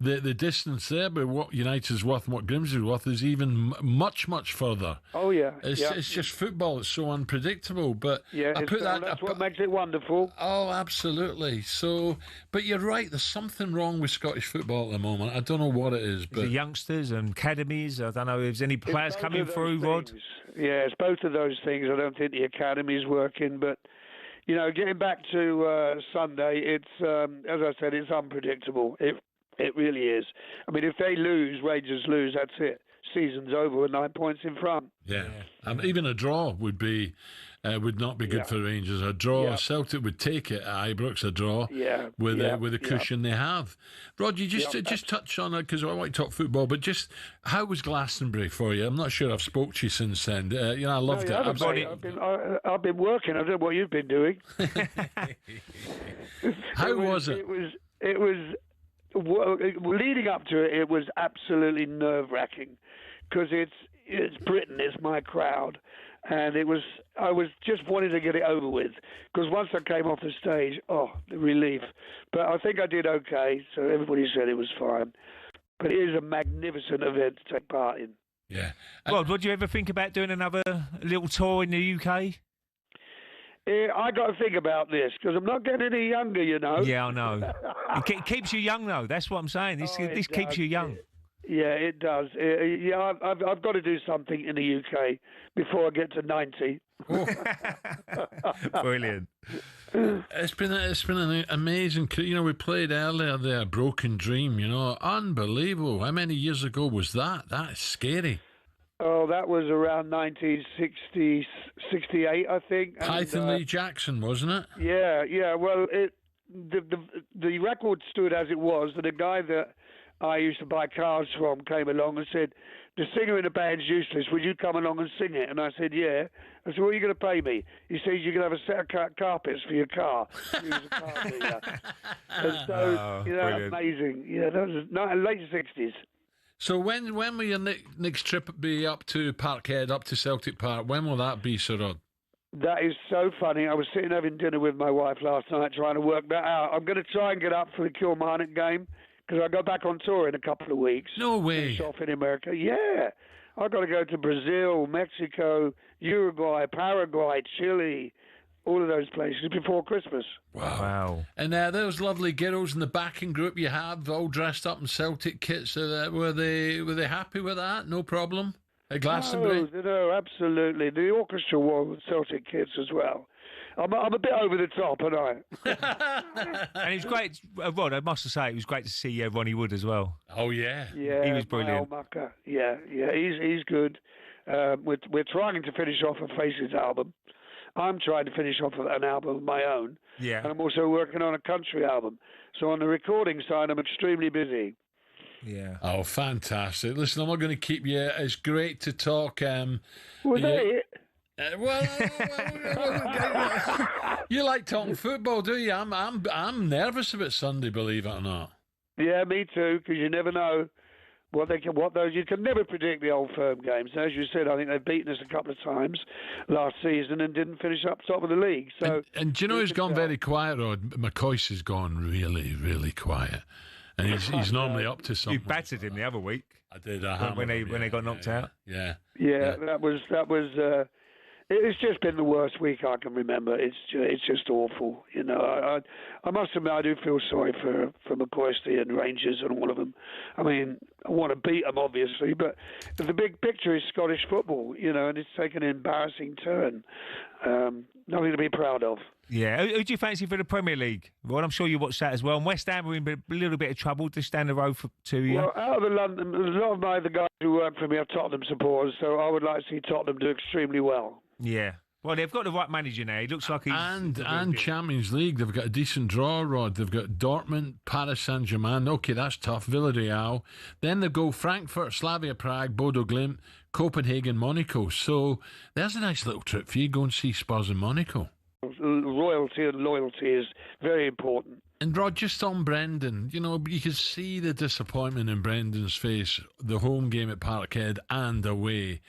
the distance there, but what United's worth and what Grimsby's worth is even much, much further. Oh, yeah. It's just football. It's so unpredictable. But that's what makes it wonderful. Oh, absolutely. So, but you're right. There's something wrong with Scottish football at the moment. I don't know what it is, but the youngsters and academies. I don't know if there's any players coming through, Rod. Yeah, it's both of those things. I don't think the academy's working, but getting back to Sunday, it's as I said, it's unpredictable. It really is. I mean, if they lose, Rangers lose, that's it. Season's over with 9 points in front. Yeah. Even a draw would not be good for Rangers. A draw, Celtic would take it at Ibrox. A draw with the cushion they have. Rod, you just touch on it because I want to talk football, but just how was Glastonbury for you? I'm not sure I've spoke to you since then. I loved it. I've been working. I don't know what you've been doing. How was it? It was leading up to it. It was absolutely nerve-wracking because it's Britain. It's my crowd. And I was just wanting to get it over with because once I came off the stage, the relief. But I think I did okay, so everybody said it was fine. But it is a magnificent event to take part in. Yeah. Rod, would you ever think about doing another little tour in the UK? I got to think about this because I'm not getting any younger, Yeah, I know. It keeps you young, though. That's what I'm saying. This keeps you young. Yeah, it does. I've got to do something in the UK before I get to 90. Brilliant. It's been an amazing. We played earlier there, Broken Dream. Unbelievable. How many years ago was that? That is scary. Oh, that was around 1960, 68, I think. Python Lee Jackson, wasn't it? Yeah. Well, the record stood as it was, and a guy that I used to buy cars from came along and said, the singer in the band's useless, would you come along and sing it? And I said, yeah. I said, what are you going to pay me? He said, you're going to have a set of carpets for your car. He was a car dealer. And so, amazing. Yeah, that was late 60s. So when will your next trip be up to Parkhead, up to Celtic Park? When will that be, Sir Rod? That is so funny. I was sitting having dinner with my wife last night trying to work that out. I'm going to try and get up for the Kilmarnock game because I go back on tour in a couple of weeks. No way. Finish off in America. Yeah. I've got to go to Brazil, Mexico, Uruguay, Paraguay, Chile, all of those places before Christmas. Wow. And those lovely girls in the backing group you have, all dressed up in Celtic kits, were they happy with that? No problem? At Glastonbury? No, absolutely. The orchestra wore Celtic kits as well. I'm a bit over the top, aren't I? And it was great, Rod, I must say, it was great to see Ronnie Wood as well. Oh, yeah. Yeah, he was brilliant. Yeah, he's good. We're trying to finish off a Faces album. I'm trying to finish off an album of my own. Yeah. And I'm also working on a country album. So on the recording side, I'm extremely busy. Yeah. Oh, fantastic. Listen, I'm not going to keep you. It's great to talk. Was that it? You like talking football, do you? I'm nervous about Sunday, believe it or not. Yeah, me too, because you never know you can never predict the Old Firm games. As you said, I think they've beaten us a couple of times last season and didn't finish up top of the league. So, and do you know who's gone very quiet, Rod? McCoyce has gone really, really quiet. And he's normally up to something. You battered him the other week. I did. When they got knocked out. Yeah. That was. It's just been the worst week I can remember. It's just awful. You know, I must admit I do feel sorry for McCoisty and Rangers and all of them. I mean, I want to beat them obviously, but the big picture is Scottish football. You know, and it's taken an embarrassing turn. Nothing to be proud of. Yeah, who do you fancy for the Premier League? Well, I'm sure you watched that as well. And West Ham were in a little bit of trouble just down the road for 2 years. Well, out of the London, a lot of the guys who work for me are Tottenham supporters, so I would like to see Tottenham do extremely well. Yeah. Well, they've got the right manager now. He looks like he's... And Champions League, they've got a decent draw, Rod. They've got Dortmund, Paris Saint-Germain. Okay, that's tough. Villarreal. Then they go Frankfurt, Slavia Prague, Bodo Glimt, Copenhagen, Monaco. So there's a nice little trip for you. Go and see Spurs in Monaco. Royalty and loyalty is very important. And Rod, just on Brendan, you know, you could see the disappointment in Brendan's face, the home game at Parkhead and away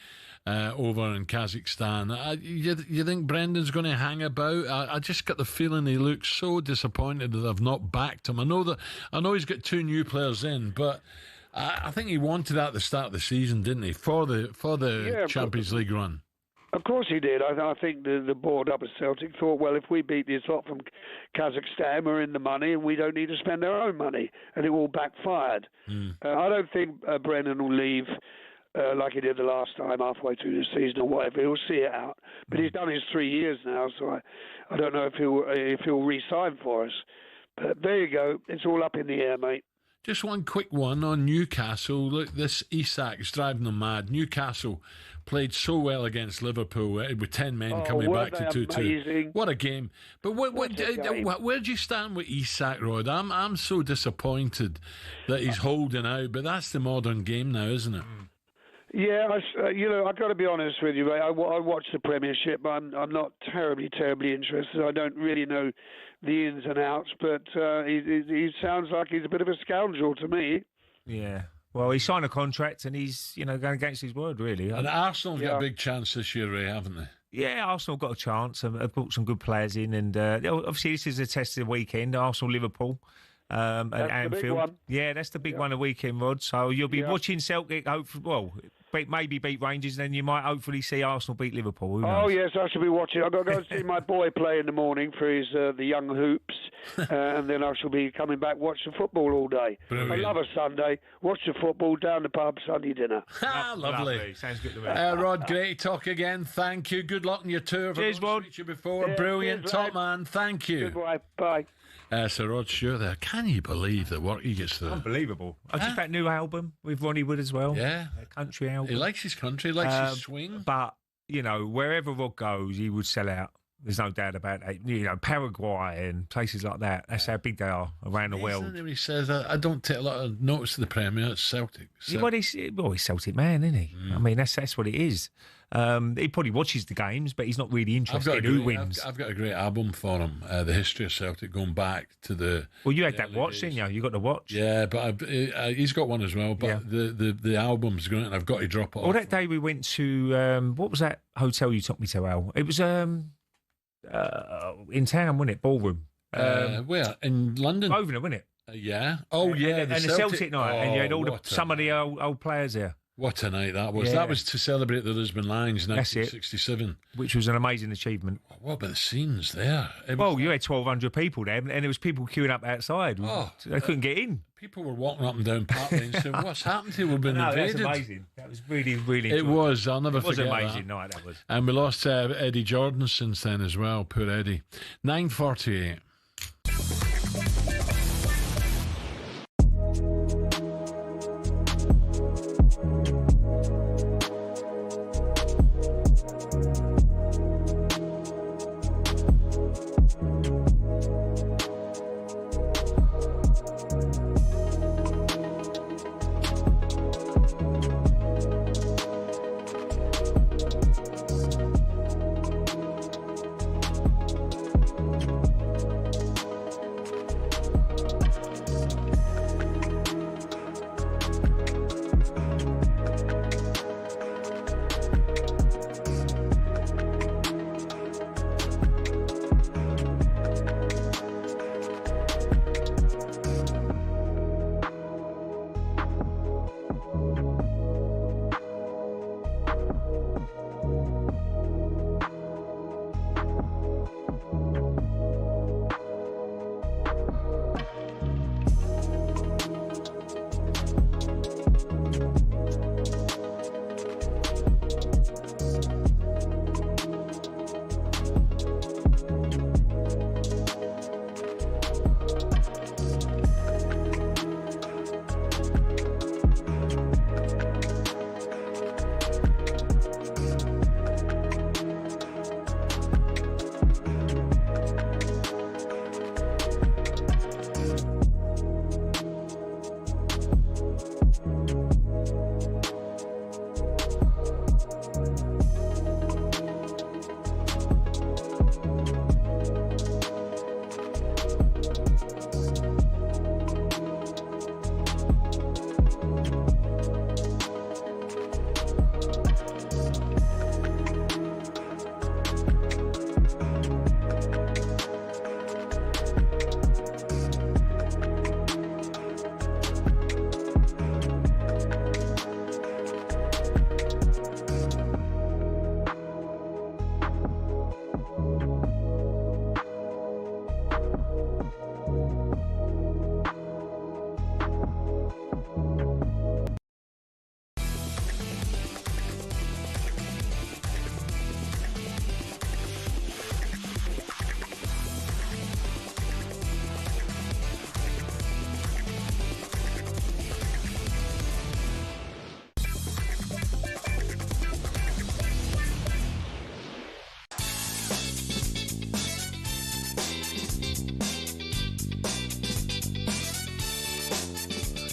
over in Kazakhstan. You think Brendan's going to hang about? I just got the feeling he looks so disappointed that I've not backed him. I know he's got 2 new players in, but I think he wanted that at the start of the season, didn't he, for the Champions League run? Of course he did. I think the board up at Celtic thought, well, if we beat this lot from Kazakhstan, we're in the money and we don't need to spend our own money. And it all backfired. I don't think Brennan will leave like he did the last time, halfway through the season or whatever. He'll see it out. But he's done his 3 years now, so I don't know if he'll re-sign for us. But there you go. It's all up in the air, mate. Just one quick one on Newcastle. Look, this Isak is driving them mad. Newcastle played so well against Liverpool with 10 men coming back to 2-2. What a game. But where do you stand with Isak, Rod? I'm so disappointed that he's holding out, but that's the modern game now, isn't it? Yeah, I've got to be honest with you, mate. I watch the Premiership. I'm not terribly interested. I don't really know the ins and outs, but he sounds like he's a bit of a scoundrel to me. Yeah. Well, he signed a contract and he's, going against his word, really. And Arsenal's got a big chance this year, Ray, haven't they? Yeah, Arsenal got a chance. They've brought some good players in. And obviously, this is a test of the weekend, Arsenal-Liverpool. At Anfield. Yeah, that's the big one of the weekend, Rod. So you'll be watching Celtic, hopefully, maybe beat Rangers, and then you might hopefully see Arsenal beat Liverpool. Oh, yes, I shall be watching. I've got to go and see my boy play in the morning for his the young hoops, and then I shall be coming back, watch the football all day. Brilliant. I love a Sunday, watch the football, down the pub, Sunday dinner. Lovely. Sounds good to me. Rod, great to talk again. Thank you. Good luck on your tour. Cheers, Rod. You before. Yeah, brilliant. Top man. Thank you. Goodbye. Bye. Sir Rod Stewart there. Can you believe the work he gets to? Unbelievable. I just that new album with Ronnie Wood as well. Yeah. A country album. He likes his country, likes his swing. But, wherever Rod goes, he would sell out. There's no doubt about it. Paraguay and places like that. That's how big they are around the world. He says, I don't take a lot of notice of the Premier. It's Celtic. Well, he's Celtic man, isn't he? I mean, that's what it is. He probably watches the games, but he's not really interested in who wins. I've got a great album for him, The History of Celtic, going back to the... Well, you had that watch, didn't you? You got the watch. Yeah, but he's got one as well, but the album's great, and I've got to drop it off. Well, that day we went to... what was that hotel you took me to, Al? It was in town, wasn't it? Ballroom. Where? In London? Grosvenor, wasn't it? Yeah. Oh, yeah. And the Celtic night, and you had some of the old players there. What a night that was. Yeah. That was to celebrate the Lisbon Lions, 1967. Which was an amazing achievement. What about the scenes there? Well, you had 1,200 people there, and there was people queuing up outside. They couldn't get in. People were walking up and down Park Lane saying, what's happened here? We've been invaded. That was amazing. That was really, really It was. I'll never forget that. It was an amazing night, that was. And we lost Eddie Jordan since then as well. Poor Eddie. 9:48.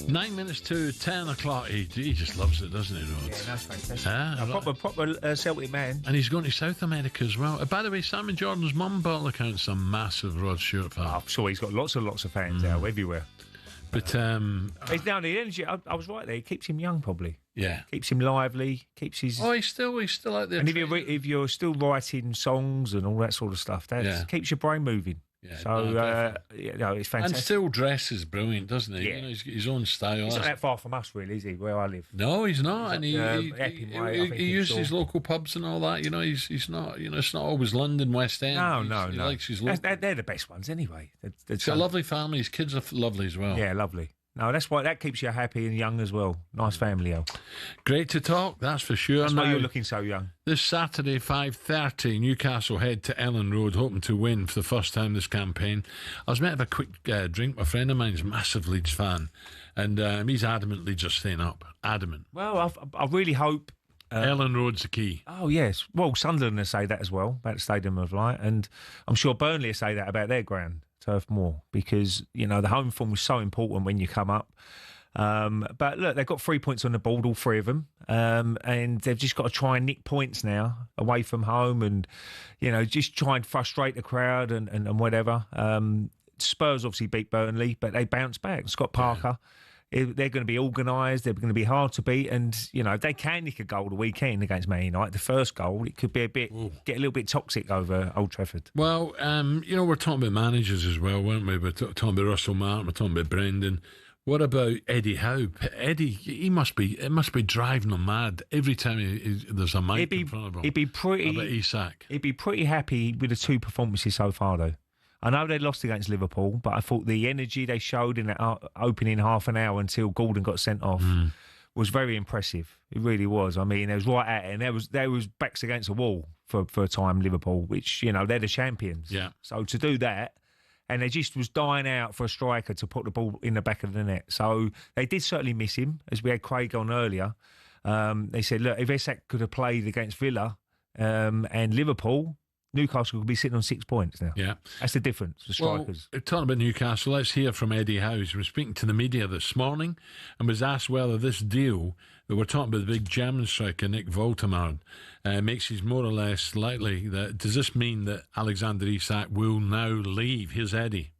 Nine minutes to 10 o'clock. He just loves it, doesn't he, Rod? Yeah, that's fantastic. A proper Celtic man. And he's going to South America as well. By the way, Simon Jordan's mum, by all accounts, a massive Rod Stewart fan. I'm sure he's got lots of fans out everywhere. But he's down the energy. I was right there. It keeps him young, probably. Yeah, keeps him lively. Keeps his. Oh, he's still out there. And if you're still writing songs and all that sort of stuff, that keeps your brain moving. Yeah, so it's fantastic. And still dresses brilliant, doesn't he? Yeah. You know, he's got his own style. He's not that far from us, really, is he? Where I live. No, he's not. And he uses his local local pubs and all that. You know, he's not. You know, it's not always London West End. No. He likes his local. They're the best ones anyway. He's got a lovely family. His kids are lovely as well. Yeah, lovely. No, that's why that keeps you happy and young as well. Nice family, Great to talk, that's for sure. That's why you're looking so young. This Saturday, 5:30, Newcastle head to Ellen Road, hoping to win for the first time this campaign. I was meant to have a quick drink. A friend of mine's a massive Leeds fan, and he's adamant Leeds are staying up. Adamant. Well, I really hope... Ellen Road's the key. Oh, yes. Well, Sunderland will say that as well, about the Stadium of Light, and I'm sure Burnley will say that about their ground. Turf Moor, because the home form was so important when you come up. But look, they've got 3 points on the board, all three of them, and they've just got to try and nick points now away from home, and just try and frustrate the crowd and whatever. Spurs obviously beat Burnley, but they bounced back. Scott Parker. They're going to be organised. They're going to be hard to beat, and if they can nick a goal the weekend against Man United, the first goal, it could be get a little bit toxic over Old Trafford. Well, we're talking about managers as well, weren't we? We're talking about Russell Martin, we're talking about Brendan. What about Eddie Howe? Eddie, it must be driving him mad every time there's a mic in front of him. He'd be pretty. About Isak. He'd be pretty happy with the 2 performances so far, though. I know they lost against Liverpool, but I thought the energy they showed in that opening half an hour until Gordon got sent off was very impressive. It really was. I mean, it was right at it, and there was backs against the wall for a time, Liverpool, which, you know, they're the champions. Yeah. So to do that, and they just was dying out for a striker to put the ball in the back of the net. So they did certainly miss him, as we had Craig on earlier. They said, look, if Isak could have played against Villa and Liverpool, Newcastle could be sitting on 6 points now. Yeah. That's the difference, the strikers. Well, talking about Newcastle, let's hear from Eddie Howe. He was speaking to the media this morning and was asked whether this deal that we're talking about, the big German striker, Nick Woltemade, makes it more or less likely that, does this mean that Alexander Isak will now leave? Here's Eddie.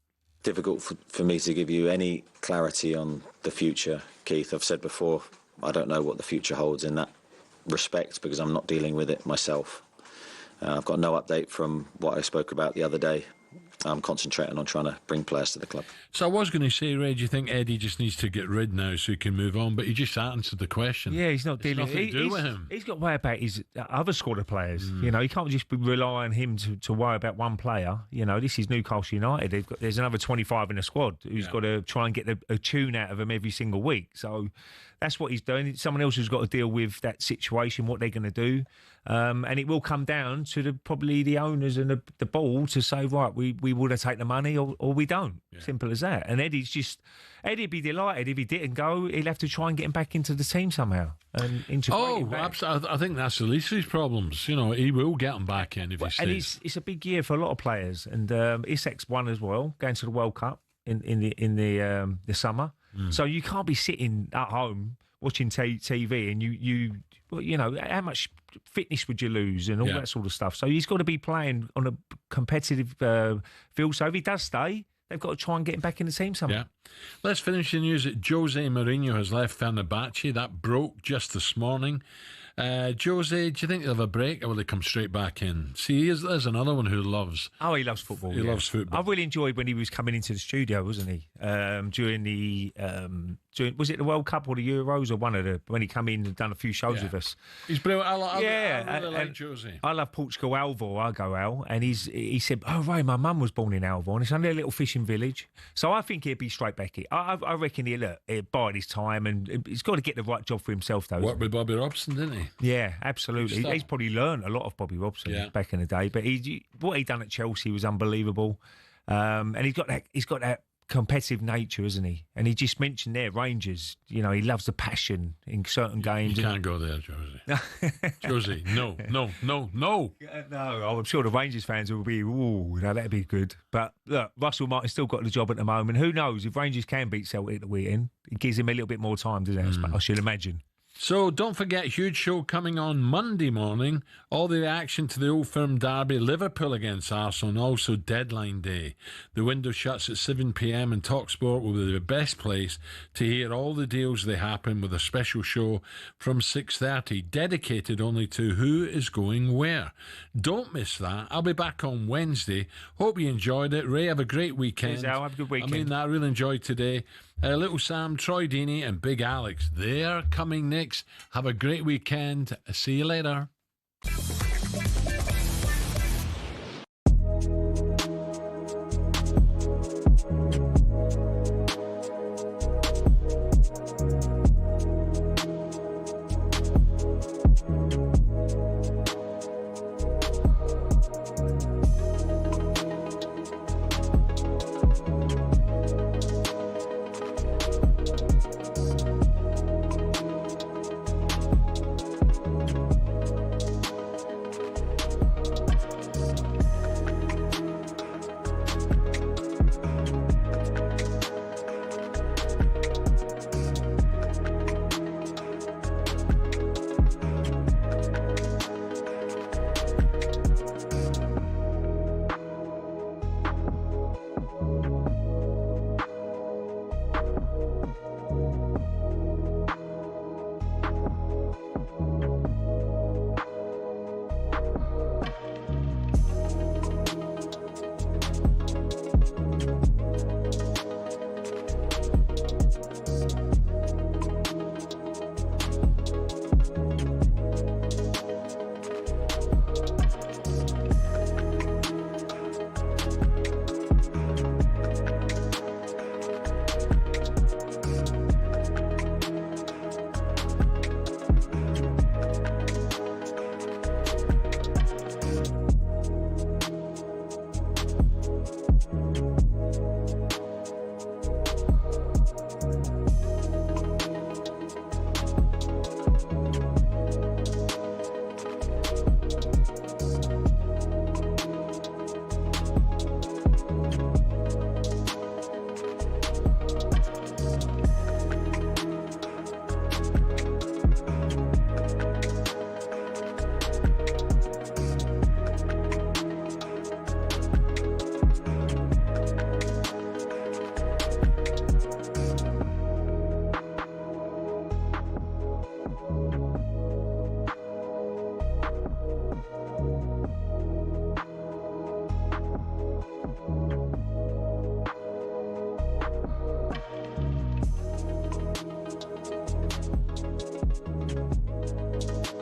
Difficult for me to give you any clarity on the future, Keith. I've said before, I don't know what the future holds in that respect because I'm not dealing with it myself. I've got no update from what I spoke about the other day. I'm concentrating on trying to bring players to the club. So I was going to say, Ray, do you think Eddie just needs to get rid now so he can move on? But he just answered the question. Yeah, he's not dealing. Nothing to do with him. He's got to worry about his other squad of players. You know, he can't just rely on him to worry about one player. You know, this is Newcastle United. There's another 25 in the squad who's got to try and get a tune out of them every single week. So that's what he's doing. Someone else has got to deal with that situation, what they're going to do. And it will come down to probably the owners and the ball to say, right, we want to take the money or we don't. Yeah. Simple as that. And Eddie'd be delighted if he didn't go. He'll have to try and get him back into the team somehow and integrate him back. Absolutely. I think that's the least of his problems. You know, he will get him back in if he stays. And it's a big year for a lot of players. And Isak's won as well, going to the World Cup in the summer. So you can't be sitting at home watching TV and you know, how much fitness would you lose and all that sort of stuff. So he's got to be playing on a competitive field. So if he does stay, they've got to try and get him back in the team somehow. Yeah. Let's finish the news that Jose Mourinho has left Fenerbahce. That broke just this morning. Jose, do you think he'll have a break or will he come straight back in? See, there's another one who loves... Oh, he loves football. He loves football. I really enjoyed when he was coming into the studio, wasn't he? During the... was it the World Cup or the Euros or one of the... When he came in and done a few shows with us. He's brilliant. I really like Jose. I love Portugal, Alvor, Argo Al, and he said, oh, Ray, my mum was born in Alvor, and it's only a little fishing village. So I think he'd be straight back in. I reckon he'll bide his time, and he's got to get the right job for himself, though. Worked with Bobby Robson, didn't he? Yeah, absolutely. He's probably learned a lot of Bobby Robson back in the day, but what he done at Chelsea was unbelievable. And he's got that competitive nature, isn't he? And he just mentioned there Rangers. You know, he loves the passion in certain games. You can't go there, Josie. Josie, no. No, I'm sure the Rangers fans will be, ooh, that'd be good. But look, Russell Martin's still got the job at the moment. Who knows if Rangers can beat Celtic at the weekend? It gives him a little bit more time, doesn't it? I should imagine. So don't forget, huge show coming on Monday morning. All the reaction to the Old Firm derby, Liverpool against Arsenal, and also deadline day. The window shuts at 7 p.m. and talkSPORT will be the best place to hear all the deals they happen with a special show from 6:30, dedicated only to who is going where. Don't miss that. I'll be back on Wednesday. Hope you enjoyed it. Ray, have a great weekend. Cheers, Al. Have a good weekend. I mean that. I really enjoyed today. Little Sam, Troy Deeney and Big Alex, they're coming next. Have a great weekend. See you later.